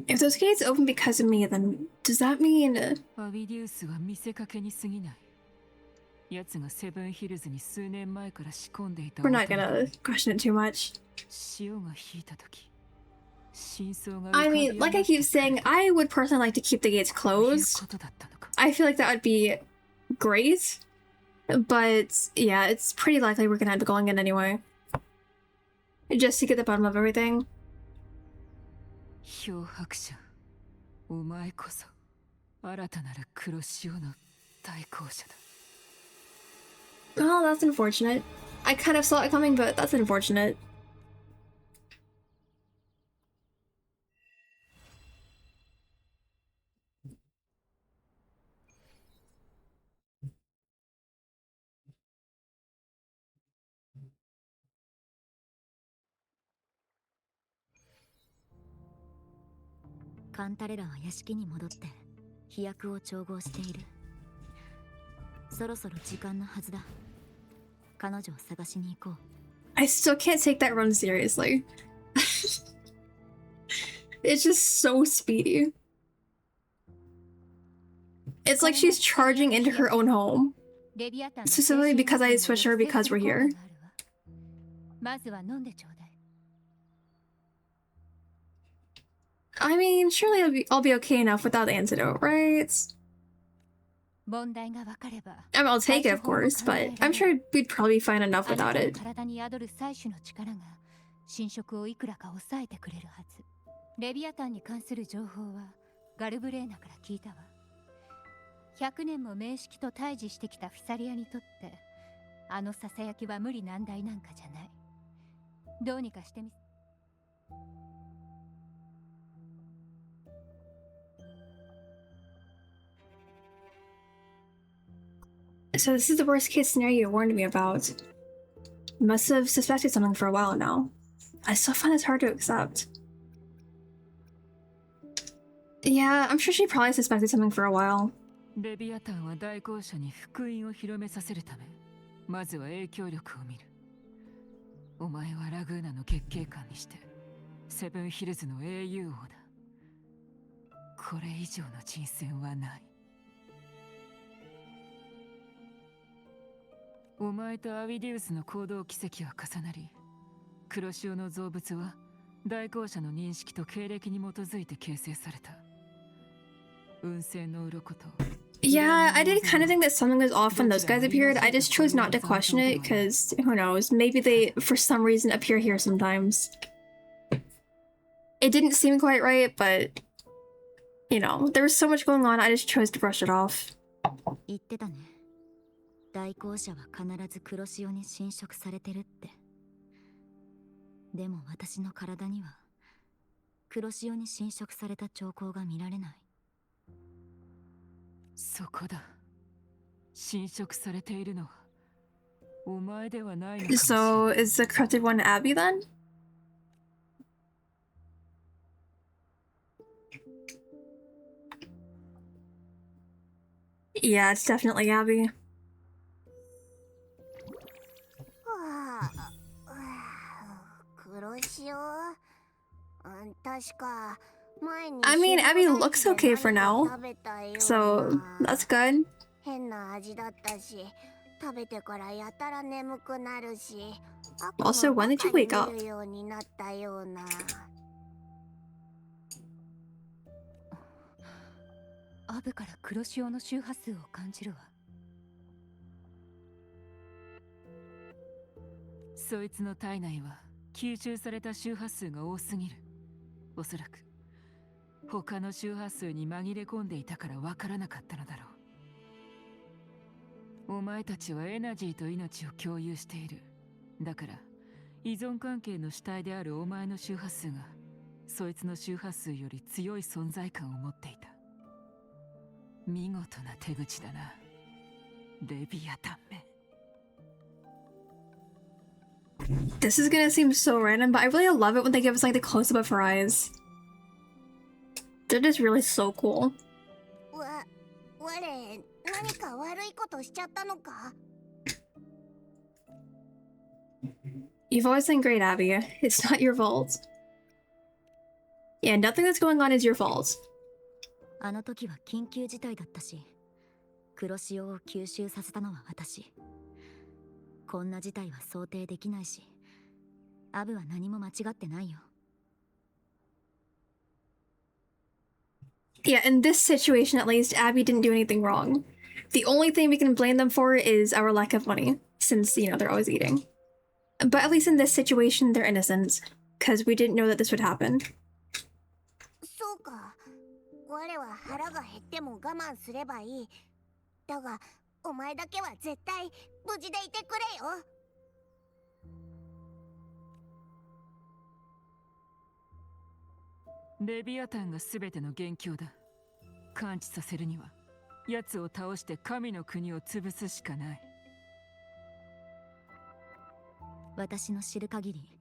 If those gates open because of me, then does that mean... We're not gonna question it too much. I mean, like I keep saying, I would personally like to keep the gates closed. I feel like that would be great. But yeah, it's pretty likely we're gonna end up going in anyway. Just to get the bottom of everything. Oh, that's unfortunate. I kind of saw it coming, but that's unfortunate. I still can't take that run seriously. It's just so speedy. It's like she's charging into her own home. Specifically because I switched her because we're here. I mean, surely I'll be okay enough without the antidote, right? I mean, I'll take it, of course, but I'm sure we'd probably find enough without it. 100年も面識と対峙してきたフィサリアにとってあのささやきは無理難題なんかじゃない。どうにかしてみ。 So this is the worst case scenario you warned me about. You must have suspected something for a while now. I still find this hard to accept. Yeah, I'm sure she probably suspected something for a while. レビアタンは代行者に福音を広めさせるため、まずは影響力を見る。お前はラグーナの月桂冠にして、セブンヒルズの英雄王だ。これ以上の人選はない。お前とアウィディウスの行動軌跡は重なり、黒潮の造物は代行者の認識と経歴に基づいて形成された。運勢の鱗と。 Yeah, I did kind of think that something was off when those guys appeared. I just chose not to question it because who knows, maybe they for some reason appear here sometimes. It didn't seem quite right, but you know, there was so much going on, I just chose to brush it off. 言ってたね。代行者は必ず黒潮に侵食されてるって。でも私の体には黒潮に侵食された兆候が見られない。 そこだ。侵食されているのはお前ではないのかもしれない。 So is the corrupted one Abby then? Yeah, it's definitely Abby. I mean, Abby looks okay for now, so that's good. 変な味だったし、食べてからやたら眠くなるし、 Also, when did you wake up? 見るようになったような。アブから黒潮の周波数を感じるわ。そいつの体内は吸収された周波数が多すぎる。おそらく他の周波数に紛れ込んでいたからわからなかったのだろう。お前たちはエナジーと命を共有している。だから依存関係の主体であるお前の周波数がそいつの周波数より強い存在感を持っていた。見事な手口だな、レビアタンめ。This is gonna seem so random, but I really love it when they give us like the close-up of her eyes. That is really so cool. 我、何か悪いことしちゃったのか? You've always been great, Abby. It's not your fault. Yeah, nothing that's going on is your fault. あの時は緊急事態だったし、黒潮を吸収させたのは私。こんな事態は想定できないし、アブは何も間違ってないよ。Yeah, in this situation at least, Abby didn't do anything wrong. The only thing we can blame them for is our lack of money, since, you know, they're always eating. But at least in this situation, they're innocent, because we didn't know that this would happen. そうか。我は腹が減っても我慢すればいい。だが、お前だけは絶対無事でいてくれよ。レビアタンが全ての元凶だ。感知させるには奴を倒して神の国を潰すしかない。私の知る限り、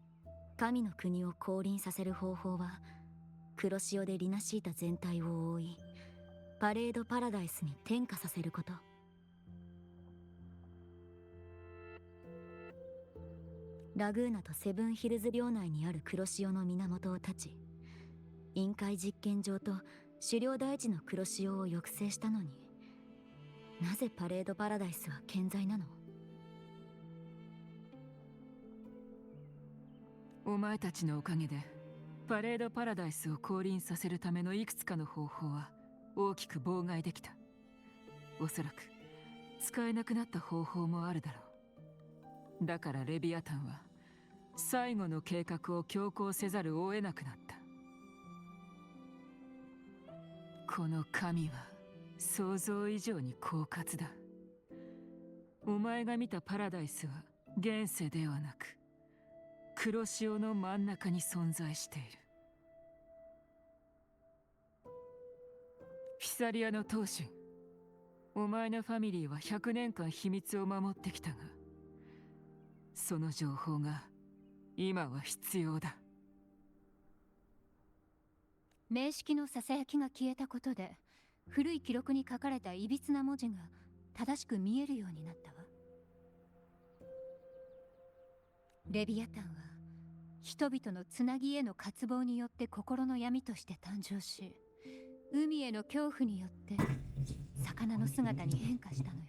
神の国を降臨させる方法は黒潮でリナシータ全体を覆い、パレードパラダイスに転化させること。ラグーナとセブンヒルズ領内にある黒潮の源を断ち、臨界実験場と狩猟大地の黒潮を抑制したのに、なぜパレードパラダイスは健在なの？お前たちのおかげでパレードパラダイスを降臨させるためのいくつかの方法は大きく妨害できた。おそらく使えなくなった方法もあるだろう。だからレビアタンは最後の計画を強行せざるを得なくなった。この神は想像以上に狡猾だ。お前が見たパラダイスは現世ではなく黒潮の真ん中に存在している。フィサリアの当主、お前のファミリーは100年間秘密を守ってきたが、その情報が今は必要だ。名式のささやきが消えたことで、古い記録に書かれたいびつな文字が正しく見えるようになったわ。レビアタンは人々のつなぎへの渇望によって心の闇として誕生し、海への恐怖によって魚の姿に変化したのよ。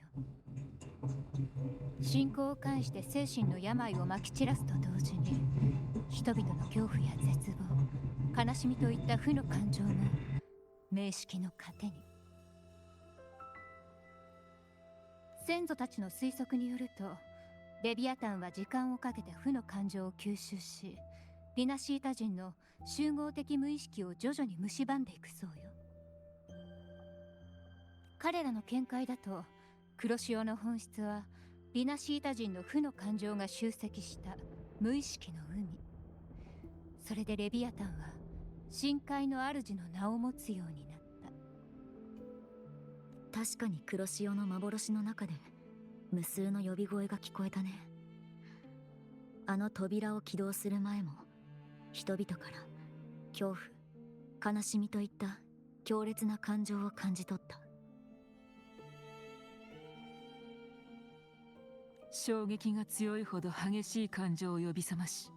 信仰を介して精神の病をまき散らすと同時に、人々の恐怖や絶望、悲しみといった負の感情も名式の糧に。先祖たちの推測によると、レビアタンは時間をかけて負の感情を吸収し、リナシータ人の集合的無意識を徐々に蝕んでいくそうよ。彼らの見解だと、黒潮の本質はリナシータ人の負の感情が集積した無意識の海。それでレビアタンは深海の主の名を持つようになった。確かに黒潮の幻の中で無数の呼び声が聞こえたね。あの扉を起動する前も、人々から恐怖、悲しみといった強烈な感情を感じ取った。衝撃が強いほど激しい感情を呼び覚まし、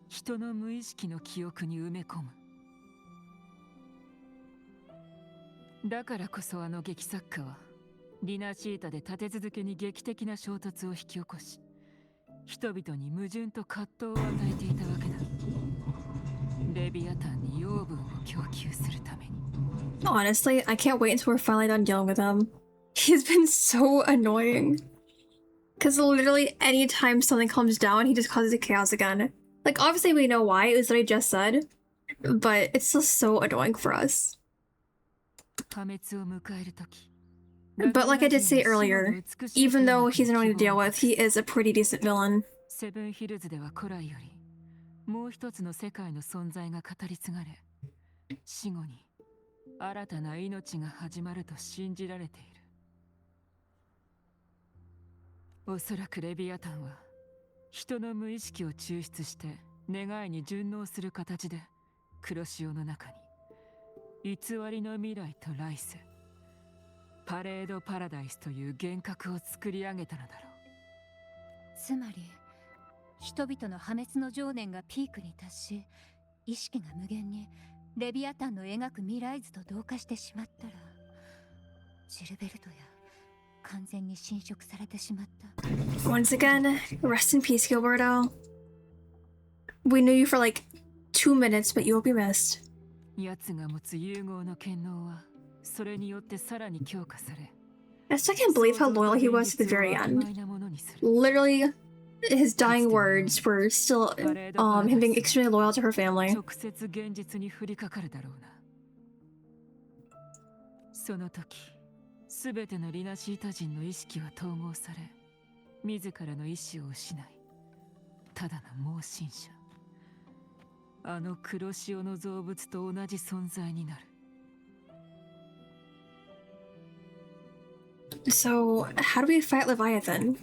人の無意識の記憶に埋め込む。だからこそあの劇作家はリナシータで立て続けに劇的な衝突を引き起こし、人々に矛盾と葛藤を与えていたわけだ。レビアタンに養分を供給するために。Honestly, I can't wait until we're finally done dealing with him. He's been so annoying. Because literally anytime something comes down, he just causes a chaos again. Like, obviously we know why, it was what I just said, but it's still so annoying for us. But like I did say earlier, even though he's annoying to deal with, he is a pretty decent villain. セブンヒルズでは古来よりもう一つの世界の存在が語り継がれ、死後に新たな命が始まると信じられている。おそらくレビアタンは人の無意識を抽出して願いに順応する形で黒潮の中に偽りの未来と来世、パレードパラダイスという幻覚を作り上げたのだろう。つまり人々の破滅の情念がピークに達し、意識が無限にレビアタンの描く未来図と同化してしまったら、ジルベルトや完全に侵食されてしまった。Once again, rest in peace, Gilberto. We knew you for like 2 minutes, but you will be missed. 奴が持つ融合の権能はそれによってさらに強化され。I still can't believe how loyal he was to the very end. Literally, his dying words were still him being extremely loyal to her family. 直接現実に降りかかるだろうな。その時、すべてのリナシータ人の意識は統合され、自らの意志を失い、ただの盲信者。あの黒潮の造物と同じ存在になる。So, how do we fight Leviathan?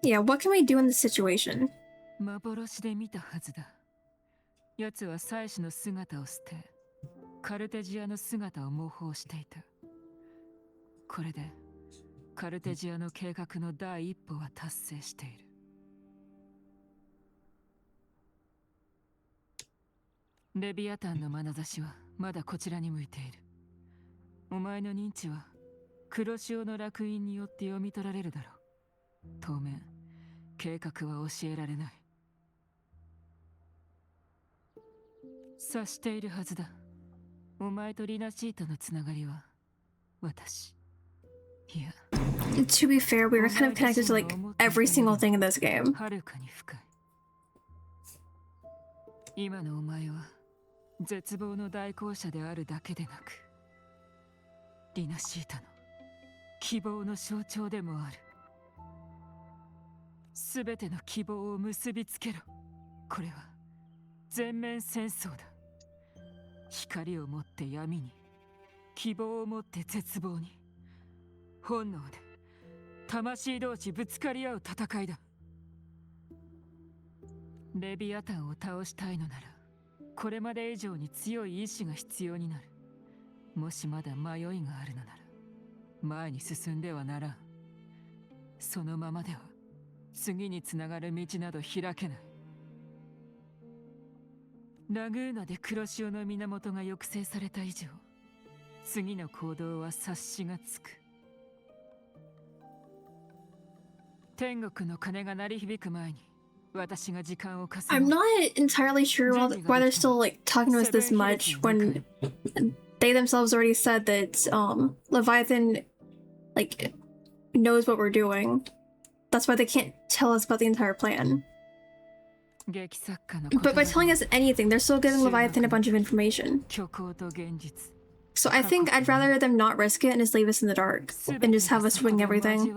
Yeah, what can we do in this situation? 幻で見たはずだ。奴は祭司の姿を捨て、カルテジアの姿を模倣していた。これで、カルテジアの計画の第一歩は達成している。レビアタンの眼差しはまだこちらに向いている。お前の認知は黒潮の烙印によって読み取られるだろう。当面、計画は教えられない。察しているはずだ。お前とリナシータのつながりは私。いや。To be fair, we were kind of connected to like every single thing in this game. はるかに深い。今のお前は絶望の代行者であるだけでなく、リナシータの希望の象徴でもある。すべての希望を結びつけろ。これは全面戦争だ。光を持って闇に、希望を持って絶望に、本能で魂同士ぶつかり合う戦いだ。レビアタンを倒したいのなら、これまで以上に強い意志が必要になる。もしまだ迷いがあるのなら、前に進んではならん。そのままでは次につながる道など開けない。ラグーナで黒潮の源が抑制された以上、次の行動は察しがつく。天国の鐘が鳴り響く前に、私が時間を稼ぐ。I'm not entirely sure why they're still like talking to us this much when they themselves already said that Leviathan like knows what we're doing. That's why they can't tell us about the entire plan. But by telling us anything, they're still giving Leviathan a bunch of information. So I think I'd rather them not risk it and just leave us in the dark and just have us wing everything.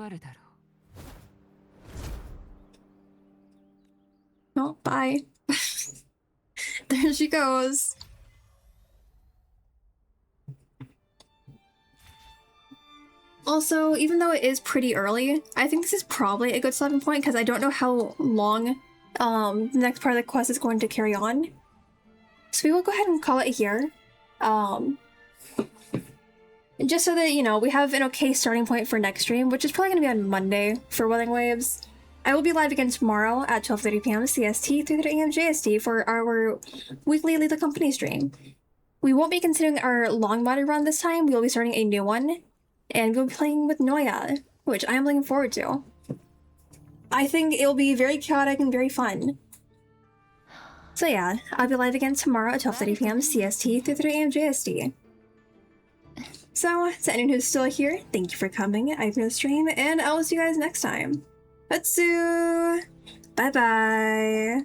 Oh, bye. There she goes. Also, even though it is pretty early, I think this is probably a good stopping point because I don't know how long the next part of the quest is going to carry on. So we will go ahead and call it here. Just so that, you know, we have an okay starting point for next stream, which is probably going to be on Monday for Wuthering Waves. I will be live again tomorrow at 12:30 p.m. CST, 3:30 a.m. JST for our weekly Lead the Company stream. we won't be continuing our long body run this time. We will be starting a new one, and we'll be playing with Noya, which I am looking forward to. I think it'll be very chaotic and very fun. So yeah, I'll be live again tomorrow at 12:30 p.m. CST, 3:30 a.m. JST. So, to anyone who's still here, thank you for coming. I've been the stream, and I will see you guys next time. Atsu! Bye-bye!